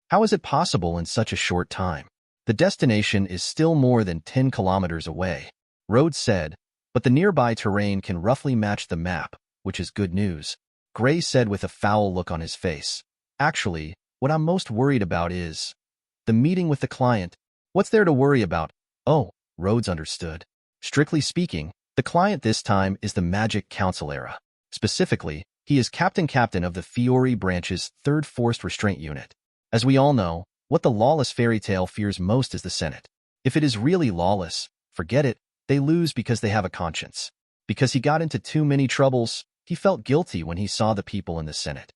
How is it possible in such a short time? The destination is still more than 10 kilometers away. Rhodes said, But the nearby terrain can roughly match the map, which is good news. Gray said with a foul look on his face. Actually, what I'm most worried about is the meeting with the client. What's there to worry about? Oh, Rhodes understood. Strictly speaking, the client this time is the Magic Council era. Specifically, he is captain of the Fiori branch's 3rd Forced Restraint Unit. As we all know, what the lawless fairy tale fears most is the Senate. If it is really lawless, forget it, they lose because they have a conscience. Because he got into too many troubles, he felt guilty when he saw the people in the Senate.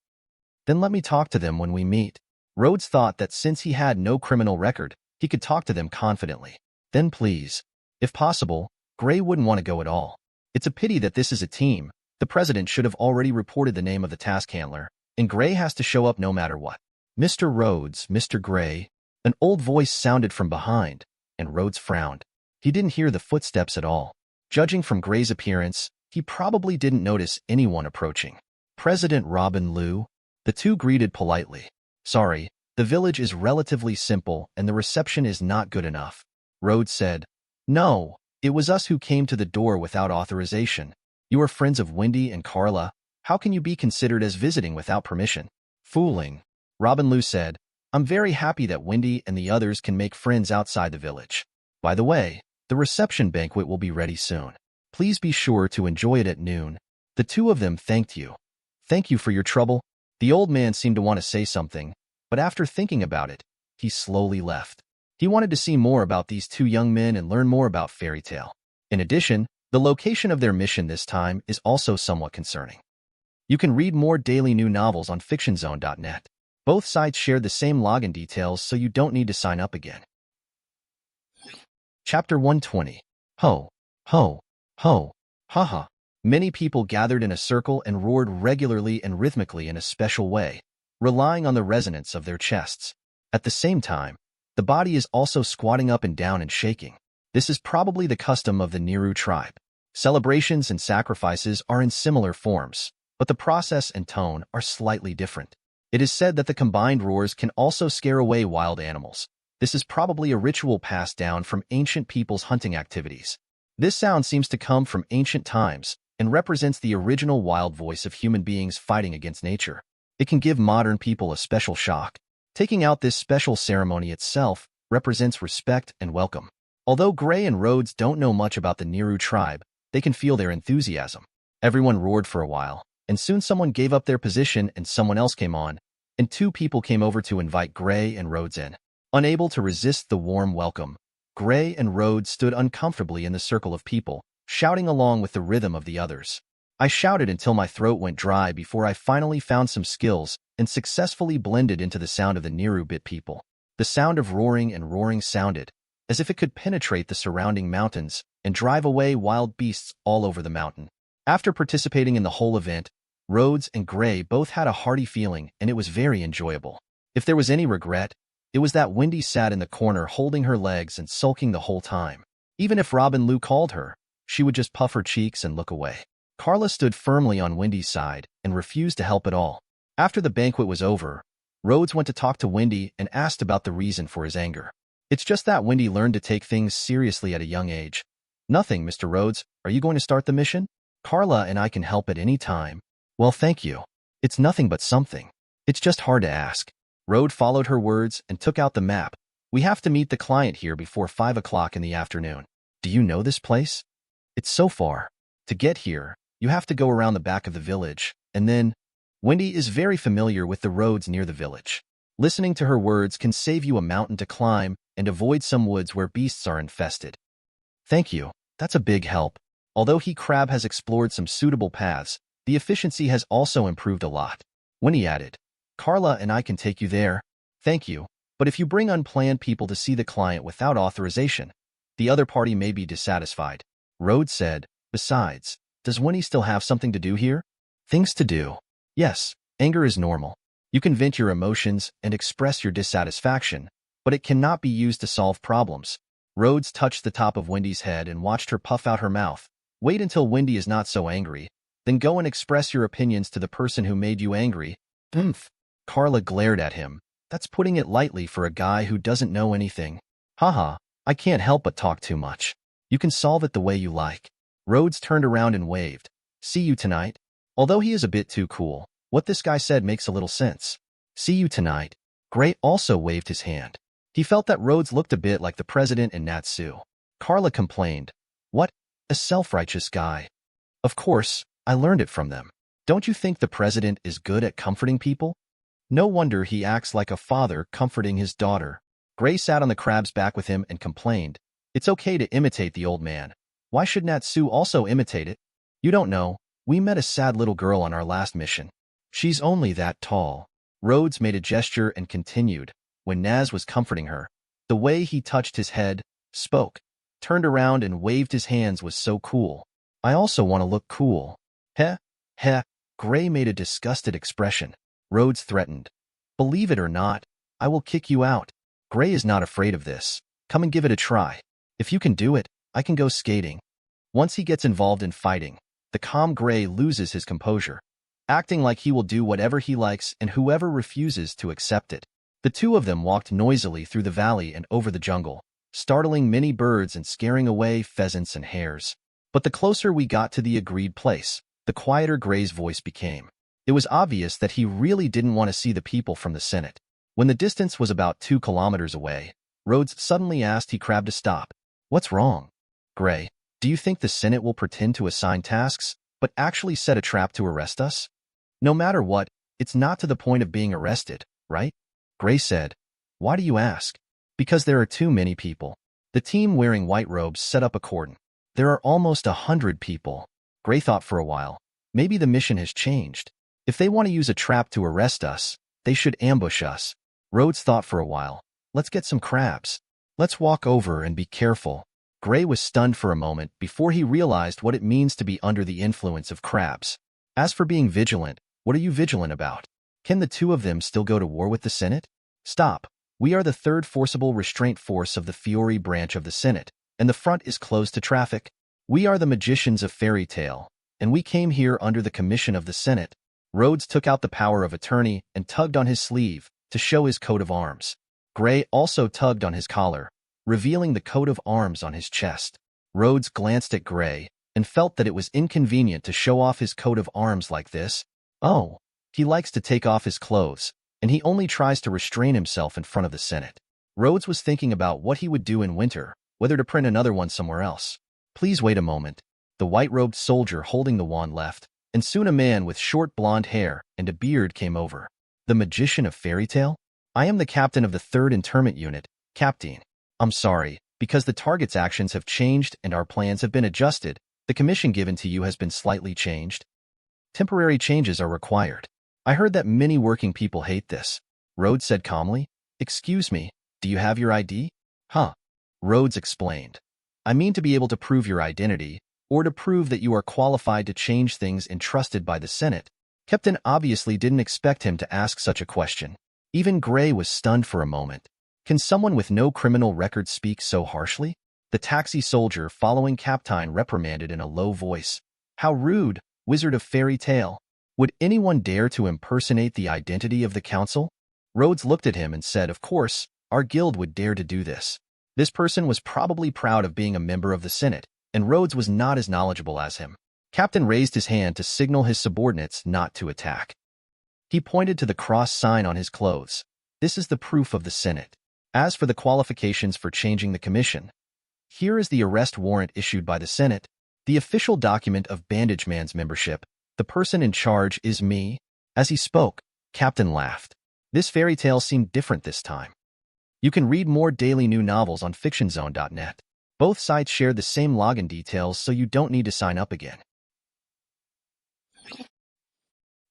Then let me talk to them when we meet. Rhodes thought that since he had no criminal record, he could talk to them confidently. Then please. If possible, Gray wouldn't want to go at all. It's a pity that this is a team. The president should have already reported the name of the task handler, and Gray has to show up no matter what. Mr. Rhodes, Mr. Gray. An old voice sounded from behind, and Rhodes frowned. He didn't hear the footsteps at all. Judging from Gray's appearance, he probably didn't notice anyone approaching. President Robin Liu. The two greeted politely. Sorry, the village is relatively simple and the reception is not good enough. Rhodes said, No, it was us who came to the door without authorization. You are friends of Wendy and Carla. How can you be considered as visiting without permission? Fooling. Robin Liu said, I'm very happy that Wendy and the others can make friends outside the village. By the way, the reception banquet will be ready soon. Please be sure to enjoy it at noon. The two of them thanked you. Thank you for your trouble. The old man seemed to want to say something, but after thinking about it, he slowly left. He wanted to see more about these two young men and learn more about fairy tale. In addition, the location of their mission this time is also somewhat concerning. You can read more daily new novels on fictionzone.net. Both sites share the same login details, so you don't need to sign up again. Chapter 120. Ho, ho, ho, haha. Many people gathered in a circle and roared regularly and rhythmically in a special way, relying on the resonance of their chests. At the same time, the body is also squatting up and down and shaking. This is probably the custom of the Niru tribe. Celebrations and sacrifices are in similar forms, but the process and tone are slightly different. It is said that the combined roars can also scare away wild animals. This is probably a ritual passed down from ancient people's hunting activities. This sound seems to come from ancient times and represents the original wild voice of human beings fighting against nature. It can give modern people a special shock. Taking out this special ceremony itself represents respect and welcome. Although Gray and Rhodes don't know much about the Neru tribe, they can feel their enthusiasm. Everyone roared for a while, and soon someone gave up their position and someone else came on, and two people came over to invite Gray and Rhodes in. Unable to resist the warm welcome, Gray and Rhodes stood uncomfortably in the circle of people, shouting along with the rhythm of the others. I shouted until my throat went dry before I finally found some skills and successfully blended into the sound of the Neru-bit people. The sound of roaring and roaring sounded as if it could penetrate the surrounding mountains and drive away wild beasts all over the mountain. After participating in the whole event, Rhodes and Gray both had a hearty feeling and it was very enjoyable. If there was any regret, it was that Wendy sat in the corner holding her legs and sulking the whole time. Even if Robin Lou called her, she would just puff her cheeks and look away. Carla stood firmly on Wendy's side and refused to help at all. After the banquet was over, Rhodes went to talk to Wendy and asked about the reason for his anger. It's just that Wendy learned to take things seriously at a young age. Nothing, Mr. Rhodes. Are you going to start the mission? Carla and I can help at any time. Well, thank you. It's nothing but something. It's just hard to ask. Rhodes followed her words and took out the map. We have to meet the client here before 5 o'clock in the afternoon. Do you know this place? It's so far. To get here, you have to go around the back of the village, and then... Wendy is very familiar with the roads near the village. Listening to her words can save you a mountain to climb and avoid some woods where beasts are infested. Thank you. That's a big help. Although he Crab has explored some suitable paths, the efficiency has also improved a lot. Wendy added, Carla and I can take you there. Thank you. But if you bring unplanned people to see the client without authorization, the other party may be dissatisfied. Rhodes said, besides, does Wendy still have something to do here? Things to do. Yes, anger is normal. You can vent your emotions and express your dissatisfaction, but it cannot be used to solve problems. Rhodes touched the top of Wendy's head and watched her puff out her mouth. Wait until Wendy is not so angry, then go and express your opinions to the person who made you angry. Oomph. Carla glared at him. That's putting it lightly for a guy who doesn't know anything. Haha, I can't help but talk too much. You can solve it the way you like. Rhodes turned around and waved. See you tonight. Although he is a bit too cool, what this guy said makes a little sense. See you tonight. Gray also waved his hand. He felt that Rhodes looked a bit like the president and Natsu. Carla complained. What? A self-righteous guy. Of course, I learned it from them. Don't you think the president is good at comforting people? No wonder he acts like a father comforting his daughter. Gray sat on the crab's back with him and complained. It's okay to imitate the old man. Why should Natsu also imitate it? You don't know. We met a sad little girl on our last mission. She's only that tall. Rhodes made a gesture and continued. When Naz was comforting her, the way he touched his head, spoke, turned around and waved his hands was so cool. I also want to look cool. Heh, heh. Gray made a disgusted expression. Rhodes threatened. Believe it or not, I will kick you out. Gray is not afraid of this. Come and give it a try. If you can do it, I can go skating. Once he gets involved in fighting, the calm Gray loses his composure, acting like he will do whatever he likes and whoever refuses to accept it. The two of them walked noisily through the valley and over the jungle, startling many birds and scaring away pheasants and hares. But the closer we got to the agreed place, the quieter Gray's voice became. It was obvious that he really didn't want to see the people from the Senate. When the distance was about 2 kilometers away, Rhodes suddenly asked he Crab to stop. What's wrong? Gray, do you think the Senate will pretend to assign tasks, but actually set a trap to arrest us? No matter what, it's not to the point of being arrested, right? Gray said. Why do you ask? Because there are too many people. The team wearing white robes set up a cordon. There are almost 100 people. Gray thought for a while. Maybe the mission has changed. If they want to use a trap to arrest us, they should ambush us. Rhodes thought for a while. Let's get some crabs. Let's walk over and be careful. Gray was stunned for a moment before he realized what it means to be under the influence of crabs. As for being vigilant, what are you vigilant about? Can the two of them still go to war with the Senate? Stop. We are the third forcible restraint force of the Fiori branch of the Senate, and the front is closed to traffic. We are the magicians of fairy tale, and we came here under the commission of the Senate. Rhodes took out the power of attorney and tugged on his sleeve to show his coat of arms. Gray also tugged on his collar, revealing the coat of arms on his chest. Rhodes glanced at Gray and felt that it was inconvenient to show off his coat of arms like this. Oh, he likes to take off his clothes, and he only tries to restrain himself in front of the Senate. Rhodes was thinking about what he would do in winter, whether to print another one somewhere else. Please wait a moment. The white-robed soldier holding the wand left, and soon a man with short blonde hair and a beard came over. The magician of fairy tale? I am the captain of the 3rd Interment Unit, Captain. I'm sorry, because the target's actions have changed and our plans have been adjusted, the commission given to you has been slightly changed. Temporary changes are required. I heard that many working people hate this. Rhodes said calmly. Excuse me, do you have your ID? Huh. Rhodes explained. I mean to be able to prove your identity, or to prove that you are qualified to change things entrusted by the Senate. Captain obviously didn't expect him to ask such a question. Even Gray was stunned for a moment. Can someone with no criminal record speak so harshly? The taxi soldier following Captain reprimanded in a low voice. How rude, wizard of fairy tale. Would anyone dare to impersonate the identity of the council? Rhodes looked at him and said, of course, our guild would dare to do this. This person was probably proud of being a member of the Senate, and Rhodes was not as knowledgeable as him. Captain raised his hand to signal his subordinates not to attack. He pointed to the cross sign on his clothes. This is the proof of the Senate. As for the qualifications for changing the commission, here is the arrest warrant issued by the Senate, the official document of Bandage Man's membership. The person in charge is me. As he spoke, Captain laughed. This fairy tale seemed different this time. You can read more daily new novels on fictionzone.net. Both sites share the same login details, so you don't need to sign up again.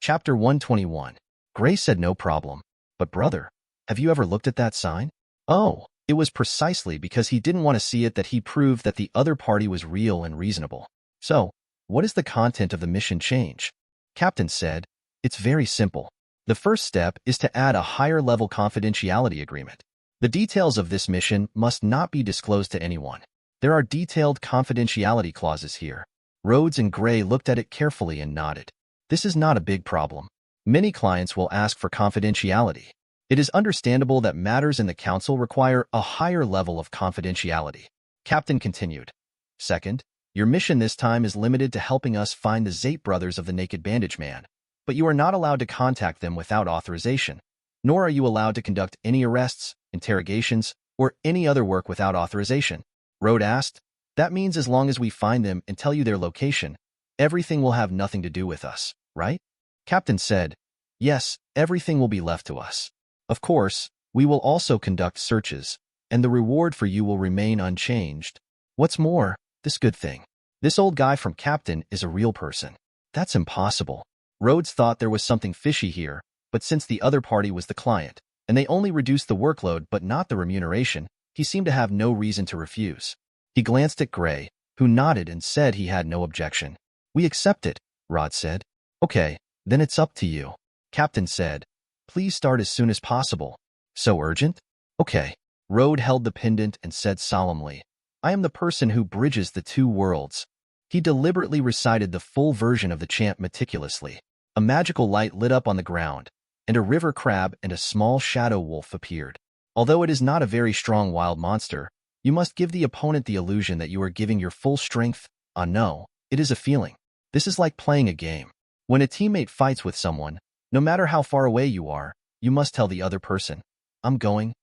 Chapter 121. Gray said no problem. But brother, have you ever looked at that sign? Oh, it was precisely because he didn't want to see it that he proved that the other party was real and reasonable. So, what is the content of the mission change? Captain said, it's very simple. The first step is to add a higher-level confidentiality agreement. The details of this mission must not be disclosed to anyone. There are detailed confidentiality clauses here. Rhodes and Gray looked at it carefully and nodded. This is not a big problem. Many clients will ask for confidentiality. It is understandable that matters in the council require a higher level of confidentiality. Captain continued. Second, your mission this time is limited to helping us find the Zate brothers of the Naked Bandage Man, but you are not allowed to contact them without authorization, nor are you allowed to conduct any arrests, interrogations, or any other work without authorization. Rhodes asked, that means as long as we find them and tell you their location, everything will have nothing to do with us, right? Captain said, yes, everything will be left to us. Of course, we will also conduct searches, and the reward for you will remain unchanged. What's more, this good thing. This old guy from Captain is a real person. That's impossible. Rhodes thought there was something fishy here, but since the other party was the client, and they only reduced the workload but not the remuneration, he seemed to have no reason to refuse. He glanced at Gray, who nodded and said he had no objection. We accept it, Rod said. Okay, then it's up to you. Captain said, please start as soon as possible. So urgent? Okay. Rhodes held the pendant and said solemnly, I am the person who bridges the two worlds. He deliberately recited the full version of the chant meticulously. A magical light lit up on the ground, and a river crab and a small shadow wolf appeared. Although it is not a very strong wild monster, you must give the opponent the illusion that you are giving your full strength. No, it is a feeling. This is like playing a game. When a teammate fights with someone, no matter how far away you are, you must tell the other person, I'm going.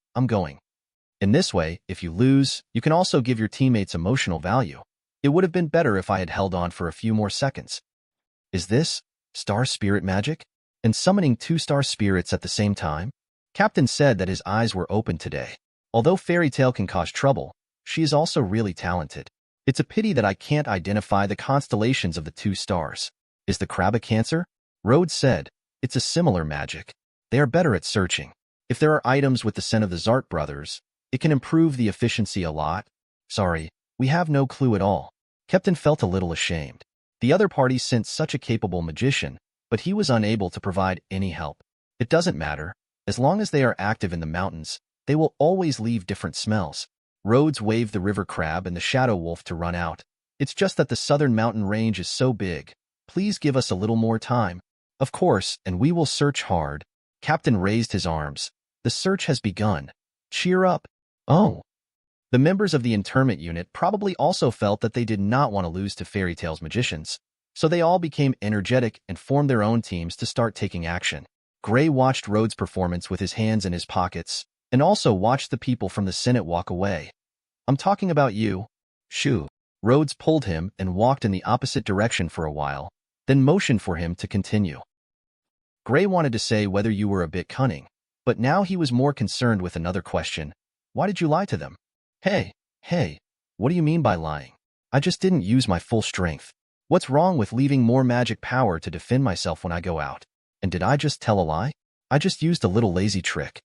In this way, if you lose, you can also give your teammates emotional value. It would have been better if I had held on for a few more seconds. Is this star spirit magic? And summoning two star spirits at the same time? Captain said that his eyes were open today. Although fairy tale can cause trouble, she is also really talented. It's a pity that I can't identify the constellations of the two stars. Is the crab a Cancer? Rhodes said, it's a similar magic. They are better at searching. If there are items with the scent of the Zart brothers, it can improve the efficiency a lot. Sorry, we have no clue at all. Captain felt a little ashamed. The other party sent such a capable magician, but he was unable to provide any help. It doesn't matter. As long as they are active in the mountains, they will always leave different smells. Rhodes waved the river crab and the shadow wolf to run out. It's just that the southern mountain range is so big. Please give us a little more time. Of course, and we will search hard. Captain raised his arms. The search has begun. Cheer up. Oh. The members of the internment unit probably also felt that they did not want to lose to Fairy Tale's magicians, so they all became energetic and formed their own teams to start taking action. Gray watched Rhodes' performance with his hands in his pockets, and also watched the people from the Senate walk away. I'm talking about you. Shoo. Rhodes pulled him and walked in the opposite direction for a while, then motioned for him to continue. Gray wanted to say whether you were a bit cunning, but now he was more concerned with another question. Why did you lie to them? Hey, what do you mean by lying? I just didn't use my full strength. What's wrong with leaving more magic power to defend myself when I go out? And did I just tell a lie? I just used a little lazy trick.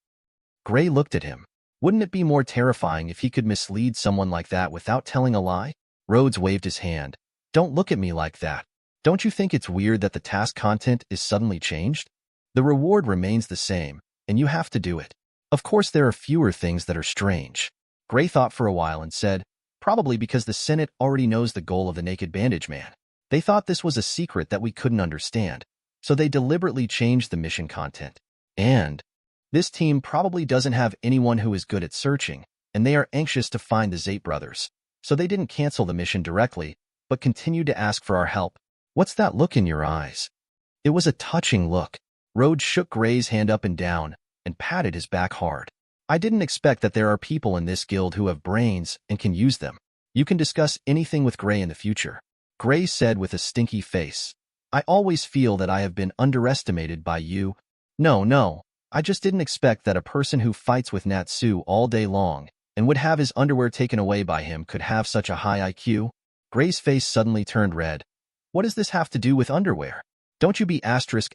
Gray looked at him. Wouldn't it be more terrifying if he could mislead someone like that without telling a lie? Rhodes waved his hand. Don't look at me like that. Don't you think it's weird that the task content is suddenly changed? The reward remains the same, and you have to do it. Of course there are fewer things that are strange. Gray thought for a while and said, probably because the Senate already knows the goal of the Naked Bandage Man. They thought this was a secret that we couldn't understand, so they deliberately changed the mission content. And this team probably doesn't have anyone who is good at searching, and they are anxious to find the Zate brothers, so they didn't cancel the mission directly, but continued to ask for our help. What's that look in your eyes? It was a touching look. Rhodes shook Gray's hand up and down and patted his back hard. I didn't expect that there are people in this guild who have brains and can use them. You can discuss anything with Gray in the future. Gray said with a stinky face. I always feel that I have been underestimated by you. No, I just didn't expect that a person who fights with Natsu all day long and would have his underwear taken away by him could have such a high IQ. Gray's face suddenly turned red. What does this have to do with underwear? Don't you be *************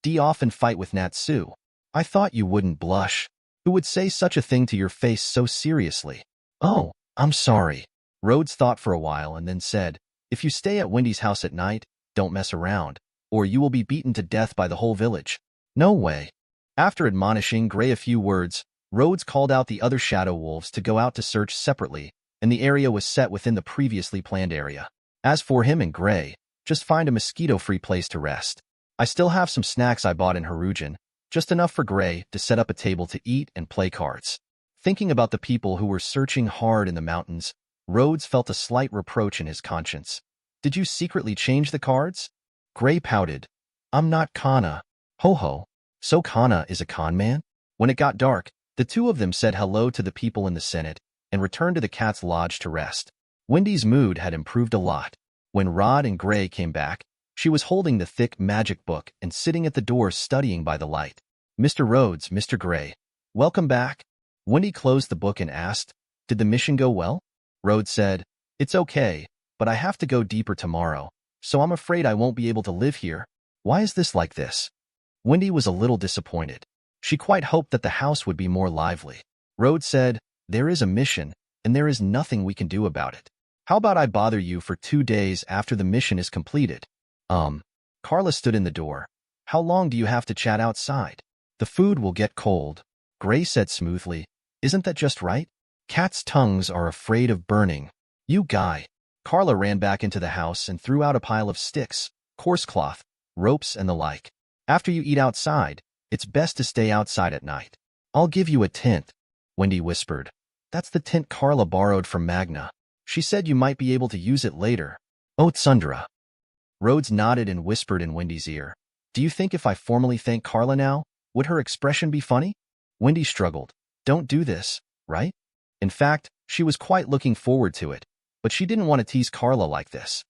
D off and fight with Natsu. I thought you wouldn't blush. Who would say such a thing to your face so seriously? Oh, I'm sorry. Rhodes thought for a while and then said, if you stay at Wendy's house at night, don't mess around, or you will be beaten to death by the whole village. No way. After admonishing Gray a few words, Rhodes called out the other shadow wolves to go out to search separately, and the area was set within the previously planned area. As for him and Gray, just find a mosquito-free place to rest. I still have some snacks I bought in Harujin, just enough for Gray to set up a table to eat and play cards. Thinking about the people who were searching hard in the mountains, Rhodes felt a slight reproach in his conscience. Did you secretly change the cards? Gray pouted. I'm not Kana. Ho. So Kana is a con man? When it got dark, the two of them said hello to the people in the Senate and returned to the cat's lodge to rest. Wendy's mood had improved a lot. When Rod and Gray came back, she was holding the thick magic book and sitting at the door studying by the light. Mr. Rhodes, Mr. Gray, welcome back. Wendy closed the book and asked, did the mission go well? Rhodes said, it's okay, but I have to go deeper tomorrow, so I'm afraid I won't be able to live here. Why is this like this? Wendy was a little disappointed. She quite hoped that the house would be more lively. Rhodes said, there is a mission, and there is nothing we can do about it. How about I bother you for 2 days after the mission is completed? Carla stood in the door. How long do you have to chat outside? The food will get cold. Gray said smoothly, isn't that just right? Cats' tongues are afraid of burning. You guy. Carla ran back into the house and threw out a pile of sticks, coarse cloth, ropes, and the like. After you eat outside, it's best to stay outside at night. I'll give you a tent, Wendy whispered. That's the tent Carla borrowed from Magna. She said you might be able to use it later. Oh, Tsundra. Rhodes nodded and whispered in Wendy's ear. Do you think if I formally thank Carla now, would her expression be funny? Wendy struggled. Don't do this, right? In fact, she was quite looking forward to it, but she didn't want to tease Carla like this.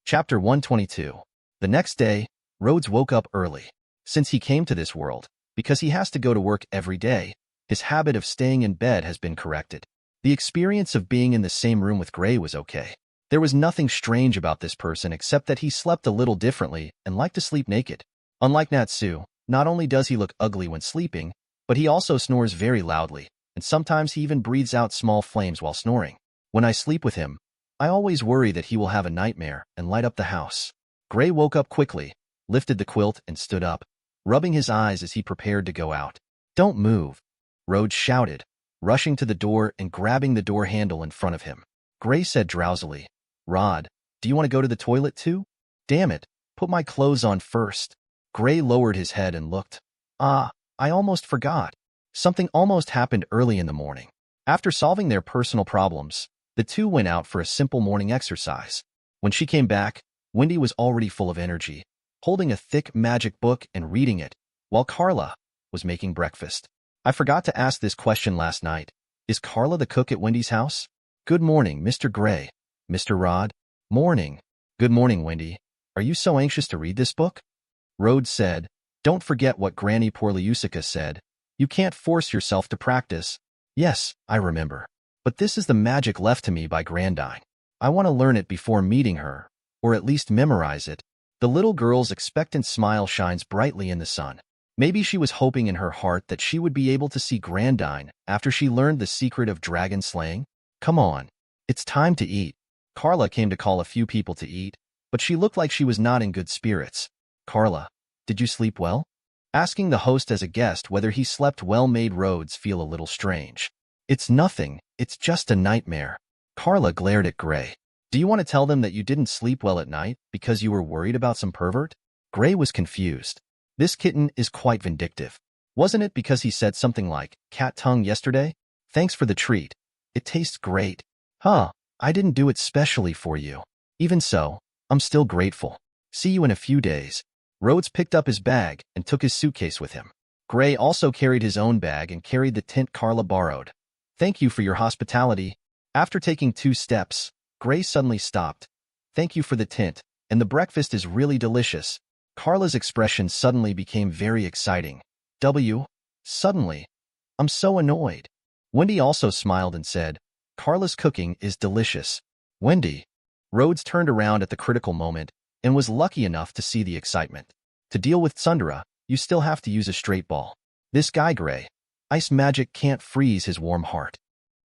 Chapter 122. The next day, Rhodes woke up early. Since he came to this world, because he has to go to work every day, his habit of staying in bed has been corrected. The experience of being in the same room with Gray was okay. There was nothing strange about this person except that he slept a little differently and liked to sleep naked. Unlike Natsu, not only does he look ugly when sleeping, but he also snores very loudly, and sometimes he even breathes out small flames while snoring. When I sleep with him, I always worry that he will have a nightmare and light up the house. Gray woke up quickly, lifted the quilt, and stood up, rubbing his eyes as he prepared to go out. Don't move, Rhodes shouted, rushing to the door and grabbing the door handle in front of him. Gray said drowsily, Rod, do you want to go to the toilet too? Damn it, put my clothes on first. Gray lowered his head and looked. I almost forgot. Something almost happened early in the morning. After solving their personal problems, the two went out for a simple morning exercise. When she came back, Wendy was already full of energy, holding a thick magic book and reading it, while Carla was making breakfast. I forgot to ask this question last night. Is Carla the cook at Wendy's house? Good morning, Mr. Gray. Mr. Rod? Morning. Good morning, Wendy. Are you so anxious to read this book? Rhodes said, don't forget what Granny Porliusica said. You can't force yourself to practice. Yes, I remember. But this is the magic left to me by Grandine. I want to learn it before meeting her, or at least memorize it. The little girl's expectant smile shines brightly in the sun. Maybe she was hoping in her heart that she would be able to see Grandine after she learned the secret of dragon slaying. Come on. It's time to eat. Carla came to call a few people to eat, but she looked like she was not in good spirits. Carla, did you sleep well? Asking the host as a guest whether he slept well made Rhodes feel a little strange. It's nothing. It's just a nightmare. Carla glared at Gray. Do you want to tell them that you didn't sleep well at night because you were worried about some pervert? Gray was confused. This kitten is quite vindictive. Wasn't it because he said something like, cat tongue yesterday? Thanks for the treat. It tastes great. Huh, I didn't do it specially for you. Even so, I'm still grateful. See you in a few days. Rhodes picked up his bag and took his suitcase with him. Gray also carried his own bag and carried the tint Carla borrowed. Thank you for your hospitality. After taking 2 steps, Gray suddenly stopped. Thank you for the tint, and the breakfast is really delicious. Carla's expression suddenly became very exciting. Suddenly. I'm so annoyed. Wendy also smiled and said, Carla's cooking is delicious. Wendy. Rhodes turned around at the critical moment and was lucky enough to see the excitement. To deal with Tsundere, you still have to use a straight ball. This guy Gray. Ice magic can't freeze his warm heart.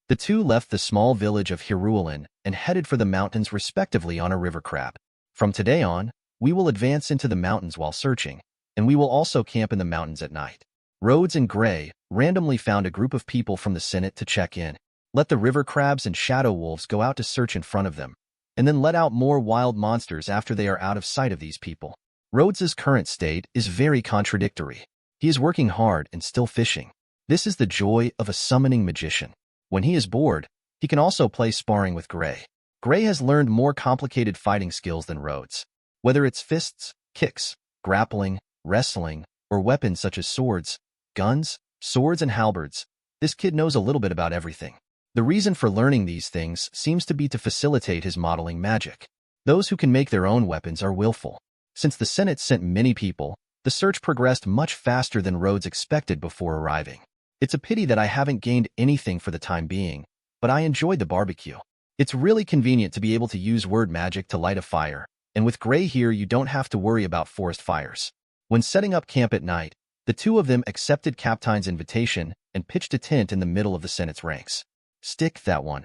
The two left the small village of Herulan and headed for the mountains respectively on a river crab. From today on, we will advance into the mountains while searching, and we will also camp in the mountains at night. Rhodes and Gray randomly found a group of people from the Senate to check in. Let the river crabs and shadow wolves go out to search in front of them, and then let out more wild monsters after they are out of sight of these people. Rhodes's current state is very contradictory. He is working hard and still fishing. This is the joy of a summoning magician. When he is bored, he can also play sparring with Gray. Gray has learned more complicated fighting skills than Rhodes. Whether it's fists, kicks, grappling, wrestling, or weapons such as swords, guns, swords, and halberds, this kid knows a little bit about everything. The reason for learning these things seems to be to facilitate his modeling magic. Those who can make their own weapons are willful. Since the Senate sent many people, the search progressed much faster than Rhodes expected before arriving. It's a pity that I haven't gained anything for the time being, but I enjoyed the barbecue. It's really convenient to be able to use word magic to light a fire, and with Gray here you don't have to worry about forest fires. When setting up camp at night, the two of them accepted Captain's invitation and pitched a tent in the middle of the Senate's ranks. Stick that one.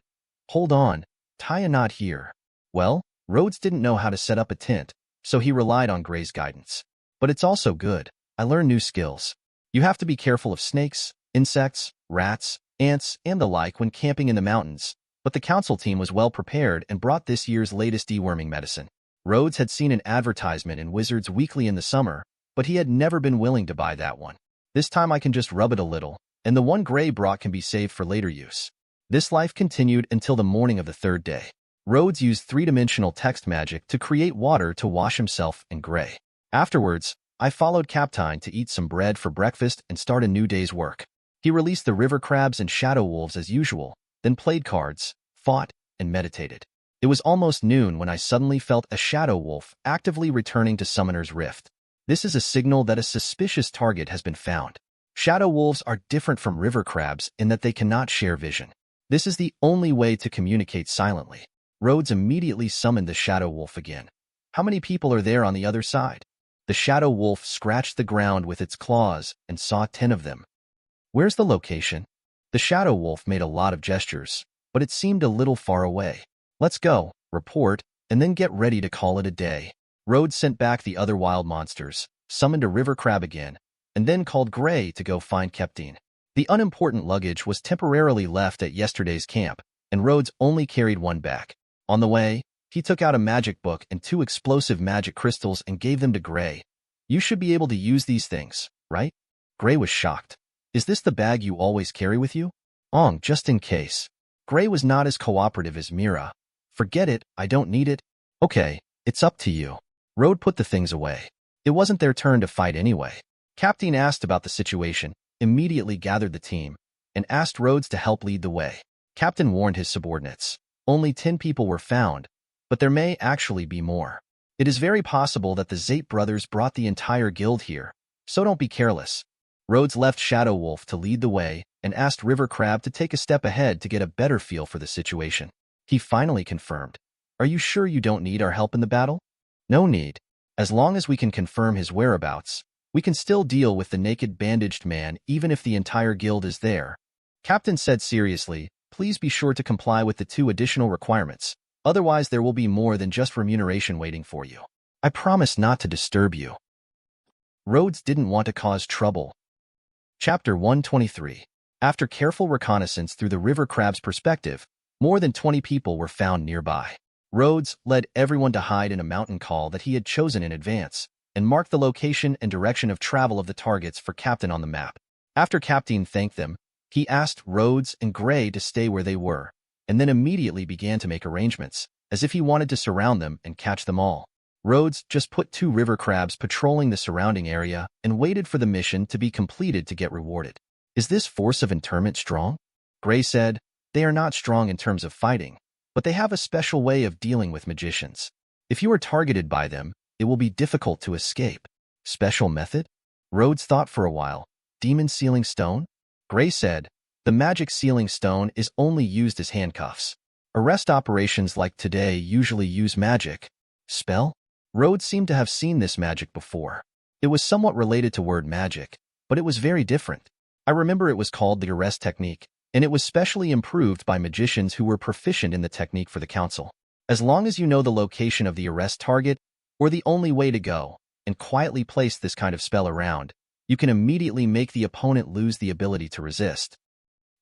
Hold on, tie a knot here. Well, Rhodes didn't know how to set up a tent, so he relied on Gray's guidance. But it's also good. I learned new skills. You have to be careful of snakes, insects, rats, ants, and the like when camping in the mountains, but the council team was well prepared and brought this year's latest deworming medicine. Rhodes had seen an advertisement in Wizards Weekly in the summer, but he had never been willing to buy that one. This time I can just rub it a little, and the one Gray brought can be saved for later use. This life continued until the morning of the 3rd day. Rhodes used 3-dimensional text magic to create water to wash himself and Gray. Afterwards, I followed Captain to eat some bread for breakfast and start a new day's work. He released the river crabs and shadow wolves as usual, then played cards, fought, and meditated. It was almost noon when I suddenly felt a shadow wolf actively returning to Summoner's Rift. This is a signal that a suspicious target has been found. Shadow wolves are different from river crabs in that they cannot share vision. This is the only way to communicate silently. Rhodes immediately summoned the shadow wolf again. How many people are there on the other side? The shadow wolf scratched the ground with its claws and saw 10 of them. Where's the location? The shadow wolf made a lot of gestures, but it seemed a little far away. Let's go, report, and then get ready to call it a day. Rhodes sent back the other wild monsters, summoned a river crab again, and then called Gray to go find Captain. The unimportant luggage was temporarily left at yesterday's camp, and Rhodes only carried one back. On the way, he took out a magic book and 2 explosive magic crystals and gave them to Gray. You should be able to use these things, right? Gray was shocked. Is this the bag you always carry with you? Just in case. Gray was not as cooperative as Mira. Forget it, I don't need it. Okay, It's up to you. Road put the things away. It wasn't their turn to fight anyway. Captain asked about the situation, immediately gathered the team, and asked Rhodes to help lead the way. Captain warned his subordinates. Only 10 people were found, but there may actually be more. It is very possible that the Zate brothers brought the entire guild here, so don't be careless. Rhodes left Shadow Wolf to lead the way and asked River Crab to take a step ahead to get a better feel for the situation. He finally confirmed. Are you sure you don't need our help in the battle? No need. As long as we can confirm his whereabouts, we can still deal with the naked bandaged man even if the entire guild is there. Captain said seriously, please be sure to comply with the 2 additional requirements. Otherwise there will be more than just remuneration waiting for you. I promise not to disturb you. Rhodes didn't want to cause trouble. Chapter 123. After careful reconnaissance through the River Crab's perspective, more than 20 people were found nearby. Rhodes led everyone to hide in a mountain call that he had chosen in advance, and marked the location and direction of travel of the targets for Captain on the map. After Captain thanked them, he asked Rhodes and Gray to stay where they were, and then immediately began to make arrangements, as if he wanted to surround them and catch them all. Rhodes just put 2 river crabs patrolling the surrounding area and waited for the mission to be completed to get rewarded. Is this force of interment strong? Gray said, they are not strong in terms of fighting, but they have a special way of dealing with magicians. If you are targeted by them, it will be difficult to escape. Special method? Rhodes thought for a while. Demon sealing stone? Gray said, the magic sealing stone is only used as handcuffs. Arrest operations like today usually use magic. Spell? Rhodes seemed to have seen this magic before. It was somewhat related to word magic, but it was very different. I remember it was called the arrest technique, and it was specially improved by magicians who were proficient in the technique for the council. As long as you know the location of the arrest target, or the only way to go, and quietly place this kind of spell around, you can immediately make the opponent lose the ability to resist.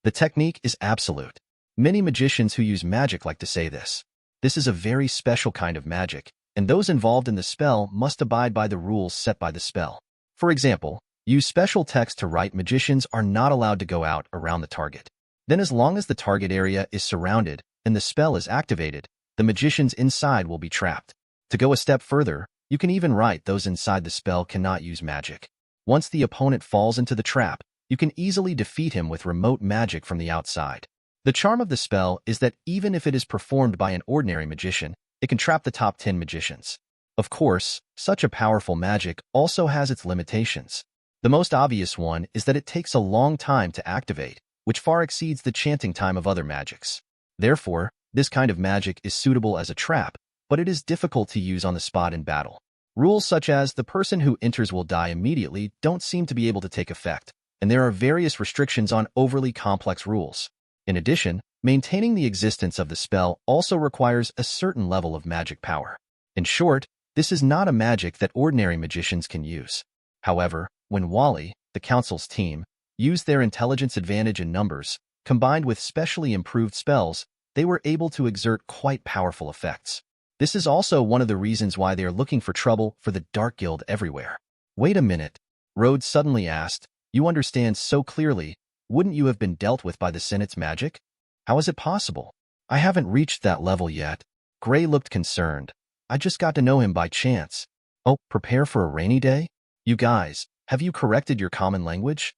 The technique is absolute. Many magicians who use magic like to say this. This is a very special kind of magic, and those involved in the spell must abide by the rules set by the spell. For example, use special text to write magicians are not allowed to go out around the target. Then as long as the target area is surrounded and the spell is activated, the magicians inside will be trapped. To go a step further, you can even write those inside the spell cannot use magic. Once the opponent falls into the trap, you can easily defeat him with remote magic from the outside. The charm of the spell is that even if it is performed by an ordinary magician, it can trap the top 10 magicians. Of course, such a powerful magic also has its limitations. The most obvious one is that it takes a long time to activate, which far exceeds the chanting time of other magics. Therefore, this kind of magic is suitable as a trap, but it is difficult to use on the spot in battle. Rules such as the person who enters will die immediately don't seem to be able to take effect, and there are various restrictions on overly complex rules. In addition, maintaining the existence of the spell also requires a certain level of magic power. In short, this is not a magic that ordinary magicians can use. However, when Wally, the council's team, used their intelligence advantage in numbers, combined with specially improved spells, they were able to exert quite powerful effects. This is also one of the reasons why they are looking for trouble for the Dark Guild everywhere. Wait a minute, Rhodes suddenly asked, you understand so clearly, wouldn't you have been dealt with by the Senate's magic? How is it possible? I haven't reached that level yet. Gray looked concerned. I just got to know him by chance. Oh, prepare for a rainy day? You guys, have you corrected your common language?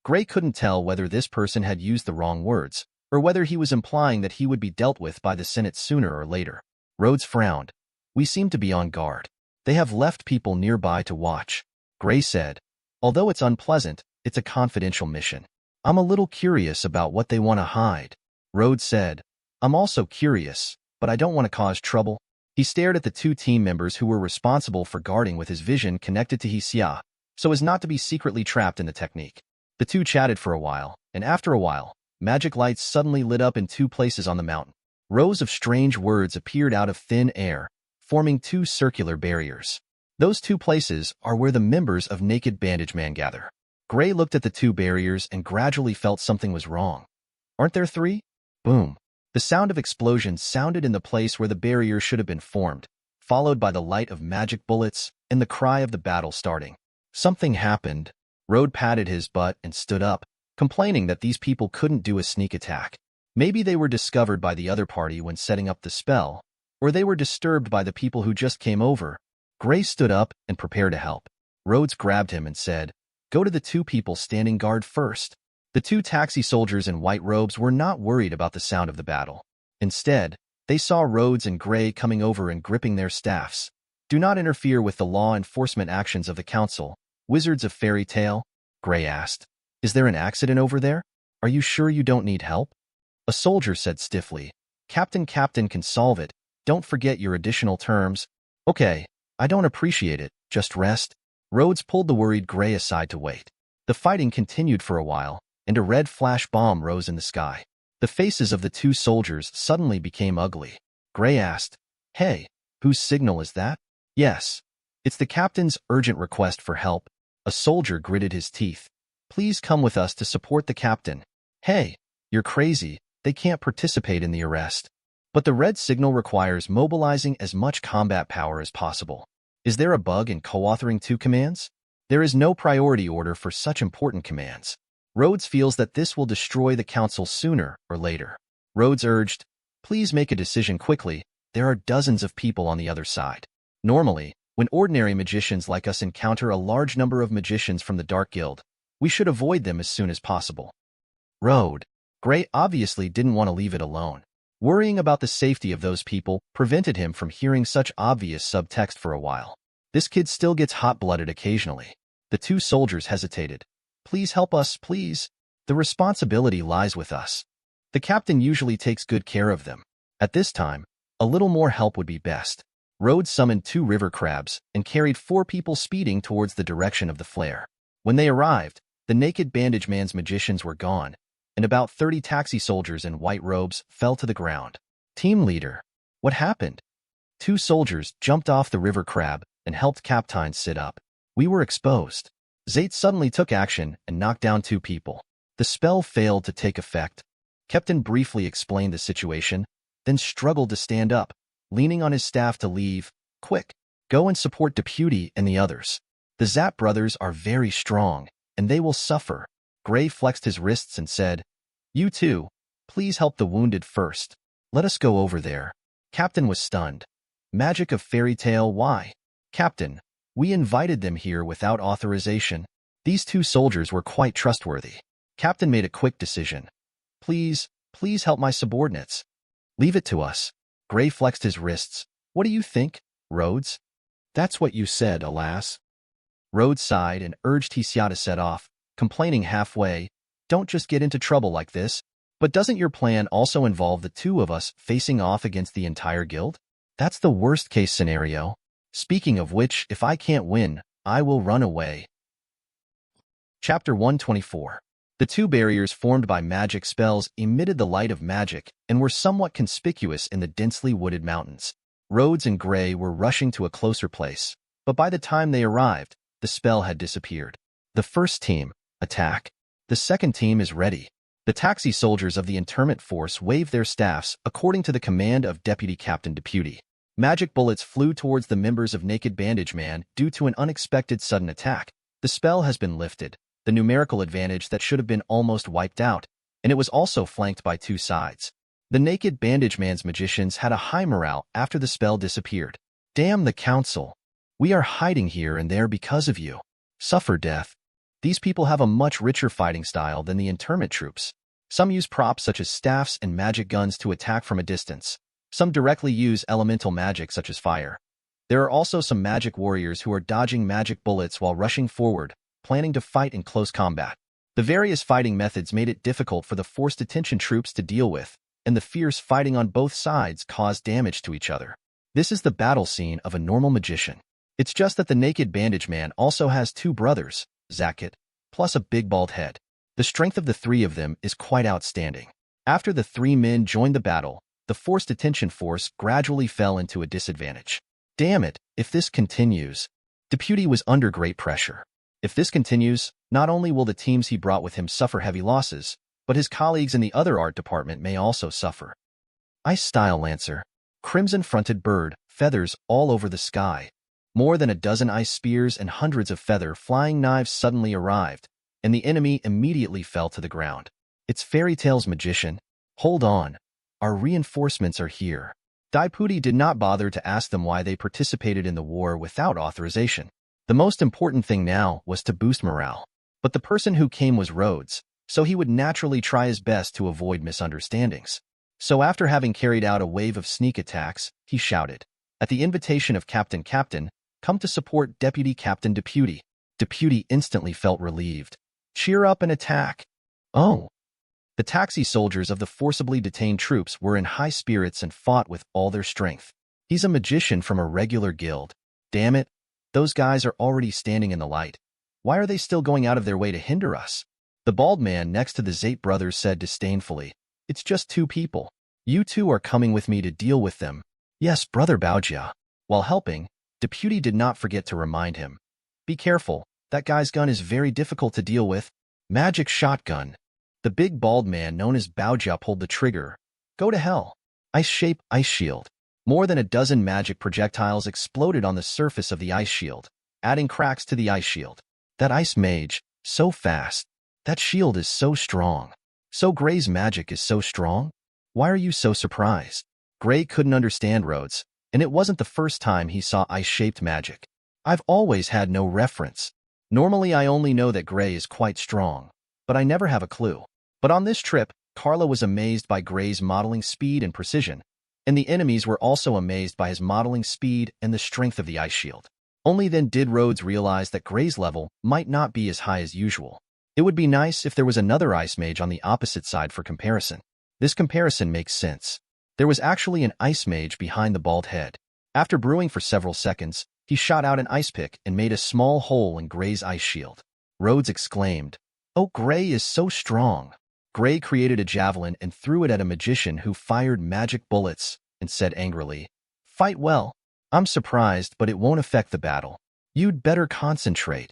Gray couldn't tell whether this person had used the wrong words, or whether he was implying that he would be dealt with by the Senate sooner or later. Rhodes frowned. We seem to be on guard. They have left people nearby to watch. Gray said, although it's unpleasant, it's a confidential mission. I'm a little curious about what they want to hide. Rhodes said, I'm also curious, but I don't want to cause trouble. He stared at the 2 team members who were responsible for guarding with his vision connected to Heartfilia, so as not to be secretly trapped in the technique. The 2 chatted for a while, and after a while, magic lights suddenly lit up in 2 places on the mountain. Rows of strange words appeared out of thin air, forming 2 circular barriers. Those 2 places are where the members of Naked Bandage Man gather. Gray looked at the 2 barriers and gradually felt something was wrong. Aren't there 3? Boom. The sound of explosions sounded in the place where the barrier should have been formed, followed by the light of magic bullets and the cry of the battle starting. Something happened. Rhodes patted his butt and stood up, complaining that these people couldn't do a sneak attack. Maybe they were discovered by the other party when setting up the spell, or they were disturbed by the people who just came over. Gray stood up and prepared to help. Rhodes grabbed him and said, "Go to the two people standing guard first." The two taxi soldiers in white robes were not worried about the sound of the battle. Instead, they saw Rhodes and Gray coming over and gripping their staffs. "Do not interfere with the law enforcement actions of the council, wizards of fairy tale," Gray asked. "Is there an accident over there? Are you sure you don't need help?" A soldier said stiffly, Captain can solve it. Don't forget your additional terms." "Okay, I don't appreciate it, just rest." Rhodes pulled the worried Gray aside to wait. The fighting continued for a while, and a red flash bomb rose in the sky. The faces of the two soldiers suddenly became ugly. Gray asked, "Hey, whose signal is that?" "Yes, it's the captain's urgent request for help." A soldier gritted his teeth. "Please come with us to support the captain." "Hey, you're crazy. They can't participate in the arrest." "But the red signal requires mobilizing as much combat power as possible. Is there a bug in co-authoring two commands? There is no priority order for such important commands. Rhodes feels that this will destroy the council sooner or later." Rhodes urged, "Please make a decision quickly. There are dozens of people on the other side. Normally, when ordinary magicians like us encounter a large number of magicians from the Dark Guild, we should avoid them as soon as possible." Gray obviously didn't want to leave it alone. Worrying about the safety of those people prevented him from hearing such obvious subtext for a while. This kid still gets hot-blooded occasionally. The two soldiers hesitated. "Please help us, please. The responsibility lies with us. The captain usually takes good care of them. At this time, a little more help would be best." Rhodes summoned 2 river crabs and carried 4 people speeding towards the direction of the flare. When they arrived, the naked bandage man's magicians were gone, and about 30 taxi soldiers in white robes fell to the ground. "Team leader, what happened?" 2 soldiers jumped off the river crab and helped Captain sit up. "We were exposed." Zate suddenly took action and knocked down 2 people. The spell failed to take effect. Captain briefly explained the situation, then struggled to stand up, leaning on his staff to leave. "Quick, go and support Deputy and the others. The Zap brothers are very strong, and they will suffer." Gray flexed his wrists and said, "You two, please help the wounded first. Let us go over there." Captain was stunned. "Magic of fairy tale, why?" "Captain, we invited them here without authorization. These 2 soldiers were quite trustworthy." Captain made a quick decision. Please help my subordinates." "Leave it to us." Gray flexed his wrists. "What do you think, Rhodes?" "That's what you said, alas." Rhodes sighed and urged Hesia to set off, complaining halfway, "Don't just get into trouble like this." "But doesn't your plan also involve the 2 of us facing off against the entire guild? That's the worst-case scenario. Speaking of which, if I can't win, I will run away." Chapter 124. The 2 barriers formed by magic spells emitted the light of magic and were somewhat conspicuous in the densely wooded mountains. Rhodes and Gray were rushing to a closer place, but by the time they arrived, the spell had disappeared. "The first team, attack. The second team is ready." The taxi soldiers of the interment force waved their staffs according to the command of Deputy Captain Deputy. Magic bullets flew towards the members of Naked Bandage Man due to an unexpected sudden attack. The spell has been lifted, the numerical advantage that should have been almost wiped out, and it was also flanked by 2 sides. The Naked Bandage Man's magicians had a high morale after the spell disappeared. "Damn the council. We are hiding here and there because of you. Suffer death." These people have a much richer fighting style than the interment troops. Some use props such as staffs and magic guns to attack from a distance. Some directly use elemental magic such as fire. There are also some magic warriors who are dodging magic bullets while rushing forward, planning to fight in close combat. The various fighting methods made it difficult for the forced attention troops to deal with, and the fierce fighting on both sides caused damage to each other. This is the battle scene of a normal magician. It's just that the Naked Bandage Man also has 2 brothers, Zakit, plus a big bald head. The strength of the 3 of them is quite outstanding. After the 3 men joined the battle, the forced attention force gradually fell into a disadvantage. "Damn it, if this continues." Deputy was under great pressure. If this continues, not only will the teams he brought with him suffer heavy losses, but his colleagues in the other art department may also suffer. Ice Style Lancer. Crimson-fronted bird, feathers all over the sky. More than a dozen ice spears and hundreds of feather flying knives suddenly arrived, and the enemy immediately fell to the ground. "It's Fairy Tale's magician. Hold on. Our reinforcements are here." Deputy did not bother to ask them why they participated in the war without authorization. The most important thing now was to boost morale. But the person who came was Rhodes, so he would naturally try his best to avoid misunderstandings. So after having carried out a wave of sneak attacks, he shouted, "At the invitation of Captain, come to support Deputy Captain Deputy." Deputy instantly felt relieved. "Cheer up and attack." Oh. The taxi soldiers of the forcibly detained troops were in high spirits and fought with all their strength. "He's a magician from a regular guild. Damn it, those guys are already standing in the light. Why are they still going out of their way to hinder us?" The bald man next to the Zate brothers said disdainfully, "It's just 2 people. You 2 are coming with me to deal with them." "Yes, Brother Baojia." While helping, Deputy did not forget to remind him, "Be careful, that guy's gun is very difficult to deal with. Magic shotgun." The big bald man known as Baojia pulled the trigger. "Go to hell." Ice shape ice shield. More than a dozen magic projectiles exploded on the surface of the ice shield, adding cracks to the ice shield. That ice mage, so fast. That shield is so strong. So Gray's magic is so strong? Why are you so surprised? Gray couldn't understand Rhodes, and it wasn't the first time he saw ice-shaped magic. "I've always had no reference. Normally I only know that Gray is quite strong, but I never have a clue." But on this trip, Carla was amazed by Gray's modeling speed and precision, and the enemies were also amazed by his modeling speed and the strength of the ice shield. Only then did Rhodes realize that Gray's level might not be as high as usual. It would be nice if there was another ice mage on the opposite side for comparison. This comparison makes sense. There was actually an ice mage behind the bald head. After brewing for several seconds, he shot out an ice pick and made a small hole in Gray's ice shield. Rhodes exclaimed, "Oh, Gray is so strong." Gray created a javelin and threw it at a magician who fired magic bullets and said angrily, "Fight well. I'm surprised, but it won't affect the battle. You'd better concentrate."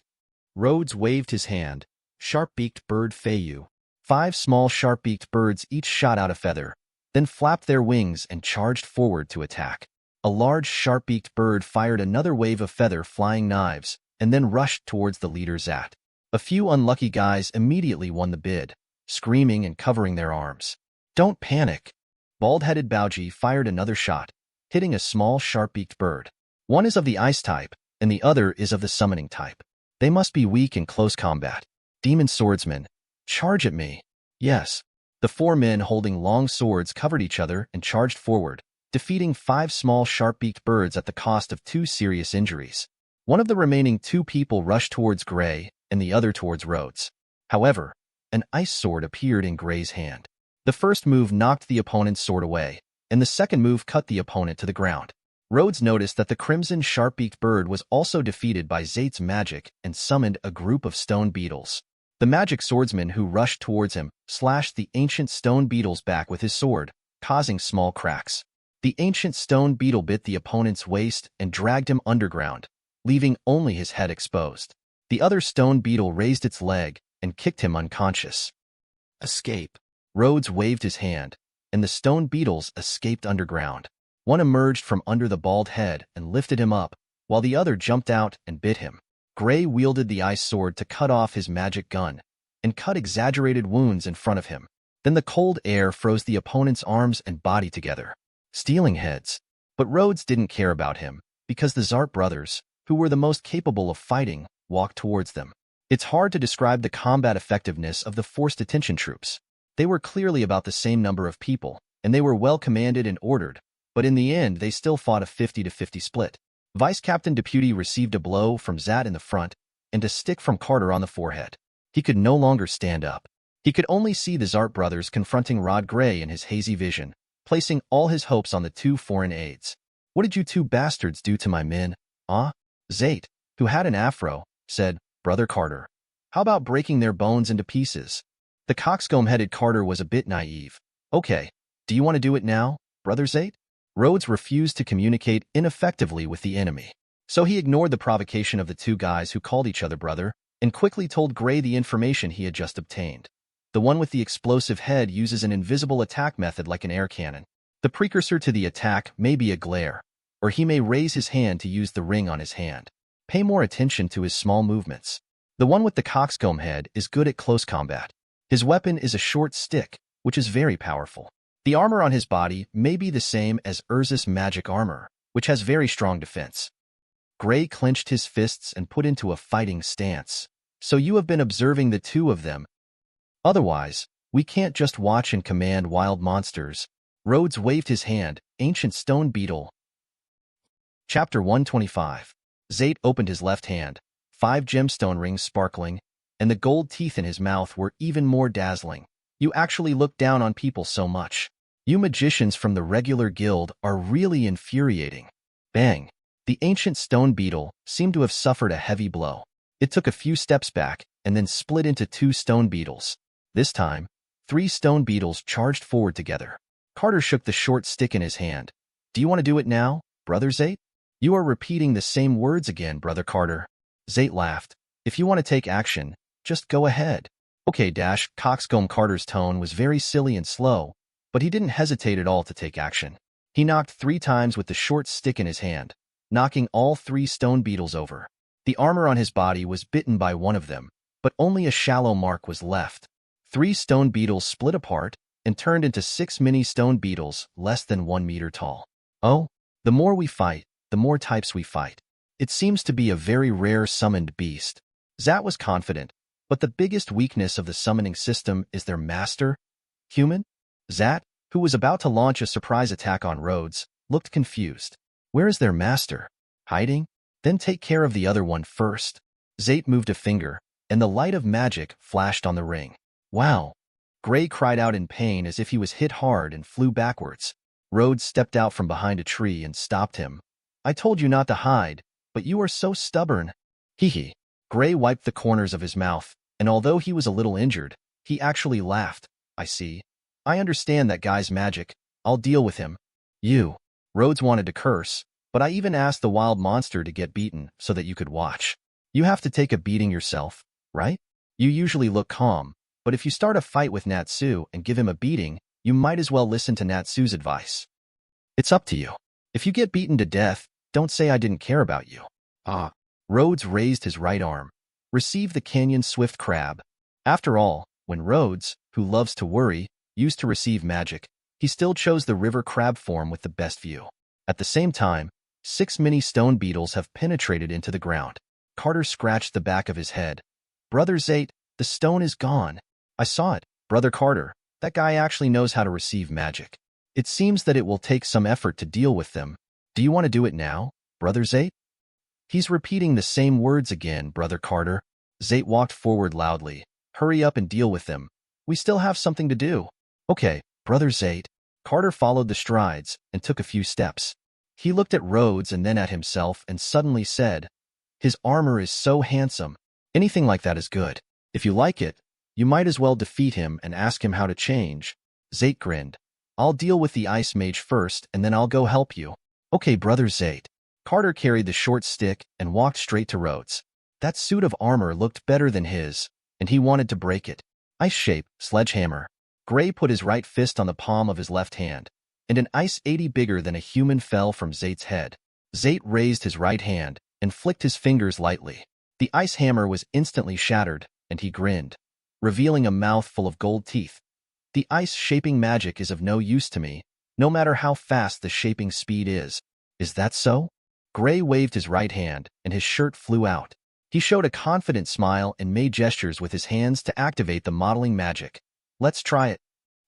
Rhodes waved his hand. Sharp-beaked bird Feiyu. 5 small sharp-beaked birds each shot out a feather, then flapped their wings and charged forward to attack. A large sharp-beaked bird fired another wave of feather-flying knives and then rushed towards the leader Zat. A few unlucky guys immediately won the bid, screaming and covering their arms. "Don't panic." Bald-headed Baoji fired another shot, hitting a small sharp-beaked bird. One is of the ice type, and the other is of the summoning type. They must be weak in close combat. "Demon swordsman, charge at me." Yes. The 4 men holding long swords covered each other and charged forward, defeating 5 small sharp-beaked birds at the cost of 2 serious injuries. One of the remaining 2 people rushed towards Gray and the other towards Rhodes. However, an ice sword appeared in Gray's hand. The first move knocked the opponent's sword away, and the second move cut the opponent to the ground. Rhodes noticed that the crimson sharp-beaked bird was also defeated by Zate's magic and summoned a group of stone beetles. The magic swordsman who rushed towards him slashed the ancient stone beetles back with his sword, causing small cracks. The ancient stone beetle bit the opponent's waist and dragged him underground, leaving only his head exposed. The other stone beetle raised its leg and kicked him unconscious. Escape. Rhodes waved his hand, and the stone beetles escaped underground. One emerged from under the bald head and lifted him up, while the other jumped out and bit him. Gray wielded the ice sword to cut off his magic gun and cut exaggerated wounds in front of him. Then the cold air froze the opponent's arms and body together, stealing heads. But Rhodes didn't care about him, because the Zart brothers, who were the most capable of fighting, walked towards them. It's hard to describe the combat effectiveness of the forced detention troops. They were clearly about the same number of people, and they were well commanded and ordered, but in the end they still fought a 50-50 split. Vice Captain Deputy received a blow from Zat in the front and a stick from Carter on the forehead. He could no longer stand up. He could only see the Zart brothers confronting Rod Gray in his hazy vision, placing all his hopes on the 2 foreign aides. "What did you 2 bastards do to my men, ah?" Zate, who had an afro, said, "Brother Carter, how about breaking their bones into pieces?" The coxcomb-headed Carter was a bit naive. "Okay, do you want to do it now, Brother Zate?" Rhodes refused to communicate ineffectively with the enemy, so he ignored the provocation of the 2 guys who called each other brother and quickly told Gray the information he had just obtained. The one with the explosive head uses an invisible attack method like an air cannon. The precursor to the attack may be a glare, or he may raise his hand to use the ring on his hand. Pay more attention to his small movements. The one with the coxcomb head is good at close combat. His weapon is a short stick, which is very powerful. The armor on his body may be the same as Erza's magic armor, which has very strong defense. Gray clenched his fists and put into a fighting stance. So you have been observing the two of them. Otherwise, we can't just watch and command wild monsters. Rhodes waved his hand, ancient stone beetle. Chapter 125. Zate opened his left hand, 5 gemstone rings sparkling, and the gold teeth in his mouth were even more dazzling. You actually look down on people so much. You magicians from the regular guild are really infuriating. Bang! The ancient stone beetle seemed to have suffered a heavy blow. It took a few steps back and then split into 2 stone beetles. This time, 3 stone beetles charged forward together. Carter shook the short stick in his hand. Do you want to do it now, Brother Zate? You are repeating the same words again, Brother Carter. Zate laughed. If you want to take action, just go ahead. Okay, Coxcomb Carter's tone was very silly and slow, but he didn't hesitate at all to take action. He knocked 3 times with the short stick in his hand, knocking all 3 stone beetles over. The armor on his body was bitten by one of them, but only a shallow mark was left. 3 stone beetles split apart and turned into 6 mini stone beetles less than 1 meter tall. Oh, the more we fight, the more types we fight. It seems to be a very rare summoned beast. Zat was confident, but the biggest weakness of the summoning system is their master, human. Zat, who was about to launch a surprise attack on Rhodes, looked confused. Where is their master? Hiding? Then take care of the other one first. Zate moved a finger, and the light of magic flashed on the ring. Wow! Gray cried out in pain as if he was hit hard and flew backwards. Rhodes stepped out from behind a tree and stopped him. I told you not to hide, but you are so stubborn. Hee. Gray wiped the corners of his mouth, and although he was a little injured, he actually laughed. I see. I understand that guy's magic. I'll deal with him. You. Rhodes wanted to curse, but I even asked the wild monster to get beaten so that you could watch. You have to take a beating yourself, right? You usually look calm, but if you start a fight with Natsu and give him a beating, you might as well listen to Natsu's advice. It's up to you. If you get beaten to death, don't say I didn't care about you. Ah. Rhodes raised his right arm. Receive the canyon swift crab. After all, when Rhodes, who loves to worry, used to receive magic, he still chose the river crab form with the best view. At the same time, 6 mini stone beetles have penetrated into the ground. Carter scratched the back of his head. Brother Zate, the stone is gone. I saw it, Brother Carter. That guy actually knows how to receive magic. It seems that it will take some effort to deal with them. Do you want to do it now, Brother Zate? He's repeating the same words again, Brother Carter. Zate walked forward loudly. Hurry up and deal with them. We still have something to do. Okay, Brother Zate. Carter followed the strides and took a few steps. He looked at Rhodes and then at himself and suddenly said, his armor is so handsome. Anything like that is good. If you like it, you might as well defeat him and ask him how to change. Zate grinned. I'll deal with the ice mage first and then I'll go help you. Okay, Brother Zate. Carter carried the short stick and walked straight to Rhodes. That suit of armor looked better than his, and he wanted to break it. Ice shape, sledgehammer. Gray put his right fist on the palm of his left hand, and an ice 80 bigger than a human fell from Zate's head. Zate raised his right hand and flicked his fingers lightly. The ice hammer was instantly shattered, and he grinned, revealing a mouth full of gold teeth. The ice-shaping magic is of no use to me, no matter how fast the shaping speed is. Is that so? Gray waved his right hand, and his shirt flew out. He showed a confident smile and made gestures with his hands to activate the modeling magic. Let's try it.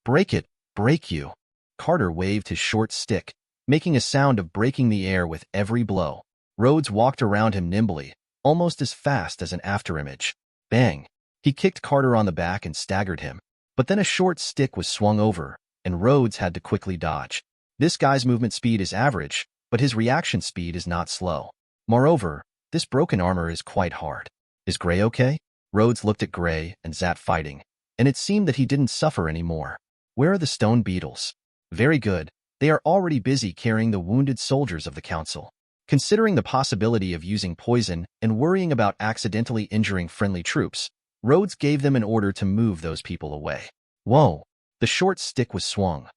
Break it, break you. Carter waved his short stick, making a sound of breaking the air with every blow. Rhodes walked around him nimbly, almost as fast as an afterimage. Bang! He kicked Carter on the back and staggered him. But then a short stick was swung over, and Rhodes had to quickly dodge. This guy's movement speed is average, but his reaction speed is not slow. Moreover, this broken armor is quite hard. Is Gray okay? Rhodes looked at Gray and Zat fighting, and it seemed that he didn't suffer anymore. Where are the stone beetles? Very good. They are already busy carrying the wounded soldiers of the council. Considering the possibility of using poison and worrying about accidentally injuring friendly troops, Rhodes gave them an order to move those people away. Whoa! The short stick was swung.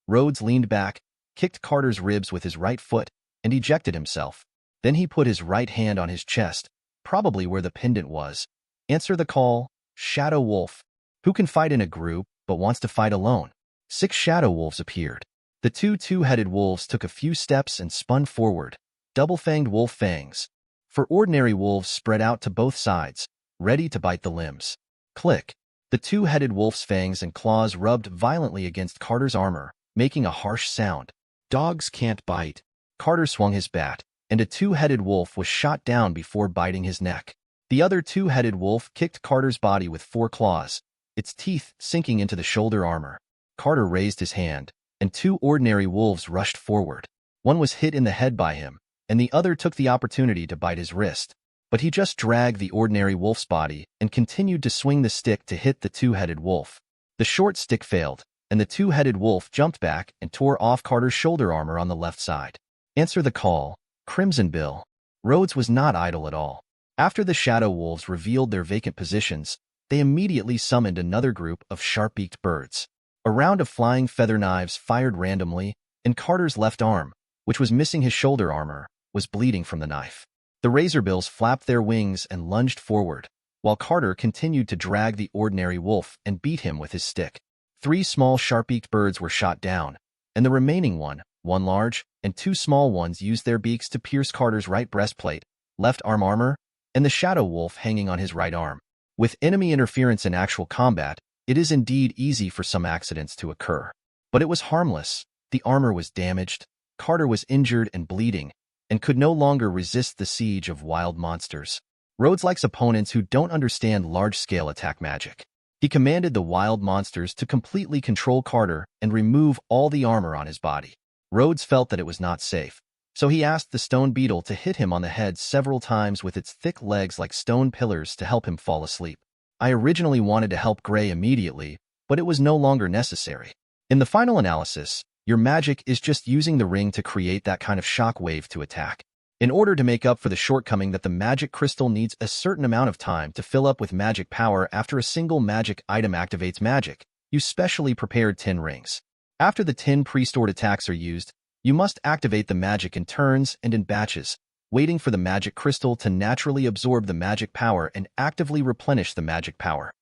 Rhodes leaned back, kicked Carter's ribs with his right foot, and ejected himself. Then he put his right hand on his chest, probably where the pendant was. Answer the call, Shadow Wolf. Who can fight in a group but wants to fight alone? 6 shadow wolves appeared. The two-headed wolves took a few steps and spun forward, double-fanged wolf fangs. For ordinary wolves spread out to both sides, ready to bite the limbs. Click. The two-headed wolf's fangs and claws rubbed violently against Carter's armor, making a harsh sound. Dogs can't bite. Carter swung his bat, and a two-headed wolf was shot down before biting his neck. The other two-headed wolf kicked Carter's body with 4 claws, its teeth sinking into the shoulder armor. Carter raised his hand, and 2 ordinary wolves rushed forward. One was hit in the head by him, and the other took the opportunity to bite his wrist. But he just dragged the ordinary wolf's body and continued to swing the stick to hit the two-headed wolf. The short stick failed, and the two-headed wolf jumped back and tore off Carter's shoulder armor on the left side. Answer the call, Crimson Bill. Rhodes was not idle at all. After the shadow wolves revealed their vacant positions, they immediately summoned another group of sharp-beaked birds. A round of flying feather knives fired randomly, and Carter's left arm, which was missing his shoulder armor, was bleeding from the knife. The razorbills flapped their wings and lunged forward, while Carter continued to drag the ordinary wolf and beat him with his stick. 3 small sharp-beaked birds were shot down, and the remaining one large, and 2 small ones used their beaks to pierce Carter's right breastplate, left arm armor, and the shadow wolf hanging on his right arm. With enemy interference in actual combat, it is indeed easy for some accidents to occur. But it was harmless. The armor was damaged, Carter was injured and bleeding, and could no longer resist the siege of wild monsters. Rhodes likes opponents who don't understand large-scale attack magic. He commanded the wild monsters to completely control Carter and remove all the armor on his body. Rhodes felt that it was not safe, so he asked the stone beetle to hit him on the head several times with its thick legs like stone pillars to help him fall asleep. I originally wanted to help Gray immediately, but it was no longer necessary. In the final analysis, your magic is just using the ring to create that kind of shock wave to attack. In order to make up for the shortcoming that the magic crystal needs a certain amount of time to fill up with magic power after a single magic item activates magic, use specially prepared tin rings. After the tin pre-stored attacks are used, you must activate the magic in turns and in batches, waiting for the magic crystal to naturally absorb the magic power and actively replenish the magic power.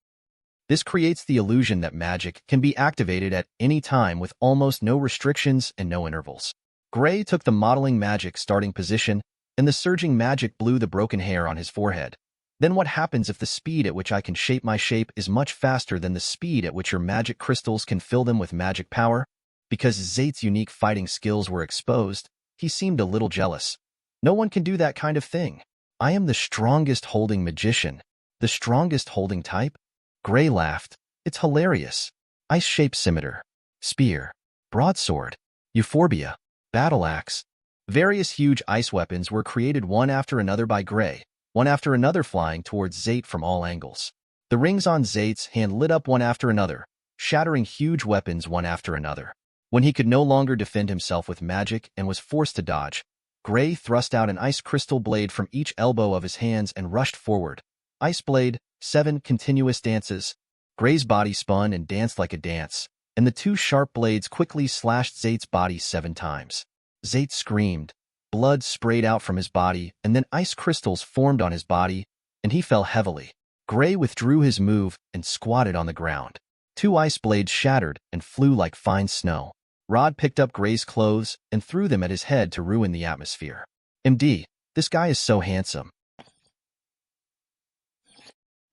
This creates the illusion that magic can be activated at any time with almost no restrictions and no intervals. Gray took the modeling magic starting position, and the surging magic blew the broken hair on his forehead. Then what happens if the speed at which I can shape my shape is much faster than the speed at which your magic crystals can fill them with magic power? Because Zate's unique fighting skills were exposed, he seemed a little jealous. No one can do that kind of thing. I am the strongest holding magician. The strongest holding type? Gray laughed. It's hilarious. Ice-shaped scimitar, spear, broadsword, euphorbia, battle axe. Various huge ice weapons were created one after another by Gray, one after another flying towards Zate from all angles. The rings on Zate's hand lit up one after another, shattering huge weapons one after another. When he could no longer defend himself with magic and was forced to dodge, Gray thrust out an ice crystal blade from each elbow of his hands and rushed forward. Ice blade, 7 continuous dances. Gray's body spun and danced like a dance, and the 2 sharp blades quickly slashed Zate's body 7 times. Zate screamed. Blood sprayed out from his body, and then ice crystals formed on his body, and he fell heavily. Gray withdrew his move and squatted on the ground. 2 ice blades shattered and flew like fine snow. Rod picked up Gray's clothes and threw them at his head to ruin the atmosphere. MD, this guy is so handsome.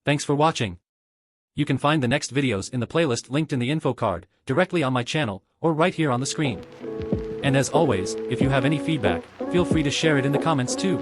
Thanks for watching. You can find the next videos in the playlist linked in the info card, directly on my channel, or right here on the screen. And as always, if you have any feedback, feel free to share it in the comments too.